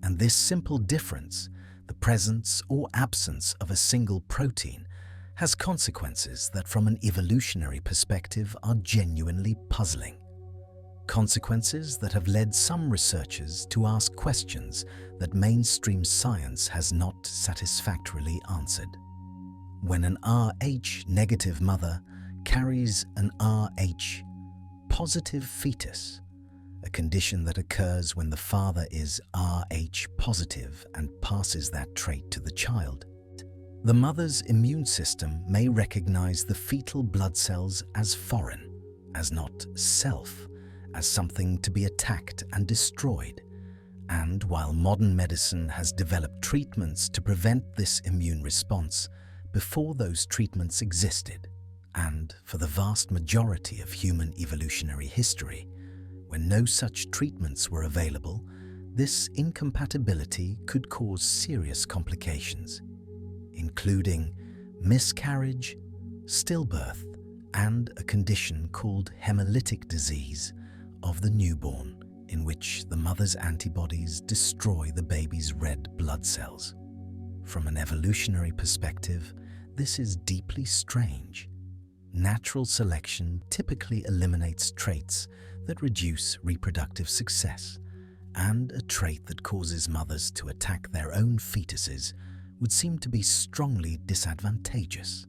And this simple difference, the presence or absence of a single protein, has consequences that from an evolutionary perspective are genuinely puzzling. Consequences that have led some researchers to ask questions that mainstream science has not satisfactorily answered. When an Rh negative mother carries an Rh positive fetus, a condition that occurs when the father is Rh positive and passes that trait to the child, the mother's immune system may recognize the fetal blood cells as foreign, as not self, as something to be attacked and destroyed. And while modern medicine has developed treatments to prevent this immune response, before those treatments existed, and for the vast majority of human evolutionary history, when no such treatments were available, this incompatibility could cause serious complications, including miscarriage, stillbirth, and a condition called hemolytic disease of the newborn, in which the mother's antibodies destroy the baby's red blood cells. From an evolutionary perspective, this is deeply strange. Natural selection typically eliminates traits that reduce reproductive success, and a trait that causes mothers to attack their own fetuses would seem to be strongly disadvantageous,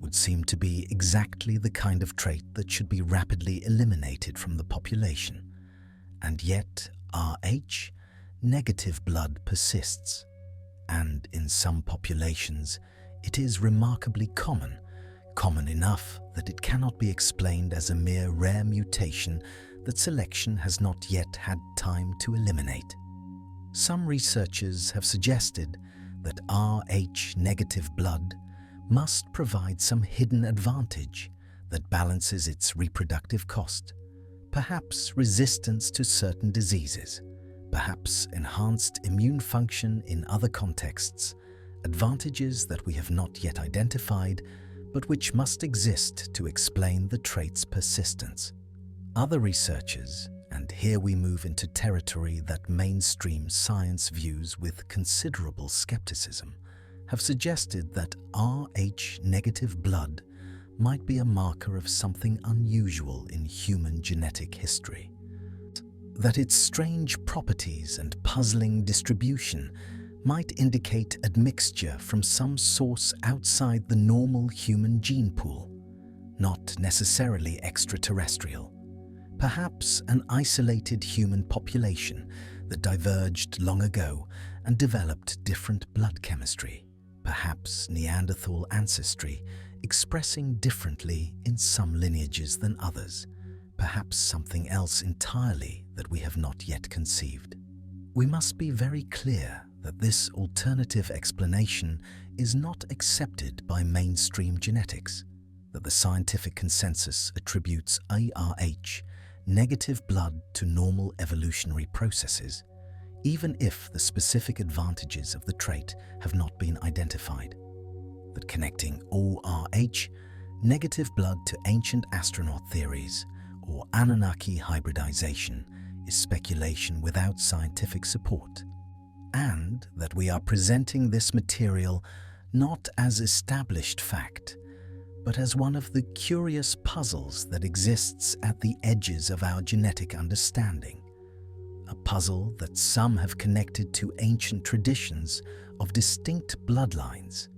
would seem to be exactly the kind of trait that should be rapidly eliminated from the population. And yet, Rh negative blood persists, and in some populations it is remarkably common enough that it cannot be explained as a mere rare mutation that selection has not yet had time to eliminate. Some researchers have suggested that Rh negative blood must provide some hidden advantage that balances its reproductive cost, perhaps resistance to certain diseases, perhaps enhanced immune function in other contexts, advantages that we have not yet identified, but which must exist to explain the trait's persistence. Other researchers, and here we move into territory that mainstream science views with considerable skepticism, have suggested that Rh negative blood might be a marker of something unusual in human genetic history. That its strange properties and puzzling distribution might indicate admixture from some source outside the normal human gene pool, not necessarily extraterrestrial. Perhaps an isolated human population that diverged long ago and developed different blood chemistry, perhaps Neanderthal ancestry expressing differently in some lineages than others, perhaps something else entirely that we have not yet conceived. We must be very clear that this alternative explanation is not accepted by mainstream genetics, that the scientific consensus attributes ARH, negative blood, to normal evolutionary processes, even if the specific advantages of the trait have not been identified. That connecting ORH, negative blood, to ancient astronaut theories or Anunnaki hybridization is speculation without scientific support, and that we are presenting this material not as established fact, but as one of the curious puzzles that exists at the edges of our genetic understanding, a puzzle that some have connected to ancient traditions of distinct bloodlines,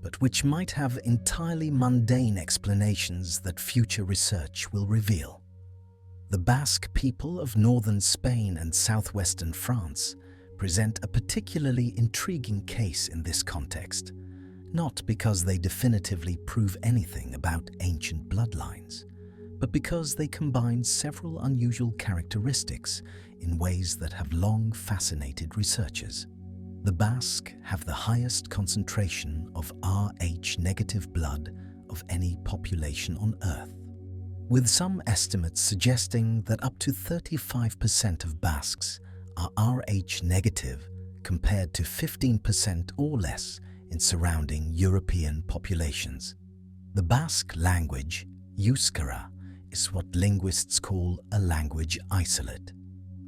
but which might have entirely mundane explanations that future research will reveal. The Basque people of northern Spain and southwestern France present a particularly intriguing case in this context, not because they definitively prove anything about ancient bloodlines, but because they combine several unusual characteristics in ways that have long fascinated researchers. The Basques have the highest concentration of Rh negative blood of any population on Earth, with some estimates suggesting that up to 35% of Basques are Rh negative compared to 15% or less in surrounding European populations. The Basque language, Euskara, is what linguists call a language isolate,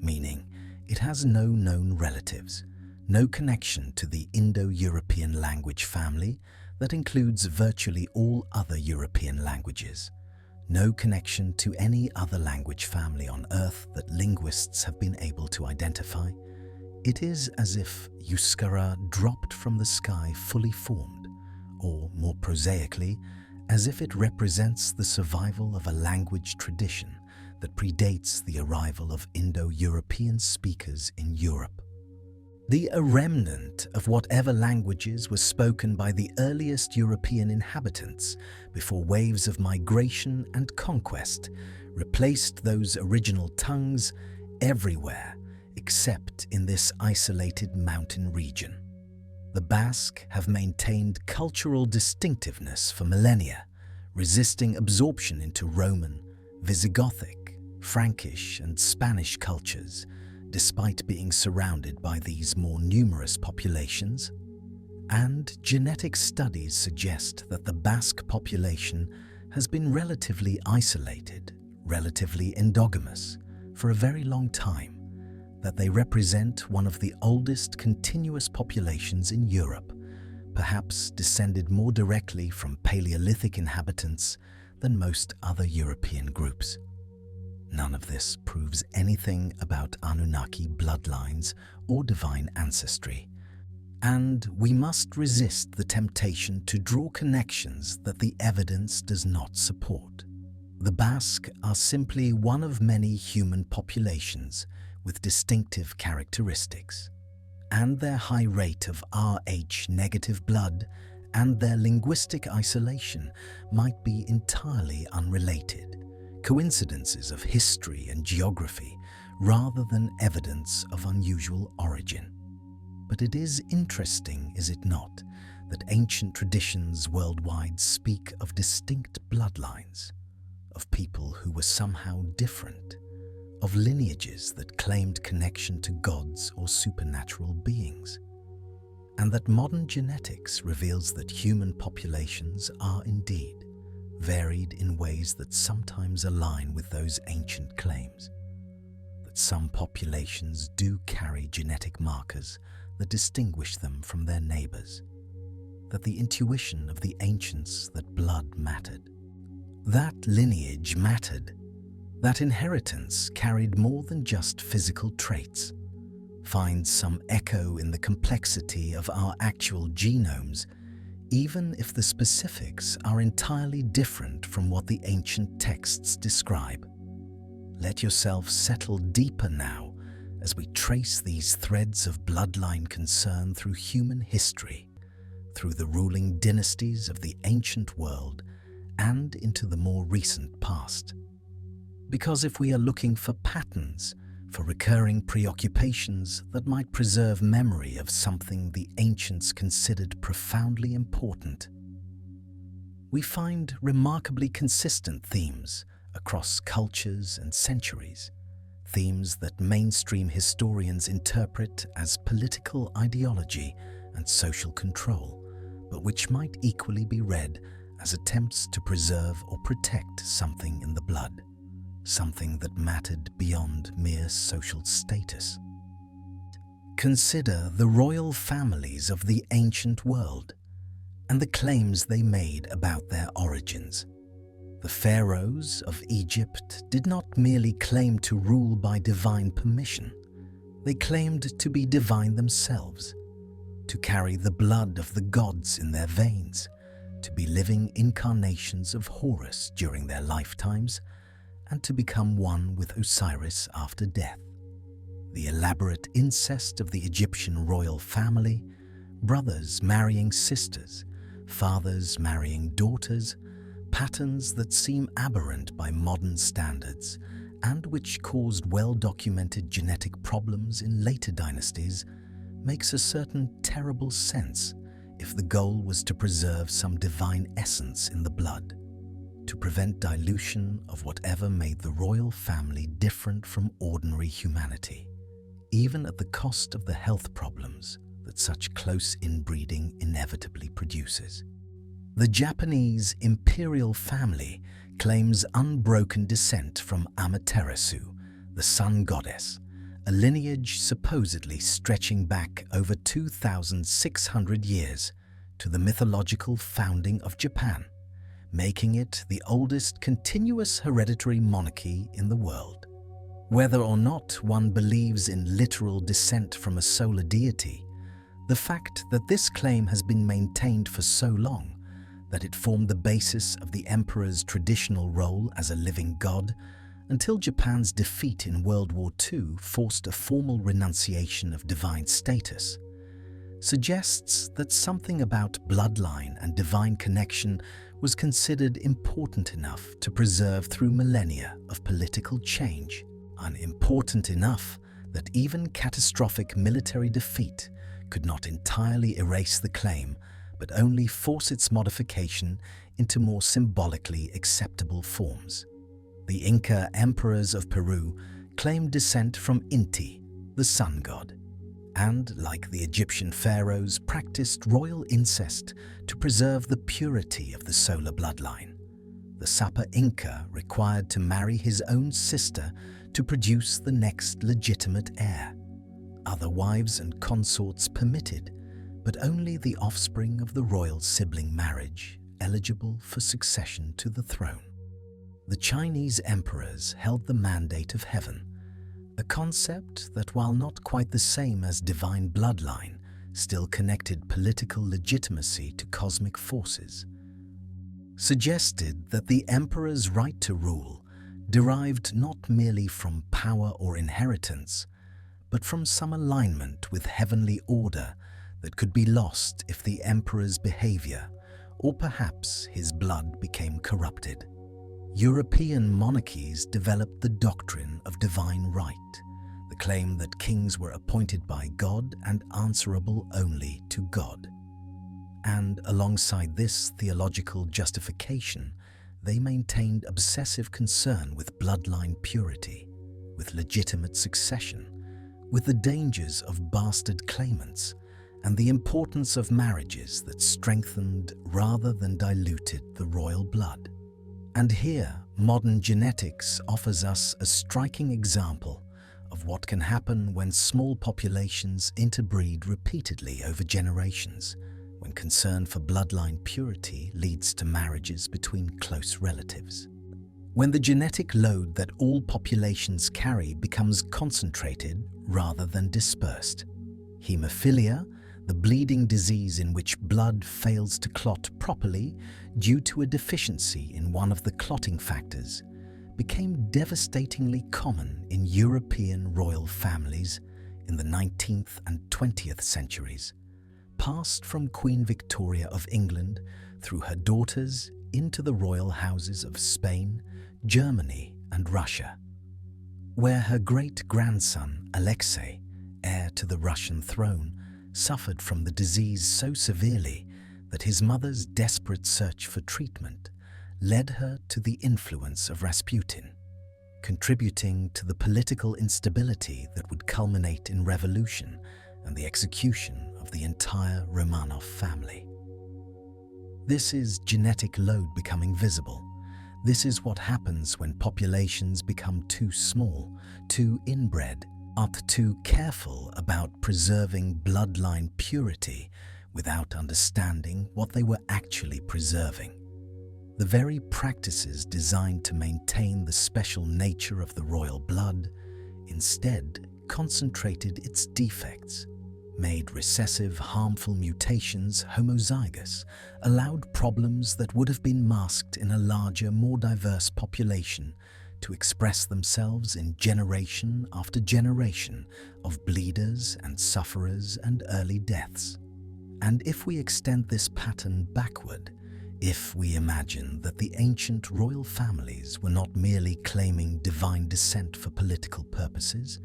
meaning it has no known relatives, no connection to the Indo-European language family that includes virtually all other European languages, no connection to any other language family on Earth that linguists have been able to identify. It is as if Euskara dropped from the sky fully formed, or more prosaically, as if it represents the survival of a language tradition that predates the arrival of Indo-European speakers in Europe. A remnant of whatever languages were spoken by the earliest European inhabitants before waves of migration and conquest replaced those original tongues everywhere except in this isolated mountain region. The Basque have maintained cultural distinctiveness for millennia, resisting absorption into Roman, Visigothic, Frankish, and Spanish cultures, despite being surrounded by these more numerous populations. And genetic studies suggest that the Basque population has been relatively isolated, relatively endogamous, for a very long time, that they represent one of the oldest continuous populations in Europe, perhaps descended more directly from Paleolithic inhabitants than most other European groups. None of this proves anything about Anunnaki bloodlines or divine ancestry, and we must resist the temptation to draw connections that the evidence does not support. The Basque are simply one of many human populations with distinctive characteristics, and their high rate of Rh negative blood and their linguistic isolation might be entirely unrelated, coincidences of history and geography rather than evidence of unusual origin. But it is interesting, is it not, that ancient traditions worldwide speak of distinct bloodlines, of people who were somehow different, of lineages that claimed connection to gods or supernatural beings, and that modern genetics reveals that human populations are indeed varied in ways that sometimes align with those ancient claims, that some populations do carry genetic markers that distinguish them from their neighbors, that the intuition of the ancients that blood mattered. That lineage mattered. That inheritance carried more than just physical traits, finds some echo in the complexity of our actual genomes, even if the specifics are entirely different from what the ancient texts describe. Let yourself settle deeper now as we trace these threads of bloodline concern through human history, through the ruling dynasties of the ancient world and into the more recent past. Because if we are looking for patterns, for recurring preoccupations that might preserve memory of something the ancients considered profoundly important, we find remarkably consistent themes across cultures and centuries, themes that mainstream historians interpret as political ideology and social control, but which might equally be read as attempts to preserve or protect something in the blood, something that mattered beyond mere social status. Consider the royal families of the ancient world and the claims they made about their origins. The pharaohs of Egypt did not merely claim to rule by divine permission. They claimed to be divine themselves, to carry the blood of the gods in their veins, to be living incarnations of Horus during their lifetimes, and to become one with Osiris after death. The elaborate incest of the Egyptian royal family, brothers marrying sisters, fathers marrying daughters, patterns that seem aberrant by modern standards and which caused well-documented genetic problems in later dynasties, makes a certain terrible sense if the goal was to preserve some divine essence in the blood, to prevent dilution of whatever made the royal family different from ordinary humanity, even at the cost of the health problems that such close inbreeding inevitably produces. The Japanese imperial family claims unbroken descent from Amaterasu, the sun goddess, a lineage supposedly stretching back over 2,600 years to the mythological founding of Japan, making it the oldest continuous hereditary monarchy in the world. Whether or not one believes in literal descent from a solar deity, the fact that this claim has been maintained for so long that it formed the basis of the emperor's traditional role as a living god until Japan's defeat in World War II forced a formal renunciation of divine status, suggests that something about bloodline and divine connection was considered important enough to preserve through millennia of political change, unimportant enough that even catastrophic military defeat could not entirely erase the claim, but only force its modification into more symbolically acceptable forms. The Inca emperors of Peru claimed descent from Inti, the sun god, and, like the Egyptian pharaohs, practiced royal incest to preserve the purity of the solar bloodline. The Sapa Inca required to marry his own sister to produce the next legitimate heir. Other wives and consorts permitted, but only the offspring of the royal sibling marriage eligible for succession to the throne. The Chinese emperors held the mandate of heaven, a concept that, while not quite the same as divine bloodline, still connected political legitimacy to cosmic forces, suggested that the emperor's right to rule derived not merely from power or inheritance, but from some alignment with heavenly order that could be lost if the emperor's behavior, or perhaps his blood, became corrupted. European monarchies developed the doctrine of divine right, the claim that kings were appointed by God and answerable only to God. And alongside this theological justification, they maintained obsessive concern with bloodline purity, with legitimate succession, with the dangers of bastard claimants, and the importance of marriages that strengthened rather than diluted the royal blood. And here, modern genetics offers us a striking example of what can happen when small populations interbreed repeatedly over generations, when concern for bloodline purity leads to marriages between close relatives. When the genetic load that all populations carry becomes concentrated rather than dispersed. Hemophilia, the bleeding disease in which blood fails to clot properly due to a deficiency in one of the clotting factors, became devastatingly common in European royal families in the 19th and 20th centuries, passed from Queen Victoria of England through her daughters into the royal houses of Spain, Germany, and Russia, where her great-grandson Alexei, heir to the Russian throne, suffered from the disease so severely that his mother's desperate search for treatment led her to the influence of Rasputin, contributing to the political instability that would culminate in revolution and the execution of the entire Romanov family. This is genetic load becoming visible. This is what happens when populations become too small, too inbred, are too careful about preserving bloodline purity without understanding what they were actually preserving. The very practices designed to maintain the special nature of the royal blood instead concentrated its defects, made recessive, harmful mutations homozygous, allowed problems that would have been masked in a larger, more diverse population to express themselves in generation after generation of bleeders and sufferers and early deaths. And if we extend this pattern backward, if we imagine that the ancient royal families were not merely claiming divine descent for political purposes,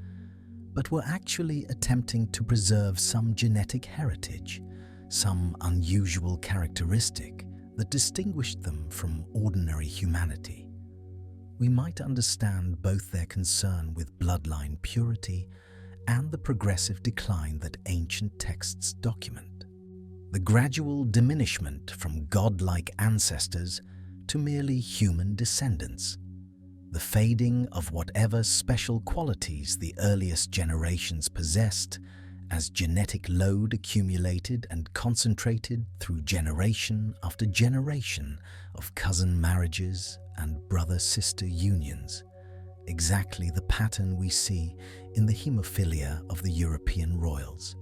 but were actually attempting to preserve some genetic heritage, some unusual characteristic that distinguished them from ordinary humanity, we might understand both their concern with bloodline purity and the progressive decline that ancient texts document. The gradual diminishment from godlike ancestors to merely human descendants. The fading of whatever special qualities the earliest generations possessed as genetic load accumulated and concentrated through generation after generation of cousin marriages and brother-sister unions, exactly the pattern we see in the hemophilia of the European royals,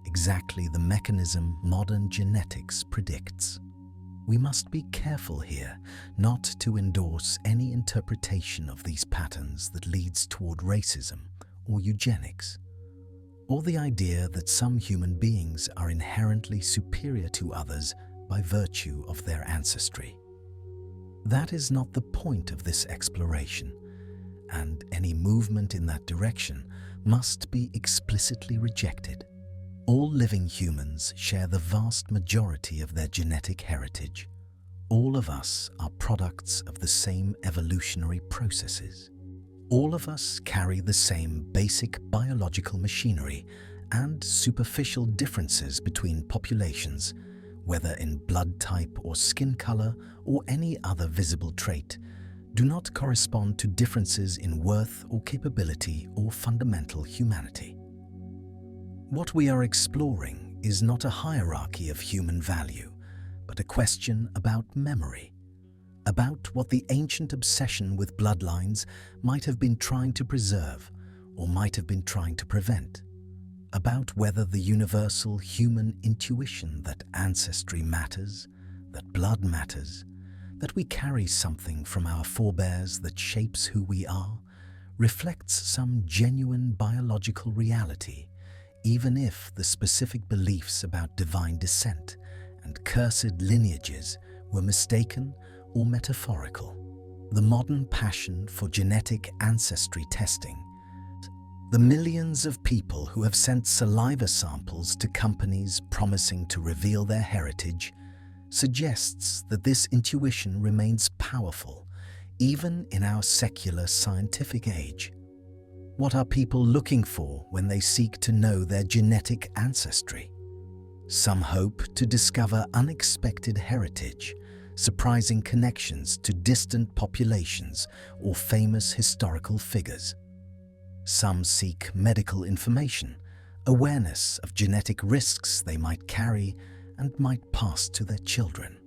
exactly the mechanism modern genetics predicts. We must be careful here not to endorse any interpretation of these patterns that leads toward racism or eugenics, or the idea that some human beings are inherently superior to others by virtue of their ancestry. That is not the point of this exploration, and any movement in that direction must be explicitly rejected. All living humans share the vast majority of their genetic heritage. All of us are products of the same evolutionary processes. All of us carry the same basic biological machinery, and superficial differences between populations, whether in blood type or skin color or any other visible trait, do not correspond to differences in worth or capability or fundamental humanity. What we are exploring is not a hierarchy of human value, but a question about memory, about what the ancient obsession with bloodlines might have been trying to preserve or might have been trying to prevent, about whether the universal human intuition that ancestry matters, that blood matters, that we carry something from our forebears that shapes who we are, reflects some genuine biological reality, even if the specific beliefs about divine descent and cursed lineages were mistaken or metaphorical. The modern passion for genetic ancestry testing, the millions of people who have sent saliva samples to companies promising to reveal their heritage, suggests that this intuition remains powerful even in our secular scientific age. What are people looking for when they seek to know their genetic ancestry? Some hope to discover unexpected heritage, surprising connections to distant populations or famous historical figures. Some seek medical information, awareness of genetic risks they might carry, and might pass to their children.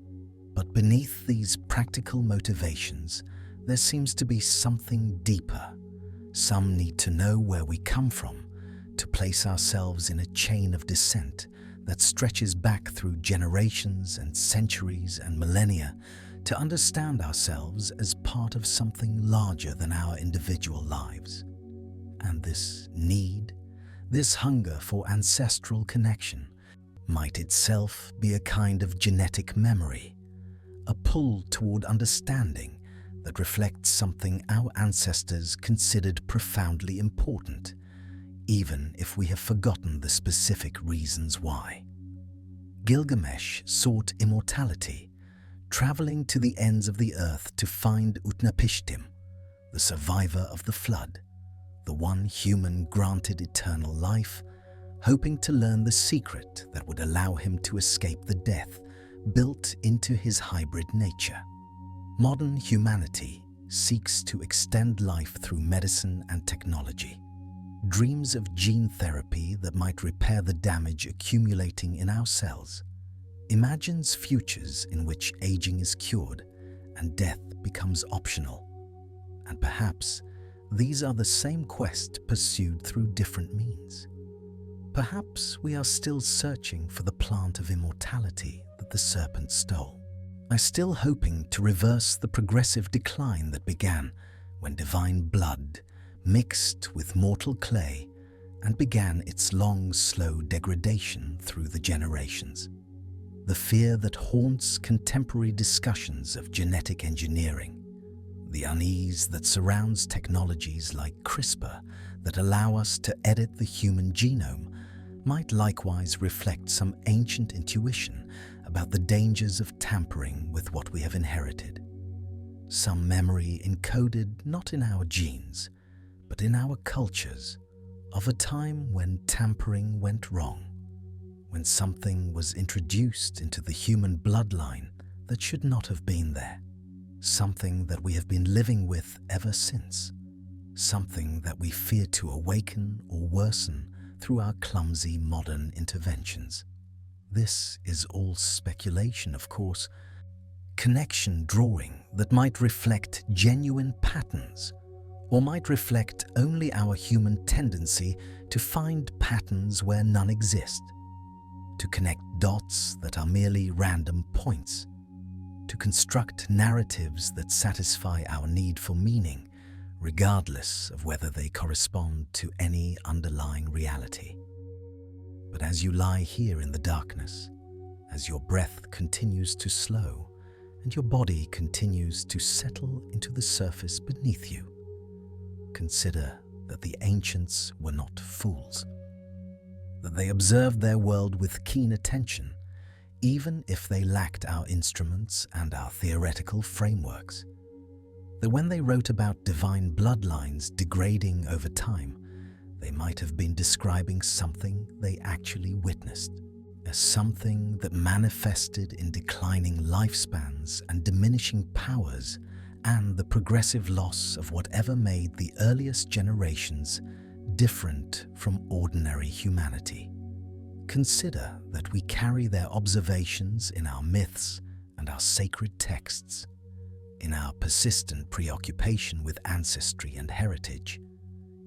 But beneath these practical motivations, there seems to be something deeper. Some need to know where we come from, to place ourselves in a chain of descent that stretches back through generations and centuries and millennia, to understand ourselves as part of something larger than our individual lives. And this need, this hunger for ancestral connection, might itself be a kind of genetic memory, a pull toward understanding that reflects something our ancestors considered profoundly important, even if we have forgotten the specific reasons why. Gilgamesh sought immortality, traveling to the ends of the earth to find Utnapishtim, the survivor of the flood, the one human granted eternal life, hoping to learn the secret that would allow him to escape the death built into his hybrid nature. Modern humanity seeks to extend life through medicine and technology, dreams of gene therapy that might repair the damage accumulating in our cells, imagines futures in which aging is cured and death becomes optional. And perhaps these are the same quest pursued through different means. Perhaps we are still searching for the plant of immortality that the serpent stole, still hoping to reverse the progressive decline that began when divine blood mixed with mortal clay and began its long, slow degradation through the generations. The fear that haunts contemporary discussions of genetic engineering, the unease that surrounds technologies like CRISPR that allow us to edit the human genome, might likewise reflect some ancient intuition about the dangers of tampering with what we have inherited. Some memory encoded not in our genes, but in our cultures, of a time when tampering went wrong, when something was introduced into the human bloodline that should not have been there, something that we have been living with ever since, something that we fear to awaken or worsen through our clumsy modern interventions. This is all speculation, of course, connection drawing that might reflect genuine patterns, or might reflect only our human tendency to find patterns where none exist, to connect dots that are merely random points, to construct narratives that satisfy our need for meaning, regardless of whether they correspond to any underlying reality. But as you lie here in the darkness, as your breath continues to slow and your body continues to settle into the surface beneath you, consider that the ancients were not fools, that they observed their world with keen attention, even if they lacked our instruments and our theoretical frameworks, that when they wrote about divine bloodlines degrading over time, they might have been describing something they actually witnessed, as something that manifested in declining lifespans and diminishing powers, and the progressive loss of whatever made the earliest generations different from ordinary humanity. Consider that we carry their observations in our myths and our sacred texts, in our persistent preoccupation with ancestry and heritage,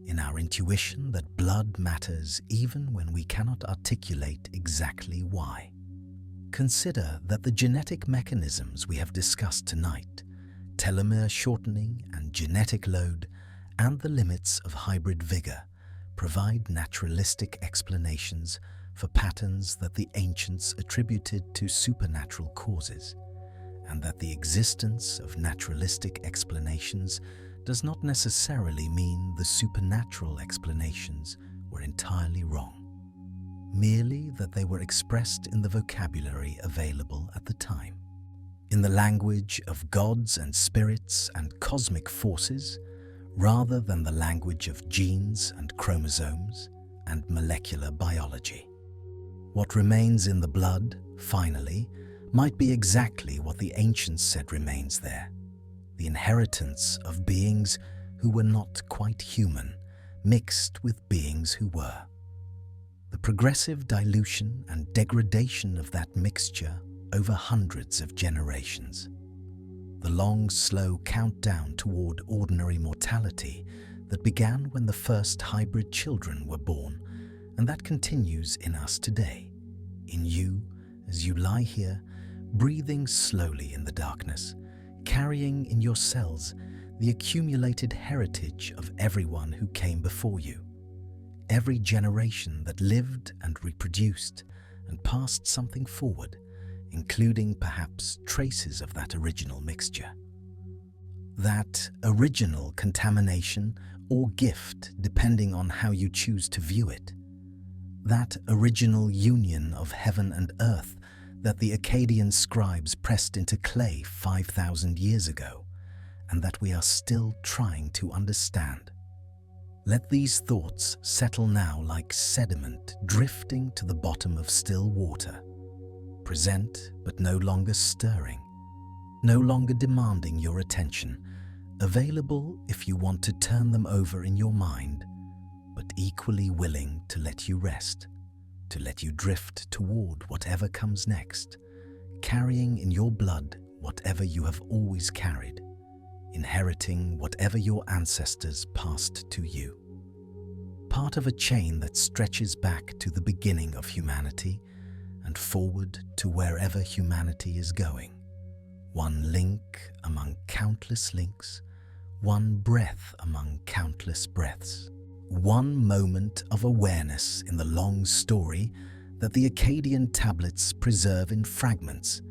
in our intuition that blood matters even when we cannot articulate exactly why. Consider that the genetic mechanisms we have discussed tonight, telomere shortening and genetic load, and the limits of hybrid vigor, provide naturalistic explanations for patterns that the ancients attributed to supernatural causes, and that the existence of naturalistic explanations does not necessarily mean the supernatural explanations were entirely wrong, merely that they were expressed in the vocabulary available at the time, in the language of gods and spirits and cosmic forces, rather than the language of genes and chromosomes and molecular biology. What remains in the blood, finally, might be exactly what the ancients said remains there: the inheritance of beings who were not quite human, mixed with beings who were. The the progressive dilution and degradation of that mixture over hundreds of generations. The long, slow countdown toward ordinary mortality that began when the first hybrid children were born, and that continues in us today, in you as you lie here, breathing slowly in the darkness, carrying in your cells the accumulated heritage of everyone who came before you, every generation that lived and reproduced and passed something forward, including perhaps traces of that original mixture. That original contamination or gift, depending on how you choose to view it. That original union of heaven and earth that the Akkadian scribes pressed into clay 5,000 years ago, and that we are still trying to understand. Let these thoughts settle now like sediment drifting to the bottom of still water, present but no longer stirring, no longer demanding your attention, available if you want to turn them over in your mind, but equally willing to let you rest, to let you drift toward whatever comes next, carrying in your blood whatever you have always carried, inheriting whatever your ancestors passed to you. Part of a chain that stretches back to the beginning of humanity and forward to wherever humanity is going. One link among countless links, one breath among countless breaths. One moment of awareness in the long story that the Akkadian tablets preserve in fragments,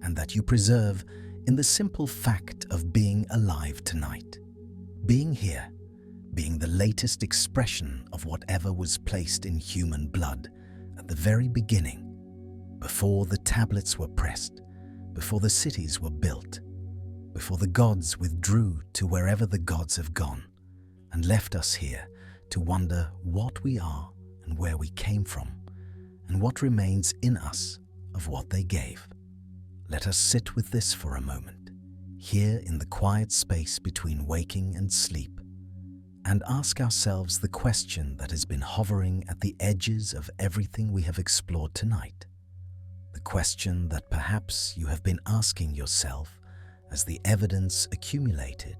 and that you preserve in the simple fact of being alive tonight. Being here, being the latest expression of whatever was placed in human blood at the very beginning, before the tablets were pressed, before the cities were built, before the gods withdrew to wherever the gods have gone, and left us here to wonder what we are and where we came from, and what remains in us of what they gave. Let us sit with this for a moment, here in the quiet space between waking and sleep, and ask ourselves the question that has been hovering at the edges of everything we have explored tonight. The question that perhaps you have been asking yourself as the evidence accumulated,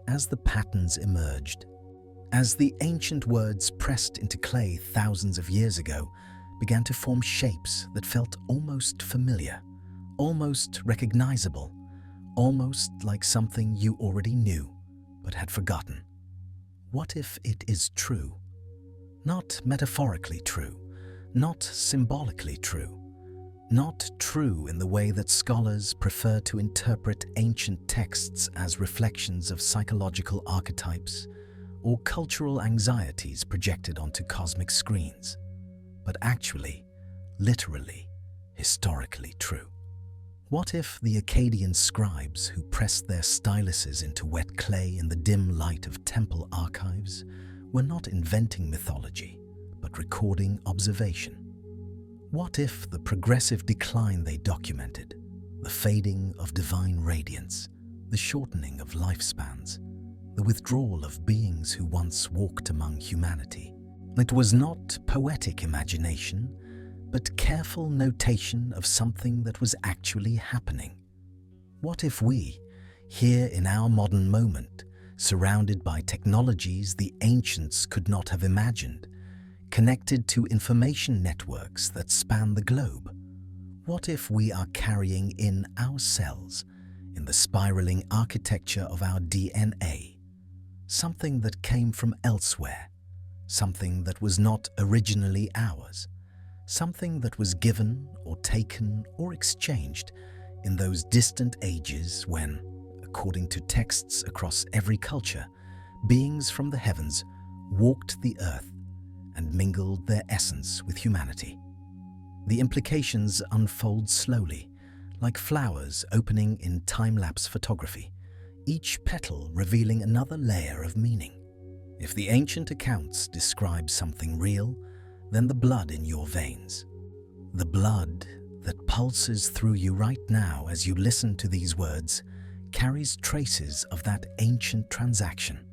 as the patterns emerged, as the ancient words pressed into clay thousands of years ago began to form shapes that felt almost familiar, almost recognizable, almost like something you already knew but had forgotten. What if it is true? Not metaphorically true, not symbolically true, not true in the way that scholars prefer to interpret ancient texts as reflections of psychological archetypes or cultural anxieties projected onto cosmic screens, but actually, literally, historically true. What if the Akkadian scribes who pressed their styluses into wet clay in the dim light of temple archives were not inventing mythology, but recording observation? What if the progressive decline they documented, the fading of divine radiance, the shortening of lifespans, the withdrawal of beings who once walked among humanity, it was not poetic imagination, but careful notation of something that was actually happening? What if we, here in our modern moment, surrounded by technologies the ancients could not have imagined, connected to information networks that span the globe? What if we are carrying in our cells, in the spiraling architecture of our DNA, something that came from elsewhere, something that was not originally ours, something that was given or taken or exchanged in those distant ages when, according to texts across every culture, beings from the heavens walked the earth and mingled their essence with humanity? The implications unfold slowly, like flowers opening in time-lapse photography, each petal revealing another layer of meaning. If the ancient accounts describe something real, then the blood in your veins, the blood that pulses through you right now as you listen to these words, carries traces of that ancient transaction.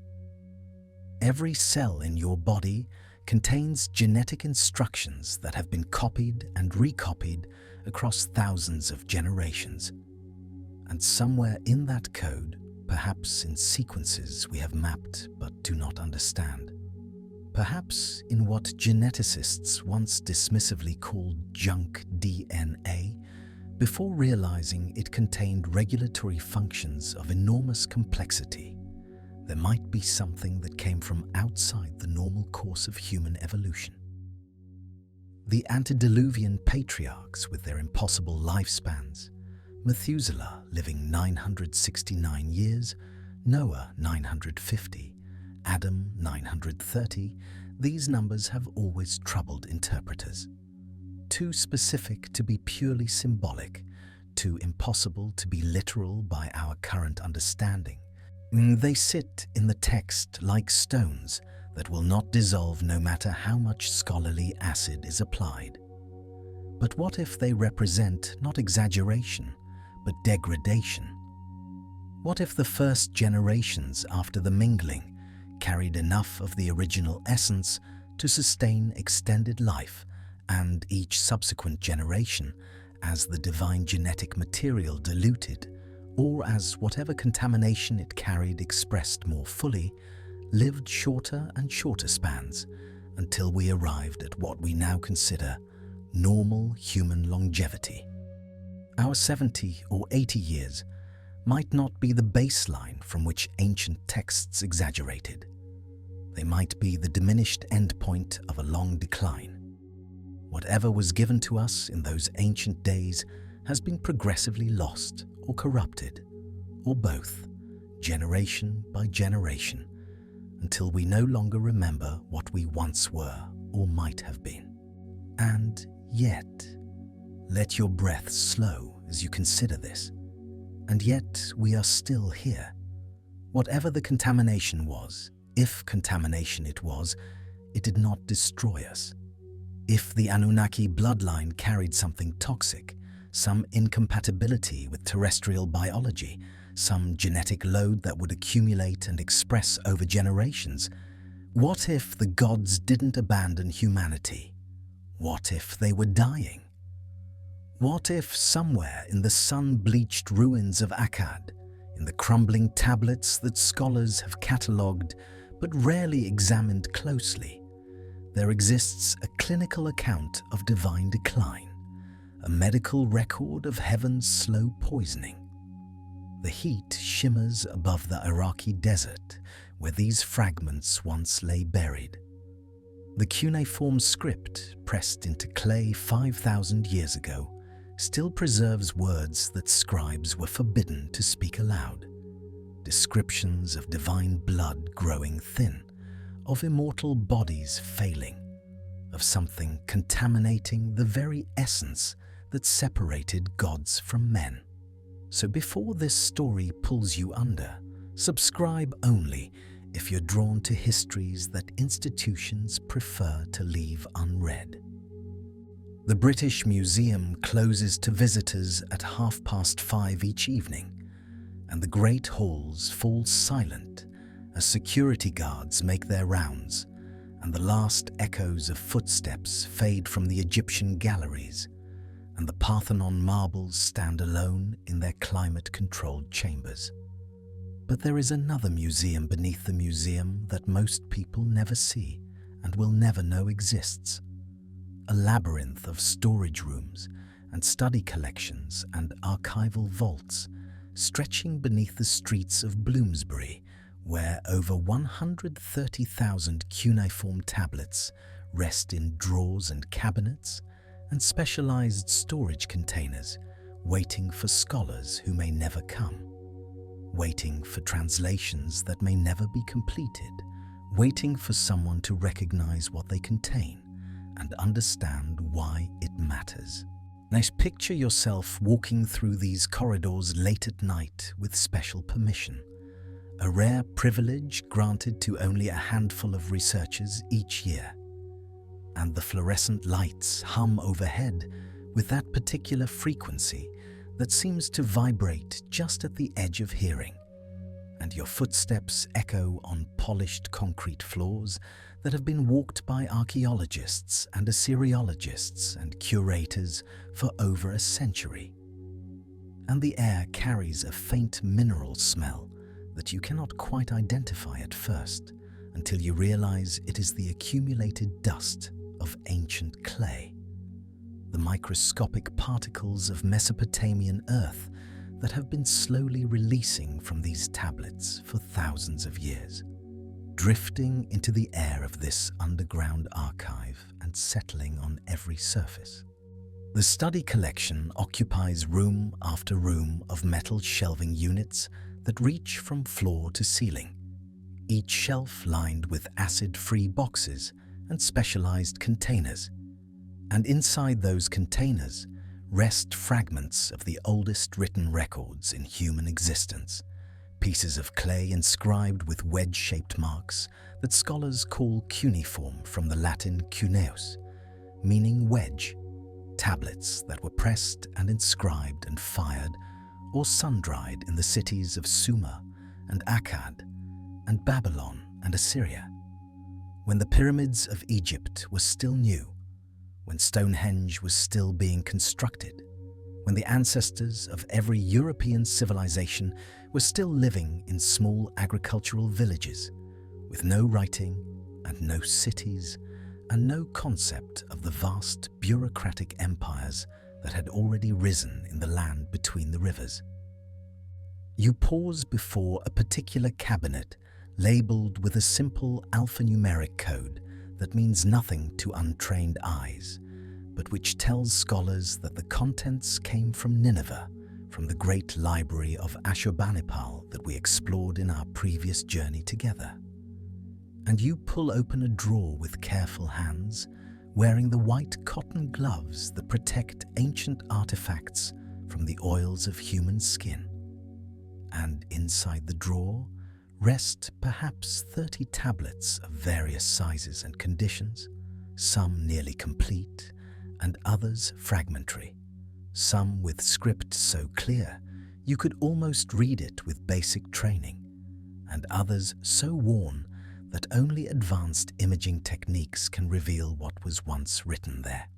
Every cell in your body contains genetic instructions that have been copied and recopied across thousands of generations. And somewhere in that code, perhaps in sequences we have mapped but do not understand, perhaps in what geneticists once dismissively called junk DNA, before realizing it contained regulatory functions of enormous complexity, there might be something that came from outside the normal course of human evolution. The antediluvian patriarchs with their impossible lifespans, Methuselah living 969 years, Noah 950, Adam 930, these numbers have always troubled interpreters. Too specific to be purely symbolic, too impossible to be literal by our current understanding. They sit in the text like stones that will not dissolve no matter how much scholarly acid is applied. But what if they represent not exaggeration, but degradation? What if the first generations after the mingling carried enough of the original essence to sustain extended life, and each subsequent generation, as the divine genetic material diluted, or as whatever contamination it carried expressed more fully, lived shorter and shorter spans until we arrived at what we now consider normal human longevity? Our 70 or 80 years might not be the baseline from which ancient texts exaggerated. They might be the diminished endpoint of a long decline. Whatever was given to us in those ancient days has been progressively lost or corrupted, or both, generation by generation, until we no longer remember what we once were or might have been. And yet, let your breath slow as you consider this. And yet we are still here. Whatever the contamination was, if contamination it was, it did not destroy us. If the Anunnaki bloodline carried something toxic, some incompatibility with terrestrial biology, some genetic load that would accumulate and express over generations, what if the gods didn't abandon humanity? What if they were dying? What if somewhere in the sun-bleached ruins of Akkad, in the crumbling tablets that scholars have catalogued but rarely examined closely, there exists a clinical account of divine decline, a medical record of heaven's slow poisoning? The heat shimmers above the Iraqi desert where these fragments once lay buried. The cuneiform script, pressed into clay 5,000 years ago, still preserves words that scribes were forbidden to speak aloud. Descriptions of divine blood growing thin, of immortal bodies failing, of something contaminating the very essence that separated gods from men. So before this story pulls you under, subscribe only if you're drawn to histories that institutions prefer to leave unread. The British Museum closes to visitors at 5:30 each evening, and the great halls fall silent as security guards make their rounds and the last echoes of footsteps fade from the Egyptian galleries, and the Parthenon marbles stand alone in their climate-controlled chambers. But there is another museum beneath the museum that most people never see and will never know exists. A labyrinth of storage rooms and study collections and archival vaults stretching beneath the streets of Bloomsbury, where over 130,000 cuneiform tablets rest in drawers and cabinets and specialized storage containers, waiting for scholars who may never come, waiting for translations that may never be completed, waiting for someone to recognize what they contain and understand why it matters. Now picture yourself walking through these corridors late at night with special permission, a rare privilege granted to only a handful of researchers each year. And the fluorescent lights hum overhead with that particular frequency that seems to vibrate just at the edge of hearing, and your footsteps echo on polished concrete floors that have been walked by archaeologists and Assyriologists and curators for over a century. And the air carries a faint mineral smell that you cannot quite identify at first until you realize it is the accumulated dust of ancient clay, the microscopic particles of Mesopotamian earth that have been slowly releasing from these tablets for thousands of years, drifting into the air of this underground archive and settling on every surface. The study collection occupies room after room of metal shelving units that reach from floor to ceiling, each shelf lined with acid-free boxes and specialized containers. And inside those containers rest fragments of the oldest written records in human existence, pieces of clay inscribed with wedge-shaped marks that scholars call cuneiform from the Latin cuneus, meaning wedge, tablets that were pressed and inscribed and fired or sun-dried in the cities of Sumer and Akkad and Babylon and Assyria, when the pyramids of Egypt were still new, when Stonehenge was still being constructed, when the ancestors of every European civilization were still living in small agricultural villages, with no writing and no cities and no concept of the vast bureaucratic empires that had already risen in the land between the rivers. You pause before a particular cabinet labeled with a simple alphanumeric code that means nothing to untrained eyes, but which tells scholars that the contents came from Nineveh, from the great library of Ashurbanipal that we explored in our previous journey together. And you pull open a drawer with careful hands, wearing the white cotton gloves that protect ancient artifacts from the oils of human skin. And inside the drawer rest perhaps 30 tablets of various sizes and conditions, some nearly complete and others fragmentary, some with script so clear you could almost read it with basic training, and others so worn that only advanced imaging techniques can reveal what was once written there.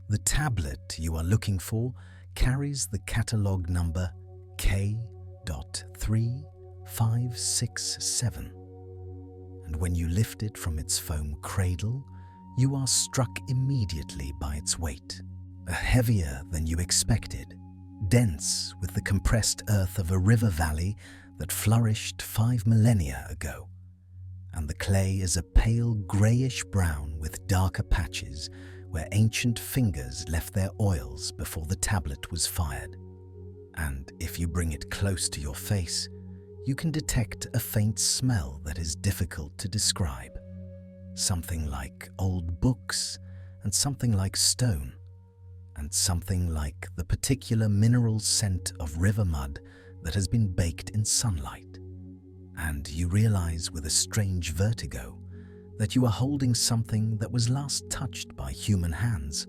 The tablet you are looking for carries the catalogue number K.3567, and when you lift it from its foam cradle, you are struck immediately by its weight, heavier than you expected, dense with the compressed earth of a river valley that flourished 5 millennia ago, and the clay is a pale greyish-brown with darker patches where ancient fingers left their oils before the tablet was fired. And if you bring it close to your face, you can detect a faint smell that is difficult to describe. Something like old books, and something like stone, and something like the particular mineral scent of river mud that has been baked in sunlight. And you realize with a strange vertigo that you are holding something that was last touched by human hands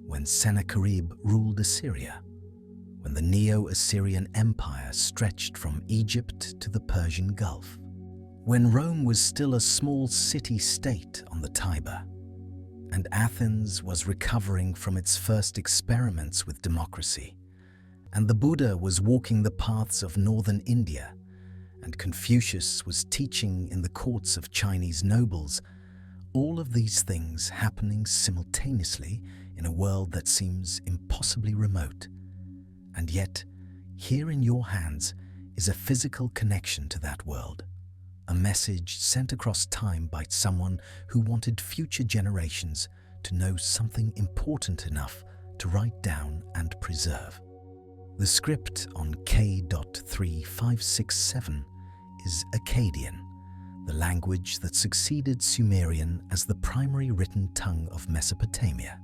when Sennacherib ruled Assyria, when the Neo-Assyrian Empire stretched from Egypt to the Persian Gulf, when Rome was still a small city-state on the Tiber, and Athens was recovering from its first experiments with democracy, and the Buddha was walking the paths of northern India, and Confucius was teaching in the courts of Chinese nobles, all of these things happening simultaneously in a world that seems impossibly remote. And yet, here in your hands is a physical connection to that world, a message sent across time by someone who wanted future generations to know something important enough to write down and preserve. The script on K.3567 is Akkadian, the language that succeeded Sumerian as the primary written tongue of Mesopotamia,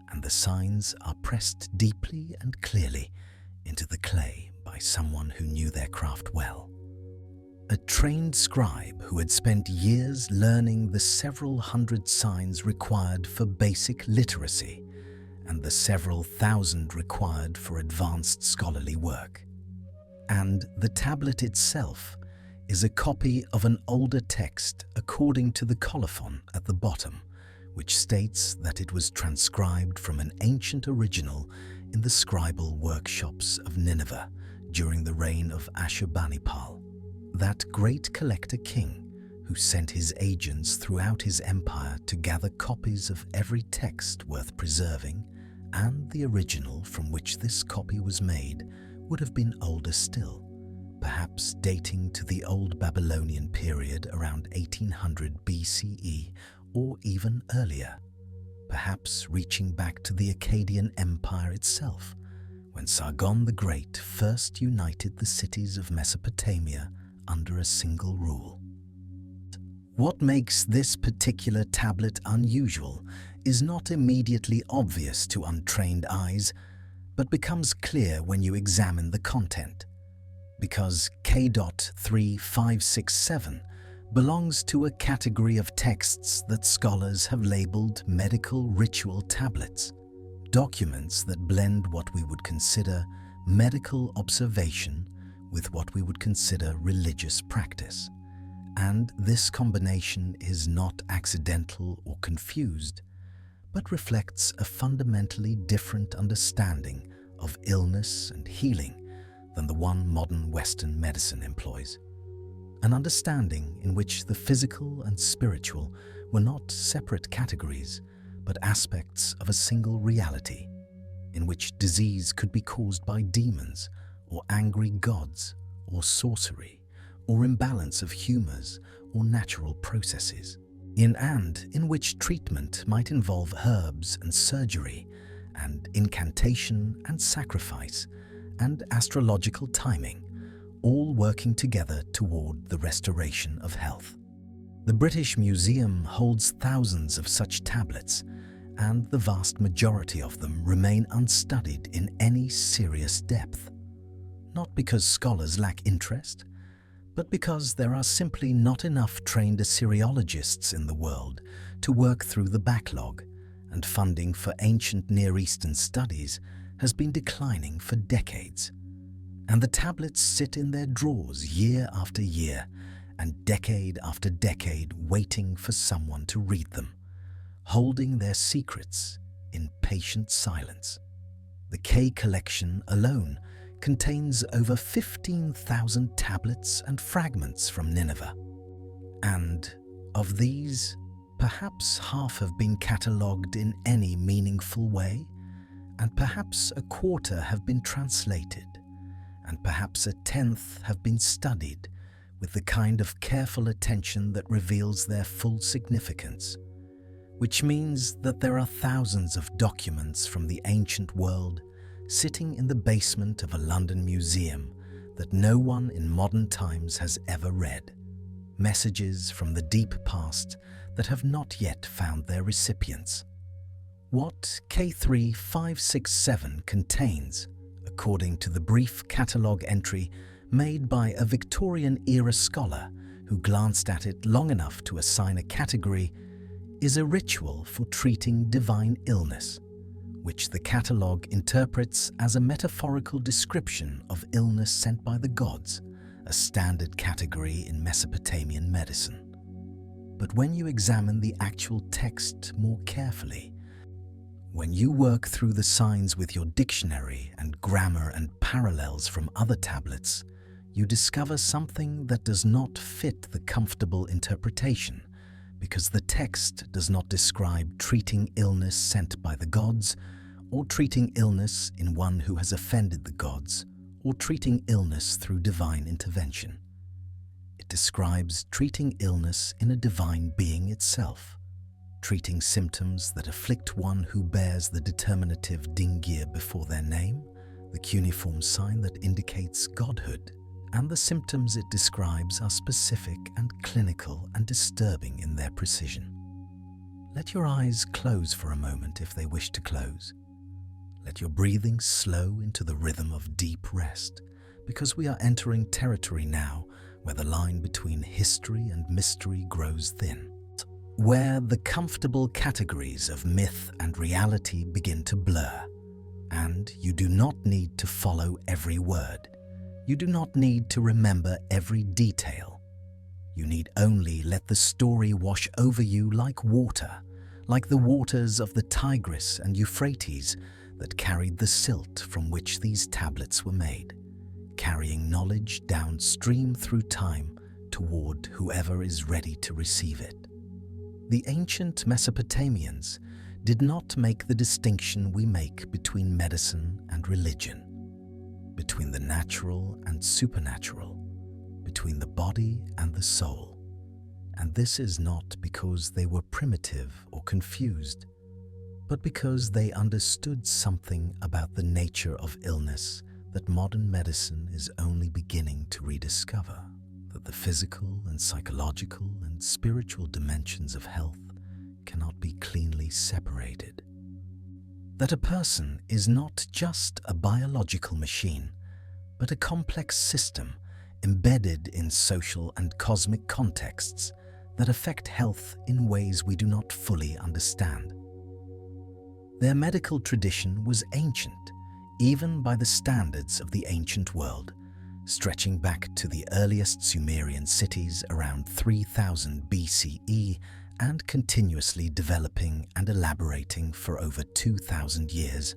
and the signs are pressed deeply and clearly into the clay by someone who knew their craft well. A trained scribe who had spent years learning the several hundred signs required for basic literacy and the several thousand required for advanced scholarly work. And the tablet itself is a copy of an older text according to the colophon at the bottom, which states that it was transcribed from an ancient original in the scribal workshops of Nineveh during the reign of Ashurbanipal, that great collector king who sent his agents throughout his empire to gather copies of every text worth preserving, and the original from which this copy was made would have been older still, perhaps dating to the Old Babylonian period around 1800 BCE or even earlier, perhaps reaching back to the Akkadian Empire itself, when Sargon the Great first united the cities of Mesopotamia under a single rule. What makes this particular tablet unusual is not immediately obvious to untrained eyes, but becomes clear when you examine the content, because K.3567 belongs to a category of texts that scholars have labeled medical ritual tablets, documents that blend what we would consider medical observation with what we would consider religious practice. And this combination is not accidental or confused, but reflects a fundamentally different understanding of illness and healing than the one modern Western medicine employs. An understanding in which the physical and spiritual were not separate categories, but aspects of a single reality, in which disease could be caused by demons, or angry gods, or sorcery, or imbalance of humors, or natural processes, in which treatment might involve herbs and surgery, and incantation and sacrifice, and astrological timing, all working together toward the restoration of health. The British Museum holds thousands of such tablets, and the vast majority of them remain unstudied in any serious depth. Not because scholars lack interest, but because there are simply not enough trained Assyriologists in the world to work through the backlog, and funding for ancient Near Eastern studies has been declining for decades. And the tablets sit in their drawers year after year, and decade after decade, waiting for someone to read them, holding their secrets in patient silence. The K collection alone contains over 15,000 tablets and fragments from Nineveh. And of these, perhaps half have been catalogued in any meaningful way, and perhaps a quarter have been translated, and perhaps a tenth have been studied with the kind of careful attention that reveals their full significance, which means that there are thousands of documents from the ancient world sitting in the basement of a London museum that no one in modern times has ever read, messages from the deep past that have not yet found their recipients. What K3567 contains, according to the brief catalogue entry made by a Victorian-era scholar who glanced at it long enough to assign a category, is a ritual for treating divine illness, which the catalogue interprets as a metaphorical description of illness sent by the gods, a standard category in Mesopotamian medicine. But when you examine the actual text more carefully, when you work through the signs with your dictionary and grammar and parallels from other tablets, you discover something that does not fit the comfortable interpretation, because the text does not describe treating illness sent by the gods, or treating illness in one who has offended the gods, or treating illness through divine intervention. It describes treating illness in a divine being itself, treating symptoms that afflict one who bears the determinative dingir before their name, the cuneiform sign that indicates godhood, and the symptoms it describes are specific and clinical and disturbing in their precision. Let your eyes close for a moment if they wish to close. Let your breathing slow into the rhythm of deep rest, because we are entering territory now where the line between history and mystery grows thin, where the comfortable categories of myth and reality begin to blur. And you do not need to follow every word. You do not need to remember every detail. You need only let the story wash over you like water, like the waters of the Tigris and Euphrates that carried the silt from which these tablets were made, carrying knowledge downstream through time toward whoever is ready to receive it. The ancient Mesopotamians did not make the distinction we make between medicine and religion, between the natural and supernatural, between the body and the soul. And this is not because they were primitive or confused, but because they understood something about the nature of illness that modern medicine is only beginning to rediscover, that the physical and psychological and spiritual dimensions of health cannot be cleanly separated. That a person is not just a biological machine, but a complex system embedded in social and cosmic contexts that affect health in ways we do not fully understand. Their medical tradition was ancient, even by the standards of the ancient world, stretching back to the earliest Sumerian cities around 3000 BCE and continuously developing and elaborating for over 2000 years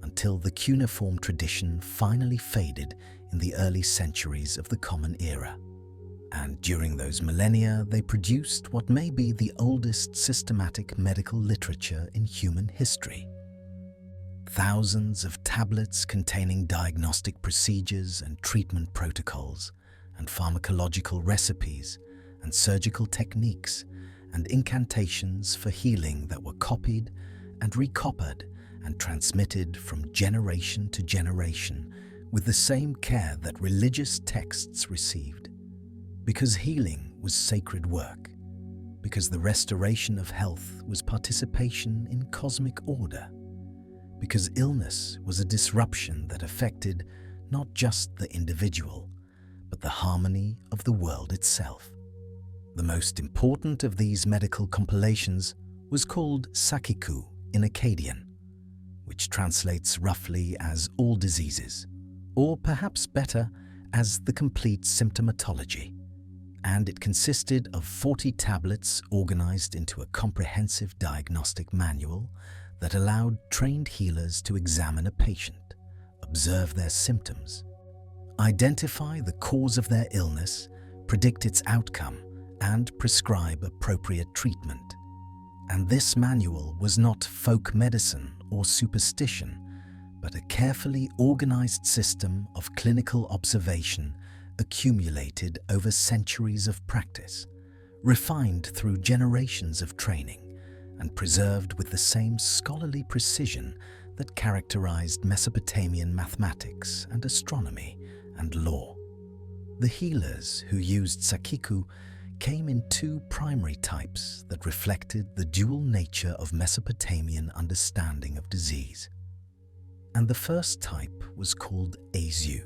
until the cuneiform tradition finally faded in the early centuries of the Common Era. And during those millennia, they produced what may be the oldest systematic medical literature in human history. Thousands of tablets containing diagnostic procedures and treatment protocols, and pharmacological recipes, and surgical techniques, and incantations for healing that were copied and recopied and transmitted from generation to generation with the same care that religious texts received. Because healing was sacred work, because the restoration of health was participation in cosmic order, because illness was a disruption that affected not just the individual, but the harmony of the world itself. The most important of these medical compilations was called Sakiku in Akkadian, which translates roughly as all diseases, or perhaps better, as the complete symptomatology. And it consisted of 40 tablets organized into a comprehensive diagnostic manual that allowed trained healers to examine a patient, observe their symptoms, identify the cause of their illness, predict its outcome, and prescribe appropriate treatment. And this manual was not folk medicine or superstition, but a carefully organized system of clinical observation accumulated over centuries of practice, refined through generations of training, and preserved with the same scholarly precision that characterized Mesopotamian mathematics and astronomy and law. The healers who used Sakiku came in two primary types that reflected the dual nature of Mesopotamian understanding of disease. And the first type was called Azu,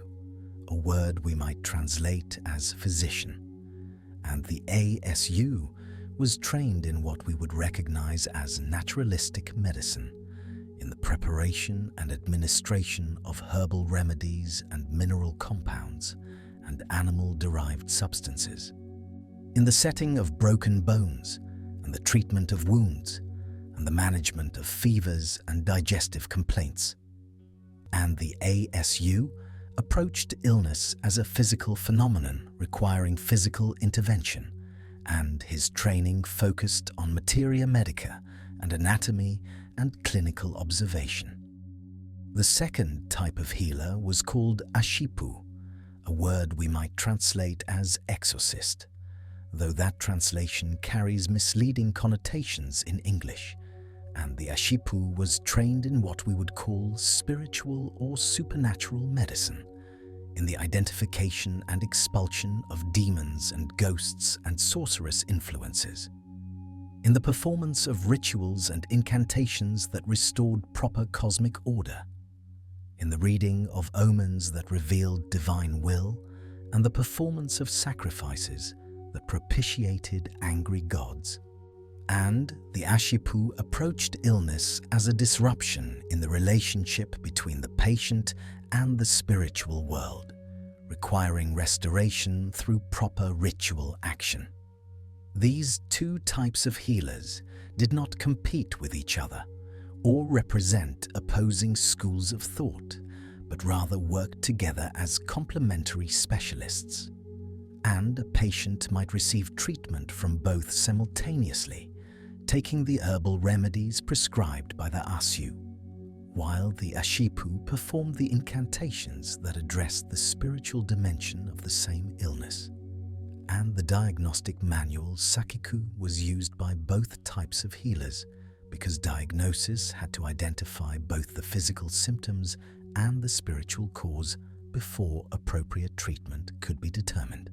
a word we might translate as physician, and the ASU was trained in what we would recognize as naturalistic medicine, in the preparation and administration of herbal remedies and mineral compounds and animal-derived substances, in the setting of broken bones and the treatment of wounds and the management of fevers and digestive complaints. And the ASU approached illness as a physical phenomenon requiring physical intervention, and his training focused on materia medica and anatomy and clinical observation. The second type of healer was called Ashipu, a word we might translate as exorcist, though that translation carries misleading connotations in English, and the Ashipu was trained in what we would call spiritual or supernatural medicine, in the identification and expulsion of demons and ghosts and sorcerous influences, in the performance of rituals and incantations that restored proper cosmic order, in the reading of omens that revealed divine will, and the performance of sacrifices that propitiated angry gods. And the Ashipu approached illness as a disruption in the relationship between the patient and the spiritual world, requiring restoration through proper ritual action. These two types of healers did not compete with each other or represent opposing schools of thought, but rather worked together as complementary specialists. And a patient might receive treatment from both simultaneously, taking the herbal remedies prescribed by the Asu, while the Ashipu performed the incantations that addressed the spiritual dimension of the same illness. And the diagnostic manual Sakiku was used by both types of healers because diagnosis had to identify both the physical symptoms and the spiritual cause before appropriate treatment could be determined.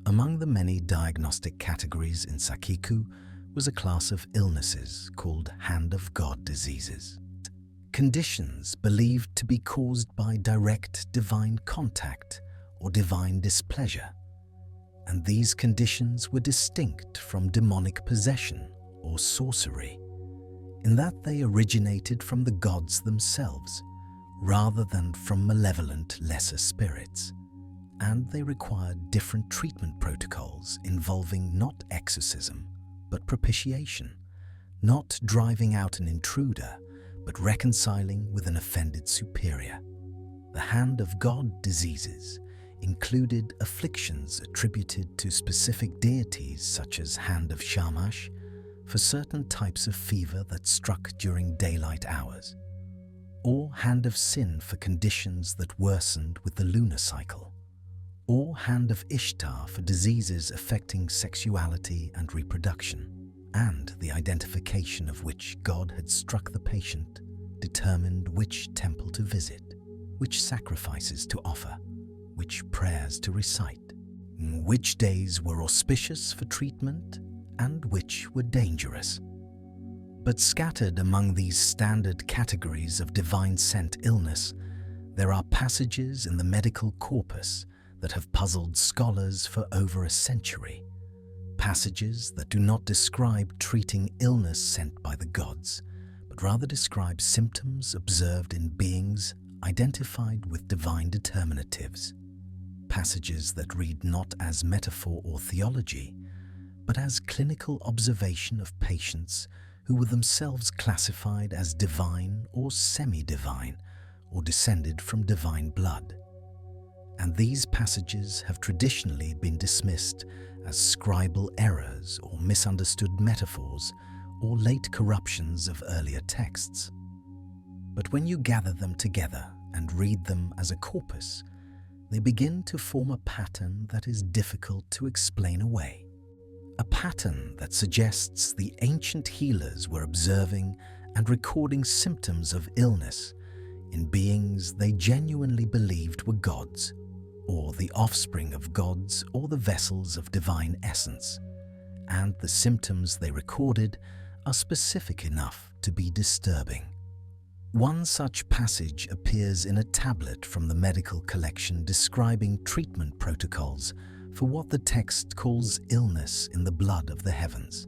Among the many diagnostic categories in Sakiku was a class of illnesses called Hand of God diseases. Conditions believed to be caused by direct divine contact or divine displeasure, and these conditions were distinct from demonic possession or sorcery, in that they originated from the gods themselves rather than from malevolent lesser spirits, and they required different treatment protocols involving not exorcism but propitiation, not driving out an intruder but reconciling with an offended superior. The Hand of God diseases included afflictions attributed to specific deities such as Hand of Shamash for certain types of fever that struck during daylight hours, or Hand of Sin for conditions that worsened with the lunar cycle, or Hand of Ishtar for diseases affecting sexuality and reproduction, and the identification of which god had struck the patient determined which temple to visit, which sacrifices to offer, which prayers to recite, which days were auspicious for treatment and which were dangerous. But scattered among these standard categories of divine sent illness, there are passages in the medical corpus that have puzzled scholars for over a century, passages that do not describe treating illness sent by the gods, but rather describe symptoms observed in beings identified with divine determinatives, passages that read not as metaphor or theology, but as clinical observation of patients who were themselves classified as divine or semi-divine or descended from divine blood. And these passages have traditionally been dismissed as scribal errors or misunderstood metaphors or late corruptions of earlier texts. But when you gather them together and read them as a corpus, they begin to form a pattern that is difficult to explain away. A pattern that suggests the ancient healers were observing and recording symptoms of illness in beings they genuinely believed were gods, or the offspring of gods or the vessels of divine essence, and the symptoms they recorded are specific enough to be disturbing. One such passage appears in a tablet from the medical collection describing treatment protocols for what the text calls illness in the blood of the heavens.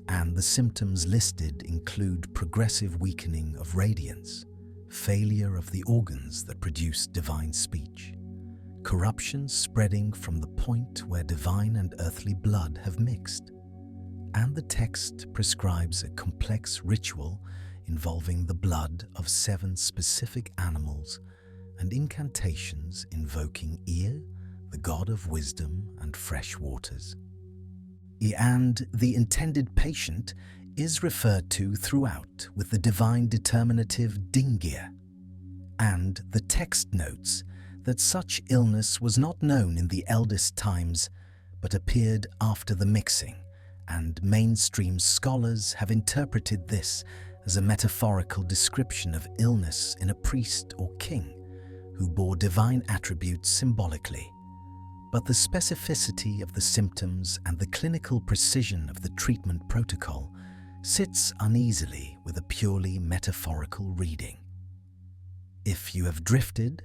And the symptoms listed include progressive weakening of radiance, failure of the organs that produce divine speech, corruption spreading from the point where divine and earthly blood have mixed, and the text prescribes a complex ritual involving the blood of 7 specific animals and incantations invoking Ea, the god of wisdom and fresh waters. And the intended patient is referred to throughout with the divine determinative Dingir, and the text notes that such illness was not known in the eldest times but appeared after the mixing, and mainstream scholars have interpreted this as a metaphorical description of illness in a priest or king who bore divine attributes symbolically. But the specificity of the symptoms and the clinical precision of the treatment protocol sits uneasily with a purely metaphorical reading. If you have drifted,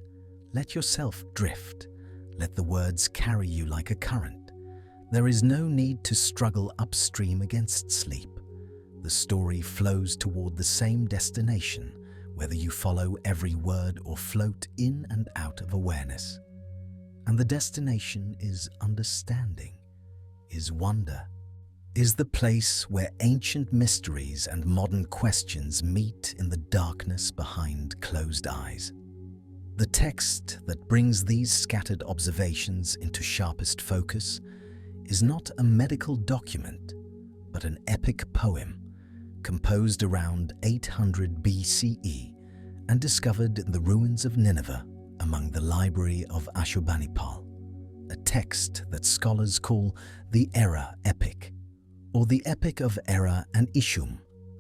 let yourself drift. Let the words carry you like a current. There is no need to struggle upstream against sleep. The story flows toward the same destination, whether you follow every word or float in and out of awareness. And the destination is understanding, is wonder, is the place where ancient mysteries and modern questions meet in the darkness behind closed eyes. The text that brings these scattered observations into sharpest focus is not a medical document, but an epic poem composed around 800 BCE and discovered in the ruins of Nineveh among the library of Ashurbanipal, a text that scholars call the Era Epic, or the Epic of Era and Ishum,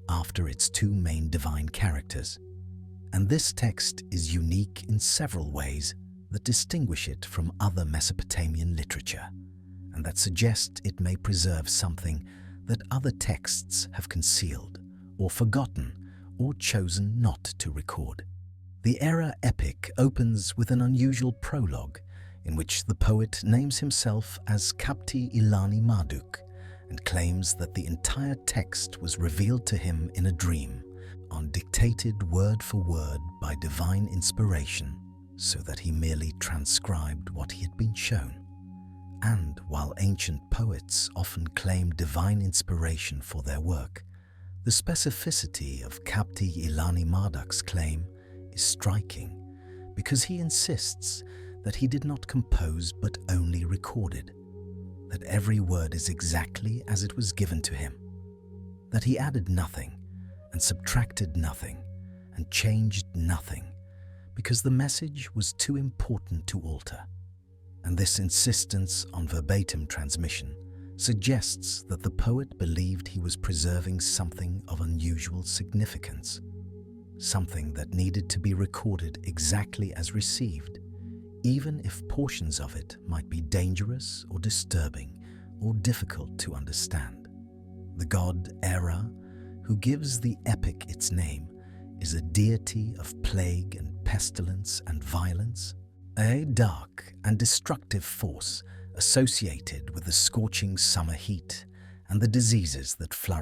after its two main divine characters. And this text is unique in several ways that distinguish it from other Mesopotamian literature, and that suggest it may preserve something that other texts have concealed, or forgotten, or chosen not to record. The Era Epic opens with an unusual prologue in which the poet names himself as Kapti Ilani Marduk and claims that the entire text was revealed to him in a dream, dictated word for word by divine inspiration, so that he merely transcribed what he had been shown. And while ancient poets often claim divine inspiration for their work, the specificity of Kapti Ilani Marduk's claim is striking, because he insists that he did not compose but only recorded, that every word is exactly as it was given to him, that he added nothing and subtracted nothing and changed nothing, because the message was too important to alter. And this insistence on verbatim transmission suggests that the poet believed he was preserving something of unusual significance, something that needed to be recorded exactly as received, even if portions of it might be dangerous or disturbing or difficult to understand. The god Era, who gives the epic its name, is a deity of plague and pestilence and violence, a dark and destructive force associated with the scorching summer heat and the diseases that flourish